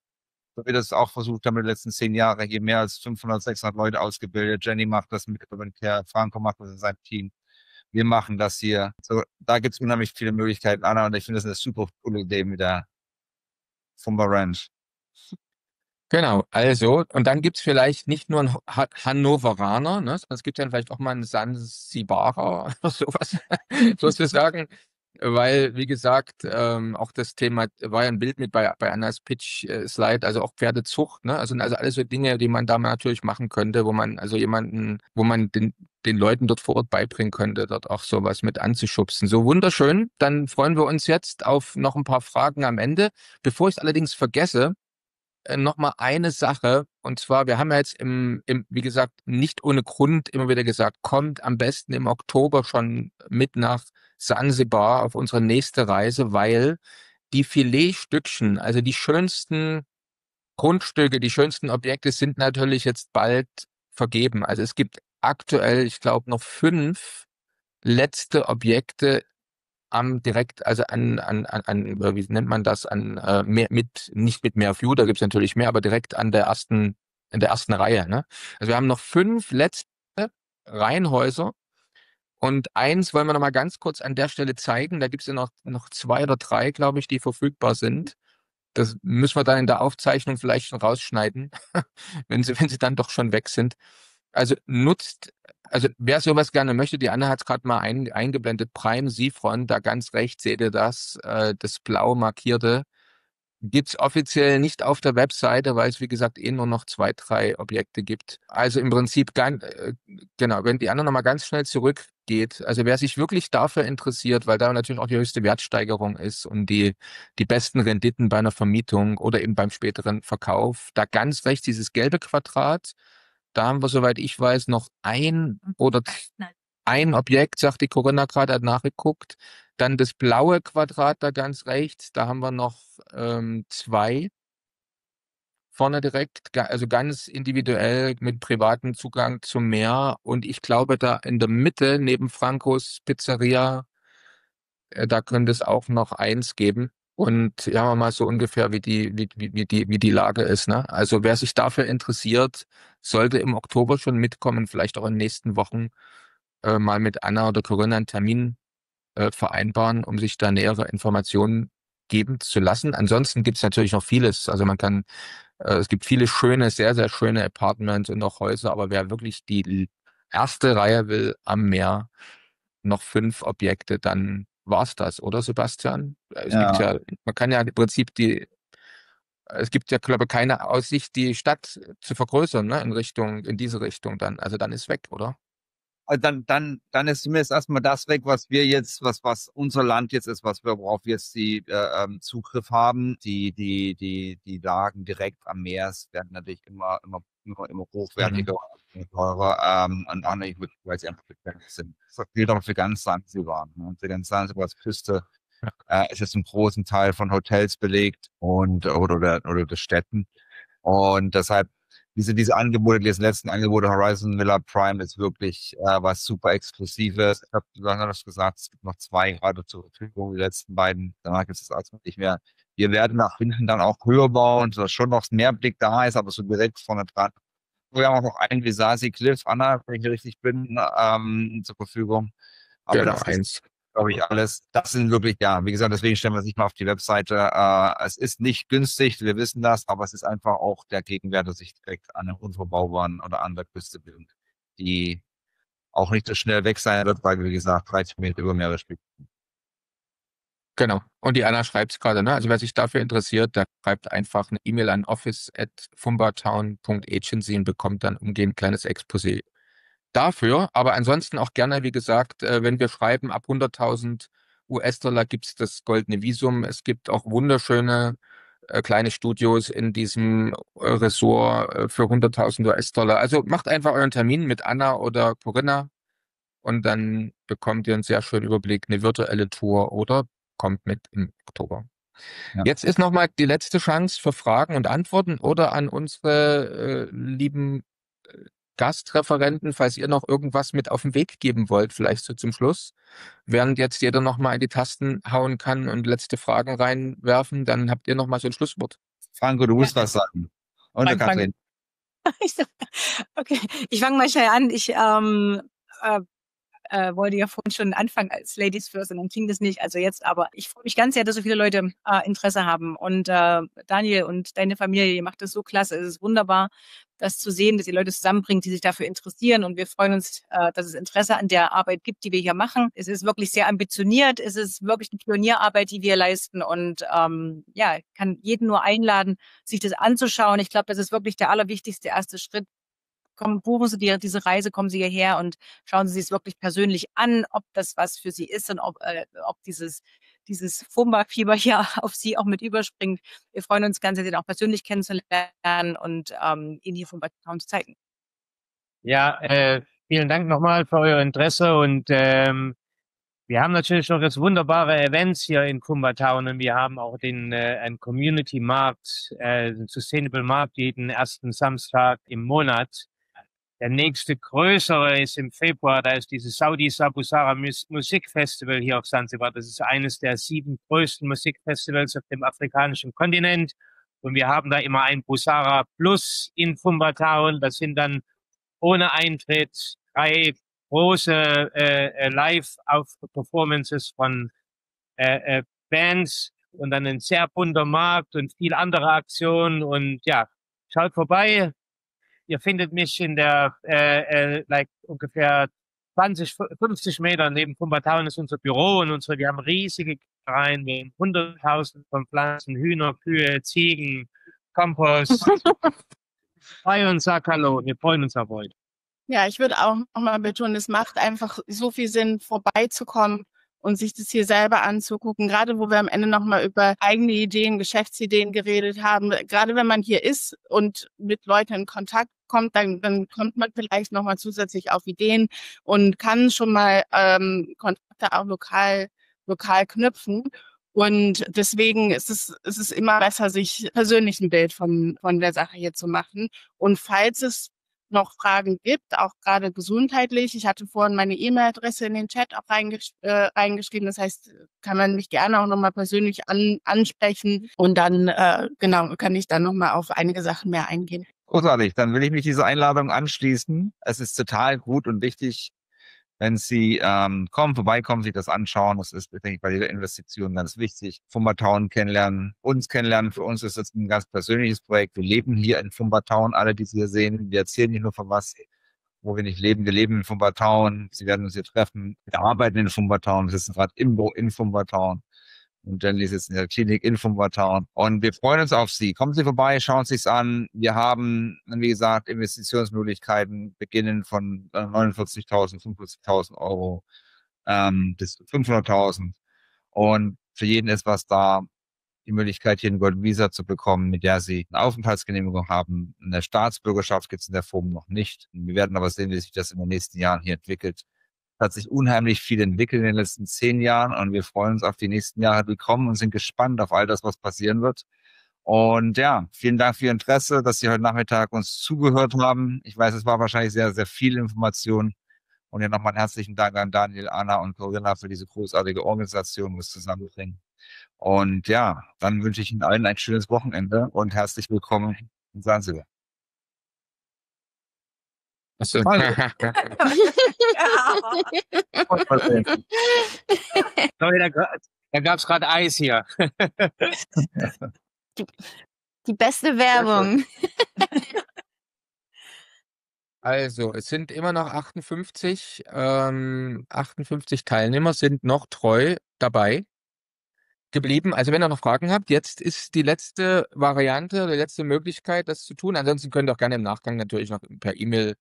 S1: So wie das auch versucht haben in den letzten 10 Jahren, hier mehr als 500, 600 Leute ausgebildet. Jenny macht das mit Franco macht das in seinem Team. Wir machen das hier. So, da gibt es unheimlich viele Möglichkeiten, Anna, und ich finde das eine super coole Idee mit der Fumba Ranch.
S3: Genau, also, und dann gibt's vielleicht nicht nur einen Hannoveraner, ne, sondern es gibt dann vielleicht auch mal einen Sansibarer oder sowas, sozusagen, weil, wie gesagt, auch das Thema, war ja ein Bild mit bei Annas Pitch-Slide, also auch Pferdezucht, ne, also alles so Dinge, die man da mal natürlich machen könnte, wo man den Leuten dort vor Ort beibringen könnte, dort auch sowas mit anzuschubsen. So wunderschön, dann freuen wir uns jetzt auf noch ein paar Fragen am Ende. Bevor ich es allerdings vergesse, noch mal eine Sache, und zwar, wir haben ja jetzt wie gesagt, nicht ohne Grund immer wieder gesagt, kommt am besten im Oktober schon mit nach Sansibar auf unsere nächste Reise, weil die Filetstückchen, also die schönsten Grundstücke, die schönsten Objekte sind natürlich jetzt bald vergeben. Also es gibt aktuell, ich glaube, noch 5 letzte Objekte also wie nennt man das, nicht mit mehr View, da gibt's natürlich mehr, aber direkt in der ersten Reihe, ne? Also wir haben noch 5 letzte Reihenhäuser und eins wollen wir noch mal ganz kurz an der Stelle zeigen. Da gibt's ja noch 2 oder 3, glaube ich, die verfügbar sind. Das müssen wir dann in der Aufzeichnung vielleicht schon rausschneiden, wenn sie dann doch schon weg sind. Also wer sowas gerne möchte, die Anna hat es gerade mal eingeblendet, Prime Sifron, da ganz rechts seht ihr das blau markierte. Gibt's offiziell nicht auf der Webseite, weil es, wie gesagt, nur noch 2, 3 Objekte gibt. Also im Prinzip, genau, wenn die andere nochmal ganz schnell zurückgeht, also wer sich wirklich dafür interessiert, weil da natürlich auch die höchste Wertsteigerung ist und die besten Renditen bei einer Vermietung oder eben beim späteren Verkauf, da ganz rechts dieses gelbe Quadrat, da haben wir, soweit ich weiß, noch ein Objekt, sagt die Corinna gerade, hat nachgeguckt. Dann das blaue Quadrat da ganz rechts, da haben wir noch 2 vorne direkt, also ganz individuell mit privatem Zugang zum Meer. Und ich glaube, da in der Mitte neben Francos Pizzeria, da könnte es auch noch 1 geben. Und ja, mal so ungefähr, wie die Lage ist, ne? Also wer sich dafür interessiert, sollte im Oktober schon mitkommen, vielleicht auch in den nächsten Wochen mal mit Anna oder Corinna einen Termin vereinbaren, um sich da nähere Informationen geben zu lassen. Ansonsten gibt es natürlich noch vieles. Also es gibt viele schöne, sehr, sehr schöne Apartments und auch Häuser, aber wer wirklich die erste Reihe will am Meer, noch 5 Objekte, dann war's das, oder Sebastian? Man kann ja im Prinzip es gibt ja, glaube ich, keine Aussicht, die Stadt zu vergrößern, ne, in diese Richtung dann. Also dann ist weg, oder?
S1: Also dann ist zumindest erstmal das weg, was wir jetzt, was unser Land jetzt ist, worauf wir jetzt die Zugriff haben. Die Lagen direkt am Meer werden natürlich immer hochwertiger und teurer und auch nicht, weil sie einfach begrenzt sind. Das gilt auch für ganz Sansibar. Ne? Und für ganz Sansibars Küste ist jetzt ein großen Teil von Hotels belegt oder der Städten. Und deshalb diese Angebote, diese letzten Angebote, Horizon Villa Prime ist wirklich was super Exklusives. Ich habe das gesagt, es gibt noch 2 gerade zur Verfügung, die letzten beiden. Danach gibt es also nicht mehr. Wir werden nach hinten dann auch höher bauen, sodass schon noch mehr Blick da ist, aber so direkt vorne dran. Wir haben auch noch einen Visasi Cliff, Anna, wenn ich hier richtig bin, zur Verfügung. Aber
S3: Genau,
S1: das ist,
S3: 1.
S1: glaube ich, alles. Das sind wirklich, ja, wie gesagt, deswegen stellen wir es nicht mal auf die Webseite. Es ist nicht günstig, wir wissen das, aber es ist einfach auch der Gegenwert, der sich direkt an der Unverbaubaren oder an der Küste bildet, die auch nicht so schnell weg sein wird, weil, wie gesagt, 30 Meter über Meere spielt.
S3: Genau. Und die Anna schreibt es gerade, ne? Also wer sich dafür interessiert, der schreibt einfach eine E-Mail an office@fumbartown.agency und bekommt dann umgehend ein kleines Exposé dafür. Aber ansonsten auch gerne, wie gesagt, wenn wir schreiben, ab 100.000 US-Dollar gibt es das goldene Visum. Es gibt auch wunderschöne kleine Studios in diesem Ressort für 100.000 US-Dollar. Also macht einfach euren Termin mit Anna oder Corinna und dann bekommt ihr einen sehr schönen Überblick, eine virtuelle Tour oder kommt mit im Oktober. Ja. Jetzt ist nochmal die letzte Chance für Fragen und Antworten oder an unsere lieben Gastreferenten, falls ihr noch irgendwas mit auf den Weg geben wollt, vielleicht so zum Schluss. Während jetzt jeder nochmal in die Tasten hauen kann und letzte Fragen reinwerfen, dann habt ihr nochmal so ein Schlusswort.
S1: Franco, du musst was sagen. Und der Kathrin.
S6: Okay, ich fange mal schnell an. Ich wollte ja vorhin schon anfangen als Ladies First und dann ging das nicht. Also jetzt aber. Ich freue mich ganz sehr, dass so viele Leute Interesse haben. Und Daniel und deine Familie, ihr macht das so klasse. Es ist wunderbar, das zu sehen, dass ihr Leute zusammenbringt, die sich dafür interessieren. Und wir freuen uns, dass es Interesse an der Arbeit gibt, die wir hier machen. Es ist wirklich sehr ambitioniert. Es ist wirklich eine Pionierarbeit, die wir leisten. Und ja, ich kann jeden nur einladen, sich das anzuschauen. Ich glaube, das ist wirklich der allerwichtigste erste Schritt. Buchen Sie diese Reise, kommen Sie hierher und schauen Sie es wirklich persönlich an, ob das was für Sie ist und ob dieses Fumba-Fieber hier auf Sie auch mit überspringt. Wir freuen uns ganz, Sie auch persönlich kennenzulernen und Ihnen hier Fumba Town zu zeigen.
S7: Ja, vielen Dank nochmal für euer Interesse und wir haben natürlich noch jetzt wunderbare Events hier in Fumba Town und wir haben auch einen Community-Markt, einen Sustainable-Markt jeden ersten Samstag im Monat. Der nächste größere ist im Februar, da ist dieses Saudi Sabusara Musikfestival hier auf Sansibar. Das ist eines der 7 größten Musikfestivals auf dem afrikanischen Kontinent. Und wir haben da immer ein Busara Plus in Fumba Town. Das sind dann ohne Eintritt 3 große Live-Performances von Bands und dann ein sehr bunter Markt und viel andere Aktionen. Und ja, schaut vorbei. Ihr findet mich in der ungefähr 50 Meter neben Fumba Town ist unser Büro und wir haben riesige rein. Wir haben 100.000 von Pflanzen, Hühner, Kühe, Ziegen, Kompost. Bei uns, sag Hallo. Wir freuen uns auf euch.
S9: Ja, ich würde auch nochmal betonen, es macht einfach so viel Sinn, vorbeizukommen und sich das hier selber anzugucken. Gerade wo wir am Ende nochmal über eigene Ideen, Geschäftsideen geredet haben. Gerade wenn man hier ist und mit Leuten in Kontakt kommt, dann kommt man vielleicht nochmal zusätzlich auf Ideen und kann schon mal Kontakte auch lokal knüpfen. Und deswegen ist es immer besser, sich persönlich ein Bild von der Sache hier zu machen. Und falls es noch Fragen gibt, auch gerade gesundheitlich. Ich hatte vorhin meine E-Mail-Adresse in den Chat auch reingeschrieben. Das heißt, kann man mich gerne auch nochmal persönlich ansprechen und dann, kann ich dann nochmal auf einige Sachen mehr eingehen.
S1: Großartig, dann will ich mich dieser Einladung anschließen. Es ist total gut und wichtig, wenn Sie vorbeikommen, sich das anschauen. Das ist, denke ich, bei jeder Investition ganz wichtig. Fumbertown kennenlernen, uns kennenlernen. Für uns ist das ein ganz persönliches Projekt. Wir leben hier in Fumbertown, alle, die Sie hier sehen. Wir erzählen nicht nur von was, wo wir nicht leben. Wir leben in Fumbertown. Sie werden uns hier treffen. Wir arbeiten in Fumbertown. Wir sitzen gerade im Büro in Fumbertown. Und Jenny sitzt in der Klinik in Fumbertown. Und wir freuen uns auf Sie. Kommen Sie vorbei, schauen Sie sich's an. Wir haben, wie gesagt, Investitionsmöglichkeiten beginnen von 49.000, 55.000 Euro bis 500.000. Und für jeden ist was da. Die Möglichkeit, hier eine Golden Visa zu bekommen, mit der Sie eine Aufenthaltsgenehmigung haben. Eine Staatsbürgerschaft gibt es in der Form noch nicht. Wir werden aber sehen, wie sich das in den nächsten Jahren hier entwickelt. Es hat sich unheimlich viel entwickelt in den letzten 10 Jahren und wir freuen uns auf die nächsten Jahre, die kommen und sind gespannt auf all das, was passieren wird. Und ja, vielen Dank für Ihr Interesse, dass Sie heute Nachmittag uns zugehört haben. Ich weiß, es war wahrscheinlich sehr, sehr viel Information. Und ja, nochmal einen herzlichen Dank an Daniel, Anna und Corinna für diese großartige Organisation, die es zusammenbringen. Und ja, dann wünsche ich Ihnen allen ein schönes Wochenende und herzlich willkommen in Sansibar.
S3: Also,
S7: Sorry, da gab es gerade Eis hier.
S8: Die beste Werbung.
S3: Also, es sind immer noch 58. 58 Teilnehmer sind noch treu dabei geblieben. Also, wenn ihr noch Fragen habt, jetzt ist die letzte Variante, die letzte Möglichkeit, das zu tun. Ansonsten könnt ihr auch gerne im Nachgang natürlich noch per E-Mail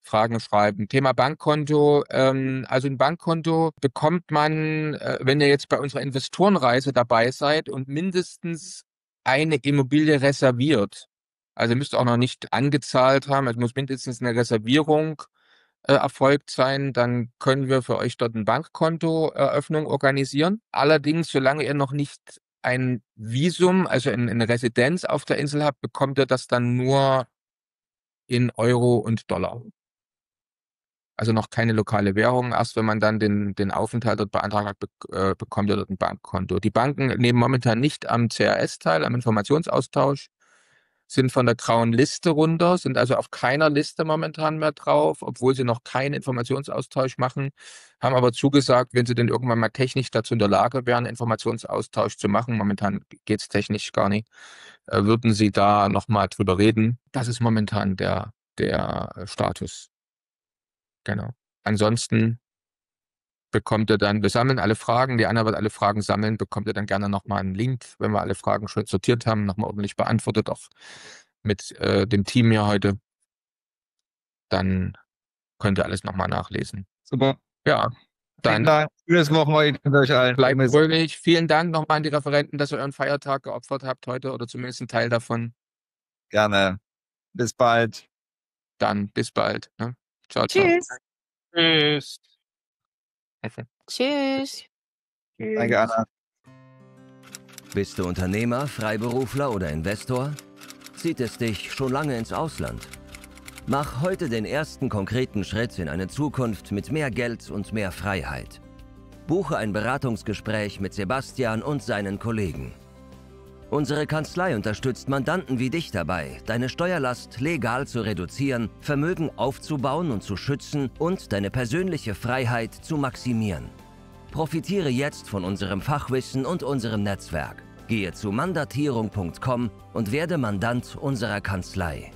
S3: Fragen schreiben. Thema Bankkonto. Also ein Bankkonto bekommt man, wenn ihr jetzt bei unserer Investorenreise dabei seid und mindestens eine Immobilie reserviert. Also ihr müsst auch noch nicht angezahlt haben. Es muss mindestens eine Reservierung erfolgt sein. Dann können wir für euch dort ein Bankkontoeröffnung organisieren. Allerdings, solange ihr noch nicht ein Visum, also eine Residenz auf der Insel habt, bekommt ihr das dann nur in Euro und Dollar. Also noch keine lokale Währung. Erst wenn man dann den Aufenthalt dort beantragt hat, bekommt ihr dort ein Bankkonto. Die Banken nehmen momentan nicht am CRS teil, am Informationsaustausch, sind von der grauen Liste runter, sind also auf keiner Liste momentan mehr drauf, obwohl sie noch keinen Informationsaustausch machen, haben aber zugesagt, wenn sie denn irgendwann mal technisch dazu in der Lage wären, Informationsaustausch zu machen, momentan geht es technisch gar nicht, würden sie da nochmal drüber reden. Das ist momentan der Status. Genau. Ansonsten bekommt ihr dann, wir sammeln alle Fragen, die Anna wird alle Fragen sammeln, bekommt ihr dann gerne nochmal einen Link, wenn wir alle Fragen schon sortiert haben, nochmal ordentlich beantwortet, auch mit dem Team hier heute. Dann könnt ihr alles nochmal nachlesen.
S1: Super.
S3: Ja, dann
S1: schönes Wochenende euch allen.
S3: Bleibt fröhlich. Vielen Dank nochmal an die Referenten, dass ihr euren Feiertag geopfert habt heute oder zumindest einen Teil davon.
S1: Gerne. Bis bald.
S3: Dann bis bald. Ne? Ciao, ciao.
S6: Tschüss.
S7: Tschüss.
S8: Tschüss.
S1: Danke, Anna.
S2: Bist du Unternehmer, Freiberufler oder Investor? Zieht es dich schon lange ins Ausland? Mach heute den ersten konkreten Schritt in eine Zukunft mit mehr Geld und mehr Freiheit. Buche ein Beratungsgespräch mit Sebastian und seinen Kollegen. Unsere Kanzlei unterstützt Mandanten wie dich dabei, deine Steuerlast legal zu reduzieren, Vermögen aufzubauen und zu schützen und deine persönliche Freiheit zu maximieren. Profitiere jetzt von unserem Fachwissen und unserem Netzwerk. Gehe zu mandatierung.com und werde Mandant unserer Kanzlei.